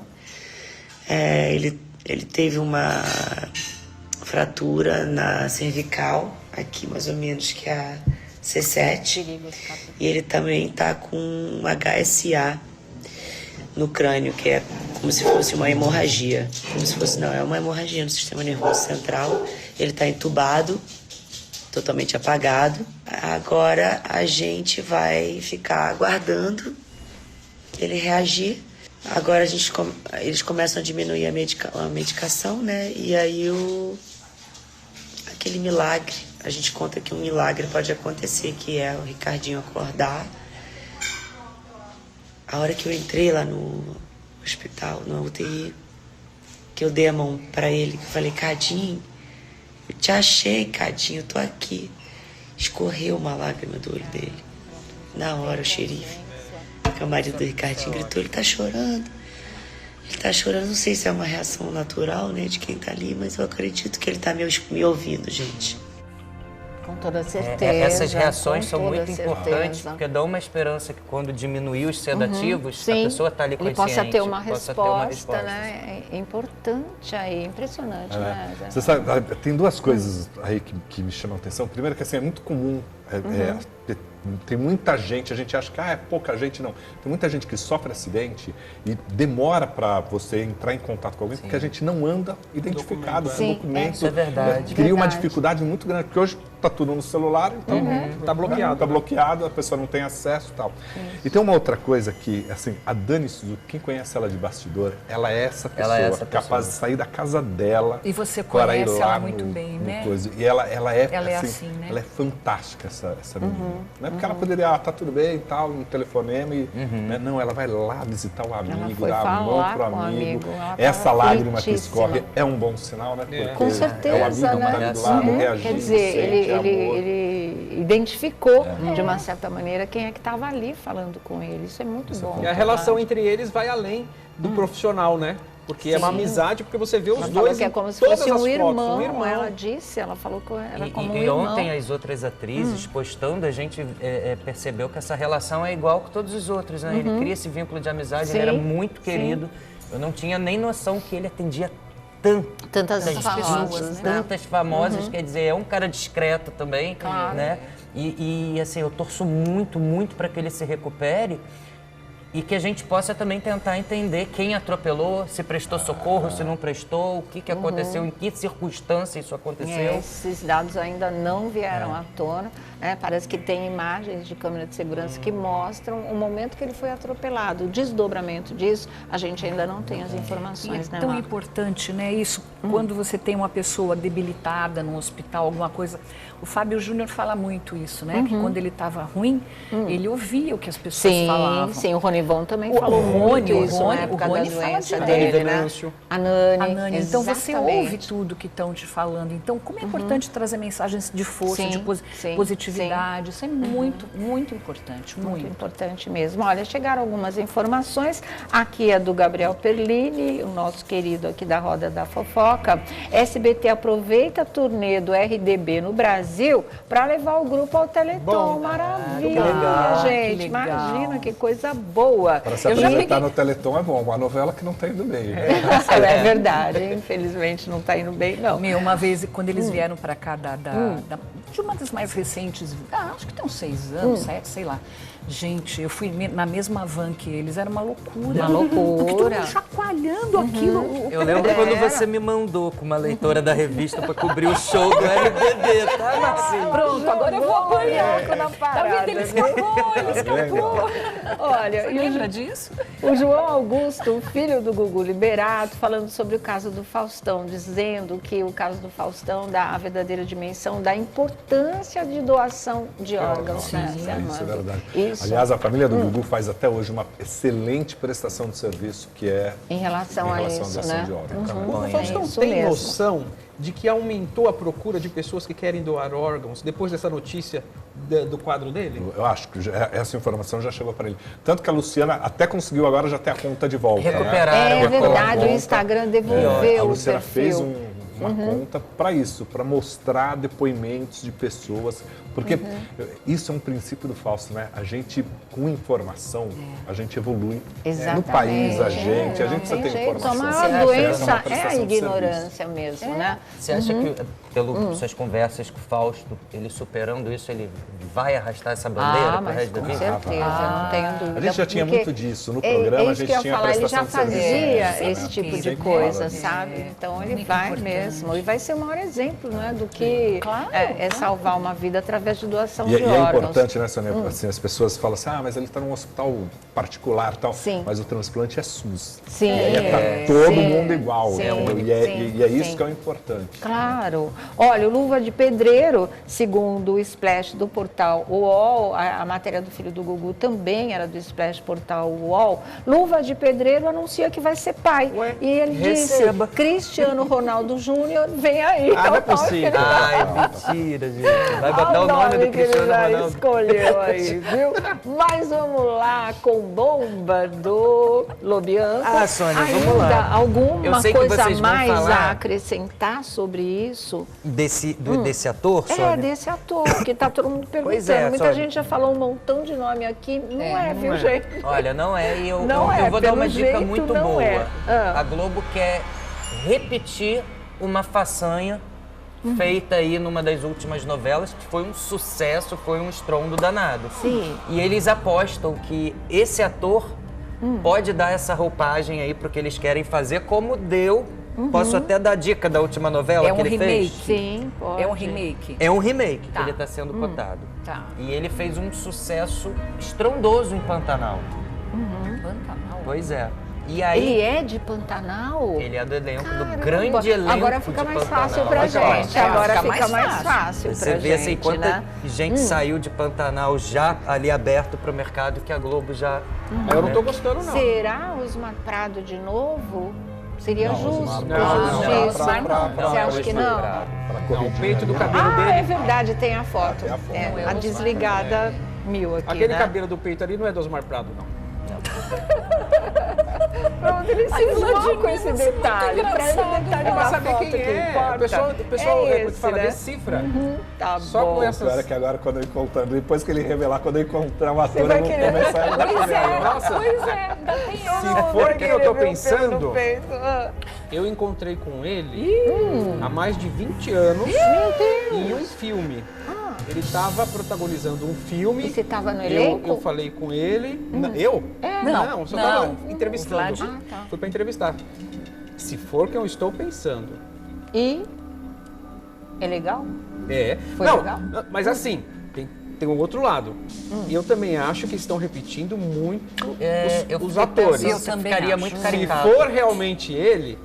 Speaker 12: Ele teve uma fratura na cervical, aqui mais ou menos, que é a C7. E ele também está com um HSA no crânio, que é como se fosse uma hemorragia. Como se fosse, não, é uma hemorragia no sistema nervoso central. Ele está entubado, totalmente apagado. Agora a gente vai ficar aguardando ele reagir. Agora eles começam a diminuir a medicação, né? E aí aquele milagre, a gente conta que um milagre pode acontecer, que é o Ricardinho acordar. A hora que eu entrei lá no hospital, no UTI, que eu dei a mão pra ele, que eu falei, Cadinho, eu te achei, Cadinho, eu tô aqui. Escorreu uma lágrima do olho dele. Na hora, o xerife, que é o marido do Ricardinho, gritou, ele tá chorando. Ele tá chorando, não sei se é uma reação natural, né, de quem tá ali, mas eu acredito que ele tá me ouvindo, gente.
Speaker 2: Com toda certeza.
Speaker 4: Essas reações são muito importantes, porque dão uma esperança que quando diminuir os sedativos, a pessoa está ali consciente.
Speaker 2: Ele possa ter uma resposta, né? É importante aí, impressionante, né?
Speaker 6: Você sabe, tem 2 coisas aí que me chamam a atenção. Primeiro que assim, é muito comum, tem muita gente, a gente acha que é pouca gente, não. Tem muita gente que sofre acidente e demora para você entrar em contato com alguém, porque a gente não anda identificado com documento.
Speaker 4: Isso é verdade.
Speaker 6: Cria uma dificuldade muito grande, porque hoje está tudo no celular, então
Speaker 3: está bloqueado.
Speaker 6: Está bloqueado, a pessoa não tem acesso e tal. E tem uma outra coisa que, assim, a Dani Suzuki, quem conhece ela de bastidor, ela é essa pessoa, capaz de sair da casa dela.
Speaker 5: E você
Speaker 6: para ir
Speaker 5: conhece
Speaker 6: lá
Speaker 5: ela muito bem, né?
Speaker 6: E ela é
Speaker 5: assim, né?
Speaker 6: Ela é fantástica, essa menina. Não é porque ela poderia, tá tudo bem e tal, um telefonema e... Né? Não, ela vai lá visitar o amigo, dar a mão pro amigo. Essa lágrima que escorre é um bom sinal, né? Porque
Speaker 2: com certeza,
Speaker 6: é o amigo que tá ali do lado, reagindo,
Speaker 2: quer dizer, ele identificou, de uma certa maneira, quem é que estava ali falando com ele. Isso é muito bom.
Speaker 3: E a relação entre eles vai além do profissional, né? Porque é uma amizade, porque você vê os
Speaker 2: ela
Speaker 3: dois
Speaker 2: falou que é como se fosse um irmão. Ela disse, ela falou que era como um irmão.
Speaker 4: E ontem as outras atrizes postando, a gente percebeu que essa relação é igual com todos os outros, né? Ele cria esse vínculo de amizade, ele era muito querido. Eu não tinha nem noção que ele atendia tantas pessoas, tantas famosas, quer dizer, é um cara discreto também, né? E assim, eu torço muito, muito para que ele se recupere. E que a gente possa também tentar entender quem atropelou, se prestou socorro, se não prestou, o que aconteceu, em que circunstância isso aconteceu.
Speaker 2: Esses dados ainda não vieram à tona. Parece que tem imagens de câmera de segurança que mostram o momento que ele foi atropelado. O desdobramento disso, a gente ainda não tem as informações.
Speaker 5: E é tão importante, né? Isso, quando você tem uma pessoa debilitada no hospital, alguma coisa. O Fábio Júnior fala muito isso, né? Que quando ele estava ruim, ele ouvia o que as pessoas falavam.
Speaker 2: Sim, o Ronivon também falou muito isso na época da doença dele, né?
Speaker 5: A Nani. Então você ouve tudo que estão te falando. Então, como é importante trazer mensagens de força, de positividade. Isso é muito, muito importante.
Speaker 2: Muito importante mesmo. Olha, chegaram algumas informações. Aqui é do Gabriel Perlini, o nosso querido aqui da Roda da Fofoca. SBT aproveita a turnê do RDB no Brasil para levar o grupo ao Teleton. Maravilha,
Speaker 6: legal,
Speaker 2: gente. Imagina que coisa boa.
Speaker 6: Para se apresentar no Teleton é bom, uma novela que não está indo bem. Né?
Speaker 2: É verdade, infelizmente não está indo bem, não.
Speaker 5: Uma vez, quando eles vieram para cá de uma das mais recentes, acho que tem uns 6 anos, 7, sei lá. Gente, eu fui na mesma van que eles, era uma loucura.
Speaker 2: Uma loucura.
Speaker 5: Porque todo mundo chacoalhando aquilo.
Speaker 4: Eu lembro quando você me mandou com uma leitora da revista para cobrir o show do RBD, tá, Marcinho?
Speaker 5: Pronto, agora eu vou apanhar na parada. Tá vendo? Ele escapou. Olha, você lembra disso?
Speaker 2: O João Augusto, filho do Gugu Liberato, falando sobre o caso do Faustão, dizendo que o caso do Faustão dá a verdadeira dimensão da importância de doação de órgãos.
Speaker 6: Isso é verdade. Aliás, a família do Gugu faz até hoje uma excelente prestação de serviço, que é
Speaker 2: em relação a isso,
Speaker 6: né? De órgãos.
Speaker 3: O Faustão tem noção de que aumentou a procura de pessoas que querem doar órgãos depois dessa notícia do quadro dele?
Speaker 6: Eu acho que essa informação já chegou para ele. Tanto que a Luciana até conseguiu agora já ter a conta de volta.
Speaker 4: Recuperaram.
Speaker 2: É verdade, o Instagram devolveu
Speaker 6: a Luciana
Speaker 2: o perfil.
Speaker 6: Fez uma conta para isso, para mostrar depoimentos de pessoas, porque isso é um princípio do Fausto, né? A gente, com informação, a gente evolui. No país, a gente precisa ter informação.
Speaker 2: A maior doença é a ignorância mesmo, né?
Speaker 4: Você acha que, pelas suas conversas com o Fausto, ele superando isso, ele vai arrastar essa bandeira pro resto da vida?
Speaker 2: Com certeza, não tenho dúvida.
Speaker 6: A gente já tinha muito disso no programa, a gente tinha a prestação de serviço.
Speaker 2: Ele já fazia esse tipo de coisa, sabe? Então ele vai mesmo. E vai ser o maior exemplo, né, do que é salvar uma vida através de doação de órgãos.
Speaker 6: E é importante, né, Sônia? Assim, as pessoas falam assim, mas ele está num hospital particular e tal.
Speaker 2: Sim.
Speaker 6: Mas o transplante é SUS.
Speaker 2: Sim.
Speaker 6: Tá todo mundo igual.
Speaker 2: Sim.
Speaker 6: E é isso que é o importante.
Speaker 2: Claro. Olha, o Luva de Pedreiro, segundo o Splash do portal UOL, a matéria do filho do Gugu também era do Splash portal UOL, Luva de Pedreiro anuncia que vai ser pai. E ele disse, Cristiano Ronaldo Júnior, vem aí.
Speaker 3: Não é possível.
Speaker 4: Mentira, gente. Vai botar o nome do Cristiano Ronaldo.
Speaker 2: Escolheu aí, viu? Mas vamos lá com Bomba do Lobianca.
Speaker 4: Sônia, vamos lá.
Speaker 2: Alguma coisa mais a acrescentar sobre isso?
Speaker 4: Desse ator, Sônia?
Speaker 2: Desse ator, que tá todo mundo perguntando. Muita gente já falou um montão de nome aqui. Não viu, gente?
Speaker 4: Olha, não é. E eu vou dar uma dica muito boa. A Globo quer repetir uma façanha feita aí numa das últimas novelas, que foi um sucesso, foi um estrondo danado.
Speaker 2: Sim.
Speaker 4: E eles apostam que esse ator pode dar essa roupagem aí pro que eles querem fazer, como deu. Posso até dar dica da última novela que ele fez?
Speaker 2: Sim, pode.
Speaker 5: É um remake.
Speaker 4: É um remake que ele está sendo cotado.
Speaker 5: Tá.
Speaker 4: E ele fez um sucesso estrondoso em Pantanal.
Speaker 5: Pantanal?
Speaker 4: Pois é. E aí,
Speaker 2: ele é de Pantanal?
Speaker 4: Ele é do elenco, do grande elenco.
Speaker 2: Agora fica mais fácil pra gente.
Speaker 5: Agora fica mais fácil pra gente.
Speaker 4: Você vê assim, quanta gente saiu de Pantanal já ali aberto pro mercado, que a Globo já...
Speaker 3: Eu não tô gostando, não.
Speaker 2: Será Osmar Prado de novo? Seria justo.
Speaker 3: Você
Speaker 2: acha que não?
Speaker 3: O peito do cabelo dele...
Speaker 2: é verdade, tem a foto. A desligada mil aqui,
Speaker 3: aquele cabelo do peito ali não é do Osmar Prado, não.
Speaker 2: Pronto, ele se iludiu com esse detalhe.
Speaker 3: Pra saber quem é. O pessoal fala, decifra.
Speaker 2: Tá
Speaker 6: só
Speaker 2: bom.
Speaker 6: Com essas... que agora, quando eu encontrar, depois que ele revelar, quando eu encontrar o ator, eu vou começar a
Speaker 5: Pois é,
Speaker 3: se for quem eu tô pensando, eu encontrei com ele há mais de 20 anos em um filme. Ele estava protagonizando um filme.
Speaker 2: E você estava no elenco?
Speaker 3: Eu falei com ele. Eu? Não, só estava entrevistando. Fui para entrevistar. Se for que eu estou pensando.
Speaker 2: E? É legal? Foi legal?
Speaker 3: Mas assim, tem um outro lado. Eu também acho que estão repetindo muito os atores.
Speaker 4: Eu também ficaria muito caricato.
Speaker 3: Se for realmente ele,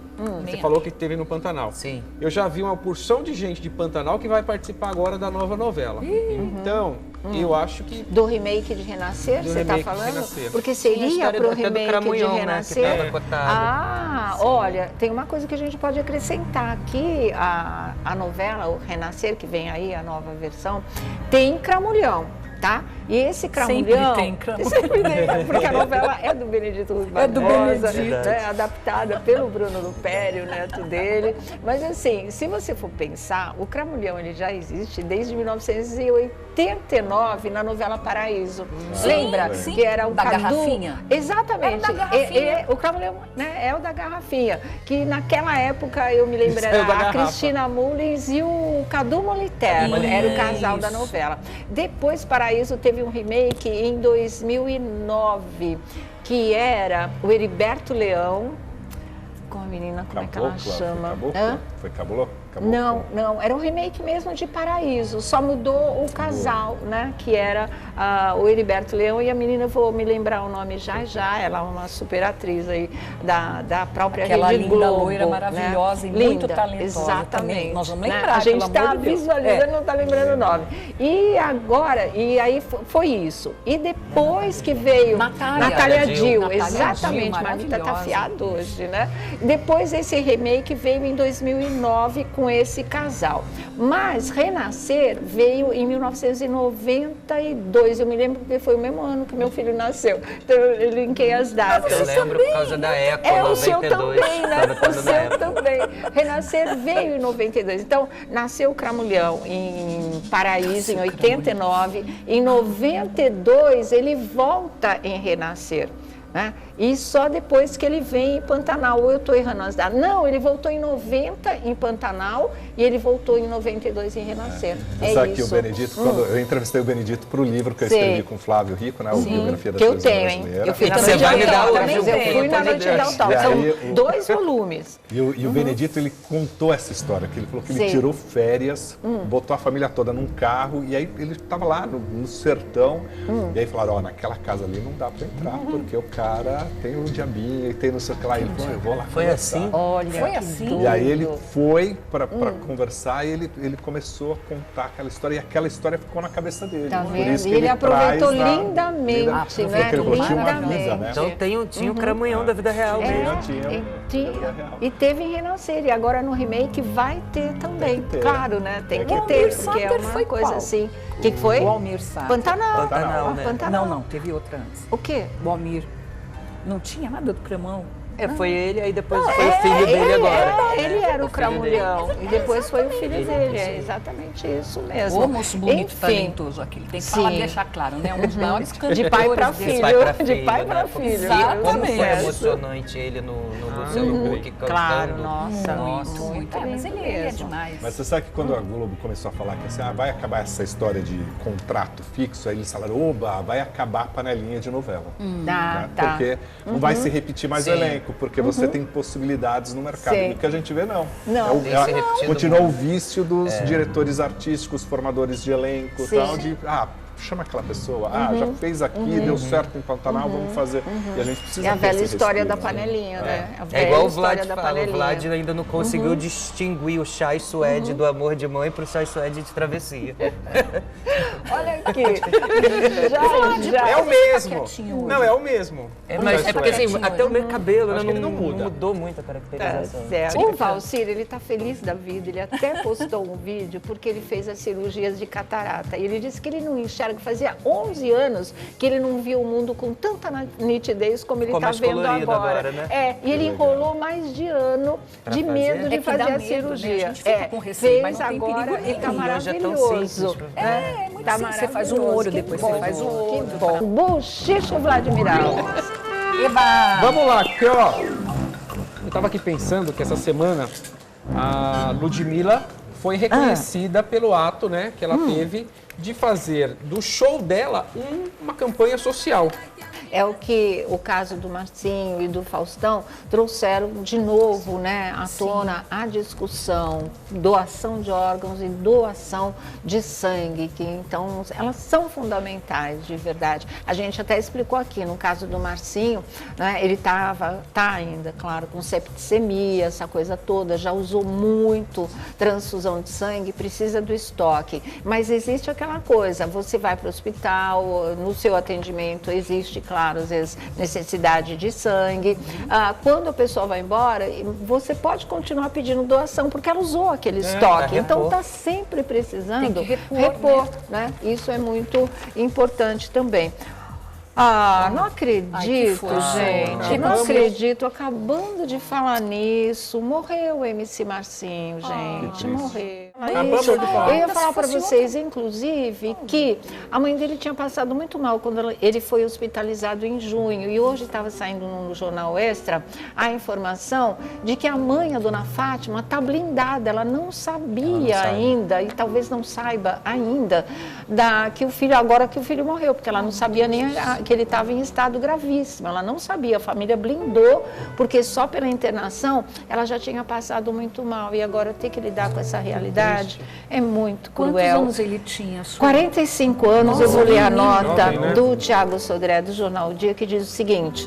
Speaker 3: você falou que teve no Pantanal.
Speaker 4: Sim.
Speaker 3: Eu já vi uma porção de gente de Pantanal que vai participar agora da nova novela. Então, eu acho que...
Speaker 2: Do remake de Renascer, você está falando?
Speaker 3: Renascer.
Speaker 2: Porque seria pro remake de Renascer?
Speaker 4: Né, que tava
Speaker 2: olha, tem uma coisa que a gente pode acrescentar aqui. A novela, o Renascer, que vem aí, a nova versão, tem Cramulhão. Tá? E esse Cramulhão... Sempre tem, porque a novela é do Benedito Rui Barbosa, né, adaptada pelo Bruno Lupério, neto dele. Mas assim, se você for pensar, o Cramulhão ele já existe desde 1989 na novela Paraíso. Lembra?
Speaker 5: Sim.
Speaker 2: Que era o
Speaker 5: da
Speaker 2: Cadu.
Speaker 5: garrafinha.
Speaker 2: Exatamente.
Speaker 5: Era da garrafinha.
Speaker 2: O Cramulhão, né, é o da garrafinha. Que naquela época, eu me lembro, era a Cristina Mullins e o Cadu Moliterno. Era o casal da novela. Depois, Paraíso teve um remake em 2009, que era o Heriberto Leão, com a menina, como é que ela chama?
Speaker 6: Foi Caboclo?
Speaker 2: Não, era um remake mesmo de Paraíso, só mudou o casal, né? Que era o Heriberto Leão e a menina, vou me lembrar o nome já, ela é uma super atriz aí da própria
Speaker 5: Aquela
Speaker 2: Rede
Speaker 5: linda
Speaker 2: Globo,
Speaker 5: loira maravilhosa,
Speaker 2: né?
Speaker 5: e muito talentosa.
Speaker 2: Exatamente.
Speaker 5: Também. Nós vamos
Speaker 2: Né?
Speaker 5: lembrar,
Speaker 2: A gente
Speaker 5: pelo amor
Speaker 2: está
Speaker 5: de Deus.
Speaker 2: visualizando, não está lembrando o nome. E agora, e aí foi isso. E depois que veio Natália Dill, exatamente, Marmita tá afiado hoje, né? Depois esse remake veio em 2009 com esse casal. Mas Renascer veio em 1992. Eu me lembro porque foi o mesmo ano que meu filho nasceu. Então eu linkei as datas.
Speaker 4: Eu lembro por causa da Eco, 92.
Speaker 2: O seu também, né? O seu também. Renascer veio em 92. Então, nasceu o Cramulhão em Paraíso, em 89. Em 92, ele volta em Renascer. Né? E só depois que ele vem em Pantanal, ou eu estou errando as datas? Não, ele voltou em 90 em Pantanal e ele voltou em 92 em Renascer.
Speaker 6: Sabe que o Benedito, quando eu entrevistei o Benedito para o livro que eu escrevi com o Flávio Rico, né, a biografia da televisão brasileira.
Speaker 2: Eu fiz também de autógrafos, eu fui na noite de autógrafos, são 2 volumes.
Speaker 6: E o Benedito, ele contou essa história, que ele falou que ele tirou férias, botou a família toda num carro, e aí ele estava lá no sertão, e aí falaram, naquela casa ali não dá para entrar, porque o cara tem o diabinho e tem não sei o que lá. Ele falou, eu vou lá.
Speaker 4: Foi assim?
Speaker 2: Olha, foi assim.
Speaker 6: E aí ele foi para conversar e ele começou a contar aquela história, e aquela história ficou na cabeça dele.
Speaker 2: Tá
Speaker 6: Por
Speaker 2: vendo?
Speaker 6: isso
Speaker 2: e
Speaker 6: que
Speaker 2: ele aproveitou lindamente, né?
Speaker 6: Lindamente.
Speaker 4: Então tinha o Cramunhão da vida real mesmo.
Speaker 2: Tinha. E teve em Renascer, e agora no remake vai ter também. Claro, né? Tem que ter, porque é uma coisa assim. O que foi?
Speaker 5: O Almir Sater.
Speaker 2: Pantanal.
Speaker 5: Não, teve outra antes.
Speaker 2: O quê?
Speaker 5: O Almir. Não tinha nada do Cramão.
Speaker 4: Foi ele, aí depois foi o filho dele agora.
Speaker 2: Ele era o Cramulhão e depois foi o filho dele. É exatamente isso mesmo.
Speaker 5: O moço bonito, talentoso aquele. Tem que falar, deixar claro, né? Um dos maiores cantores.
Speaker 2: De pai para filho. De pai para filho.
Speaker 4: Exatamente. Como foi emocionante ele no Luciano Huck cantando.
Speaker 2: Claro, nossa.
Speaker 5: Muito. Mas ele é demais.
Speaker 6: Mas você sabe que quando a Globo começou a falar que assim, vai acabar essa história de contrato fixo, aí eles falaram, oba, vai acabar a panelinha de novela. Né? Porque não vai se repetir mais o elenco. Porque você tem possibilidades no mercado. E o que a gente vê, não. Continua o vício dos diretores artísticos, formadores de elenco, tal, de chama aquela pessoa, já fez aqui, deu certo em Pantanal, vamos fazer. E a gente precisa
Speaker 2: É a velha história da panelinha, né?
Speaker 4: É igual o Vlad fala, o Vlad ainda não conseguiu distinguir o chai suede do Amor de Mãe para o chai suede de Travessia.
Speaker 2: Olha aqui.
Speaker 3: É o mesmo. Não, é o mesmo.
Speaker 4: Mas é porque assim, até o meu cabelo não mudou muito a caracterização.
Speaker 2: O Valcir, ele tá feliz da vida, ele até postou um vídeo porque ele fez as cirurgias de catarata. E ele disse que ele não enxerga, que fazia 11 anos que ele não via o mundo com tanta nitidez como ele está vendo agora. Né? E ele enrolou mais de ano de medo de fazer a cirurgia.
Speaker 5: Né? A gente fica com receio,
Speaker 2: fez agora e está maravilhoso.
Speaker 5: É muito simples. Você faz um olho, depois você faz o outro.
Speaker 2: Que bom. Bochicho Vladimiral.
Speaker 5: Eba!
Speaker 3: Vamos lá, aqui ó. Eu estava aqui pensando que essa semana a Ludmilla foi reconhecida pelo ato, né, que ela teve de fazer do show dela uma campanha social.
Speaker 2: É o que o caso do Marcinho e do Faustão trouxeram de novo, né, à tona a discussão, doação de órgãos e doação de sangue, que então elas são fundamentais de verdade. A gente até explicou aqui, no caso do Marcinho, né, ele tá ainda, claro, com septicemia, essa coisa toda, já usou muito transfusão de sangue, precisa do estoque. Mas existe aquela coisa, você vai para o hospital, no seu atendimento existe, claro, às vezes necessidade de sangue. Quando a pessoa vai embora, você pode continuar pedindo doação, porque ela usou aquele estoque. Então está sempre precisando repor, né? Isso é muito importante também. Não acredito, gente, não acredito, acabando de falar nisso, morreu o MC Marcinho, gente, morreu. Eu ia falar para vocês, inclusive, que a mãe dele tinha passado muito mal quando ele foi hospitalizado em junho, e hoje estava saindo no Jornal Extra a informação de que a mãe, a dona Fátima, está blindada, ela não sabia ainda, e talvez não saiba ainda, que o filho morreu, porque ela não sabia nem que ele estava em estado gravíssimo, ela não sabia, a família blindou, porque só pela internação ela já tinha passado muito mal, e agora ter que lidar com essa realidade é muito cruel.
Speaker 5: Quantos anos ele tinha?
Speaker 2: 45 anos. Eu vou ler a nota do Thiago Sodré, do Jornal O Dia, que diz o seguinte: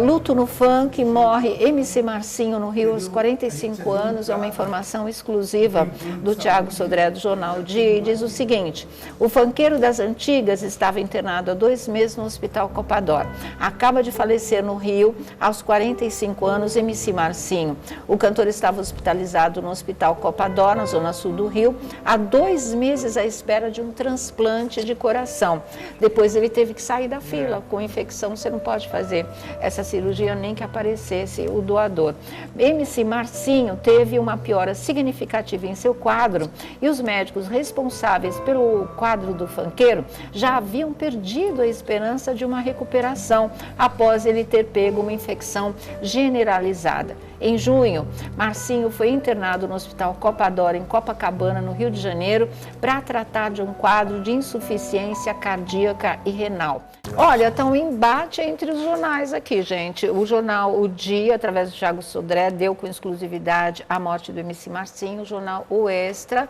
Speaker 2: luto no funk, morre MC Marcinho no Rio aos 45 anos. É uma informação exclusiva do Thiago Sodré, do Jornal O Dia, e diz o seguinte: o funkeiro das antigas estava internado há 2 meses no Hospital Copador. Acaba de falecer no Rio aos 45 anos, MC Marcinho. O cantor estava hospitalizado no Hospital Copador, na zona sul do Rio, há 2 meses à espera de um transplante de coração. Depois ele teve que sair da fila. Com infecção você não pode fazer essa cirurgia nem que aparecesse o doador. MC Marcinho teve uma piora significativa em seu quadro, e os médicos responsáveis pelo quadro do funkeiro já haviam perdido a esperança de uma recuperação após ele ter pego uma infecção generalizada. Em junho, Marcinho foi internado no Hospital Copador, em Copacabana, no Rio de Janeiro, para tratar de um quadro de insuficiência cardíaca e renal. Olha, está um embate entre os jornais aqui, gente. O jornal O Dia, através do Thiago Sodré, deu com exclusividade a morte do MC Marcinho. O jornal O Extra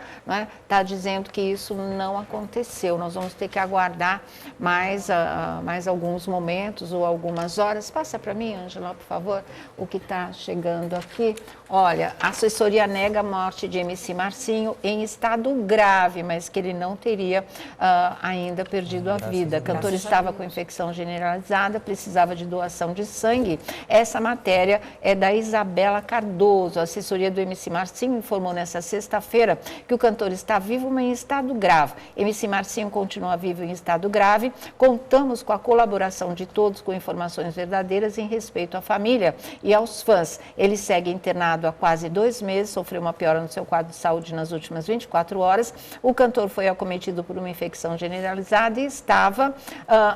Speaker 2: está dizendo que isso não aconteceu. Nós vamos ter que aguardar mais alguns momentos ou algumas horas. Passa para mim, Ângela, por favor, o que está chegando aqui. Olha, a assessoria nega a morte de MC Marcinho em estado grave, mas que ele não teria ainda perdido a vida. O cantor estava com infecção generalizada, precisava de doação de sangue. Essa matéria é da Isabela Cardoso. A assessoria do MC Marcinho informou nesta sexta-feira que o cantor está vivo, mas em estado grave. MC Marcinho continua vivo em estado grave. Contamos com a colaboração de todos com informações verdadeiras em respeito à família e aos fãs. Ele segue internado há quase 2 meses, sofreu uma piora no seu quadro de saúde nas últimas 24 horas. O cantor foi acometido por uma infecção generalizada e estava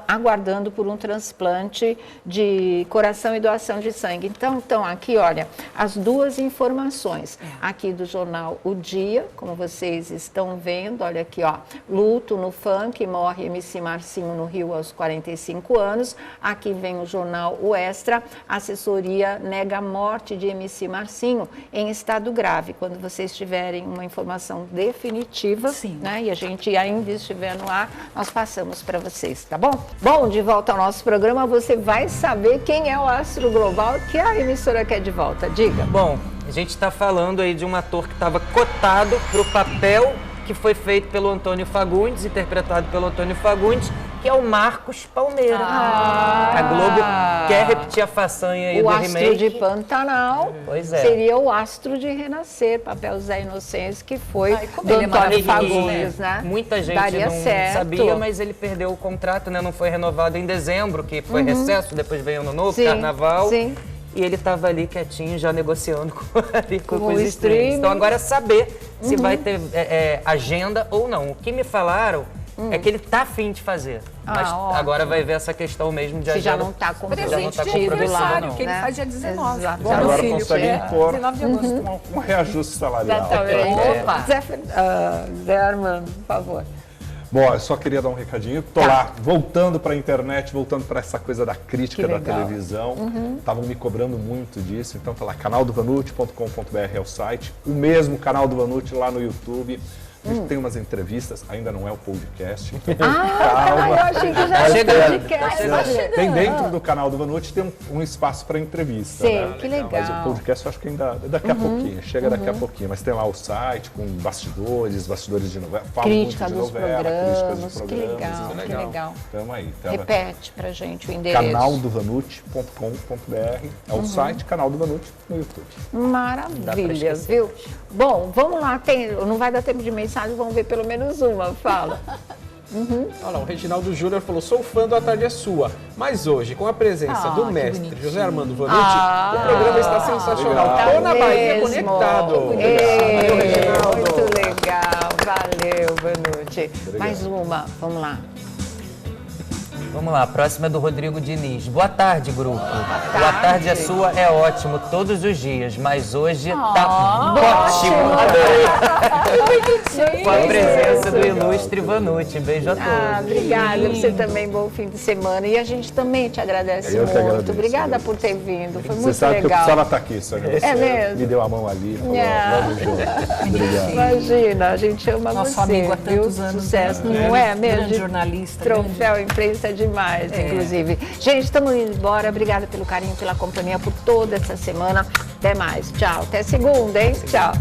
Speaker 2: aguardando por um transplante de coração e doação de sangue. Então, aqui, olha, as 2 informações aqui do jornal O Dia, como vocês estão vendo, olha aqui, ó, luto no funk, morre MC Marcinho no Rio aos 45 anos. Aqui vem o jornal O Extra, assessoria nega a morte de MC Marcinho em estado grave. Quando vocês tiverem uma informação definitiva, né, e a gente ainda estiver no ar, nós passamos para vocês, tá bom? Bom, de volta ao nosso programa, você vai saber quem é o astro global que a emissora quer de volta. Diga.
Speaker 4: Bom, a gente está falando aí de um ator que estava cotado para o papel que foi feito pelo Antônio Fagundes, interpretado pelo Antônio Fagundes, que é o Marcos Palmeira. A Globo quer repetir a façanha aí do remake.
Speaker 2: O astro de Pantanal
Speaker 4: seria
Speaker 2: o astro de Renascer, papel Zé Inocêncio, que foi do Antônio Fagundes, né?
Speaker 4: Muita gente não sabia, mas ele perdeu o contrato, né? Não foi renovado em dezembro, que foi recesso, depois veio Ano Novo, Carnaval.
Speaker 2: Sim.
Speaker 4: E ele estava ali quietinho, já negociando com os streams. Então agora é saber se vai ter agenda ou não. O que me falaram é que ele tá afim de fazer. Mas agora vai ver essa questão mesmo de
Speaker 2: agenda. Se já não está com
Speaker 5: presente de aniversário, que ele faz dia 19.
Speaker 6: Exato. Agora consegue impor
Speaker 5: 19 de agosto.
Speaker 6: Um reajuste salarial.
Speaker 2: Exatamente. Opa! Zé Armando, por favor.
Speaker 6: Bom, eu só queria dar um recadinho. Tô lá, voltando para a internet, voltando para essa coisa da crítica da televisão. Estavam me cobrando muito disso. Então tá lá, canaldovanucci.com.br é o site. O mesmo canal do Vanucci lá no YouTube. A gente tem umas entrevistas, ainda não é o podcast. Então calma.
Speaker 2: Eu achei que já era podcast.
Speaker 6: Tem dentro do canal do Vanucci, tem um espaço para entrevista.
Speaker 2: Sei, que legal.
Speaker 6: Mas o podcast eu acho que ainda daqui a pouquinho, chega daqui a pouquinho. Mas tem lá o site com bastidores de novela.
Speaker 2: Crítica dos programas, que legal, que legal.
Speaker 6: Tamo aí.
Speaker 2: Repete pra gente o endereço.
Speaker 6: Canaldovanucci.com.br é o site, Canal do Vanucci no YouTube.
Speaker 2: Maravilha, viu? Bom, vamos lá, não vai dar tempo de mensagem, vamos ver pelo menos uma, fala.
Speaker 3: Olha lá, o Reginaldo Júnior falou, sou fã do A Tarde é Sua, mas hoje, com a presença do mestre José Armando Vanucci, o programa está sensacional. Estou na Bahia conectado.
Speaker 2: Valeu, Reginaldo. Muito legal, valeu, Vanucci. Mais uma, vamos lá.
Speaker 4: Vamos lá, a próxima é do Rodrigo Diniz. Boa tarde, grupo. Boa tarde é sua, é ótimo todos os dias, mas hoje tá ótimo. Com a presença do ilustre Vanucci. Beijo a todos.
Speaker 2: Obrigada, você também, bom fim de semana. E a gente também te agradece muito.
Speaker 6: Agradeço,
Speaker 2: obrigada por ter vindo, foi muito legal.
Speaker 6: Você sabe que eu precisava estar aqui, Sônia.
Speaker 2: É mesmo?
Speaker 6: Me deu a mão ali, falou, vamos junto. Obrigado.
Speaker 2: Imagina, a gente ama
Speaker 5: Nosso
Speaker 2: você,
Speaker 5: amigo há tantos anos.
Speaker 2: Sucesso, não é mesmo?
Speaker 5: Grande jornalista.
Speaker 2: Troféu imprensa demais, inclusive. Gente, estamos indo embora. Obrigada pelo carinho, pela companhia, por toda essa semana. Até mais. Tchau. Até segunda, hein? Tchau.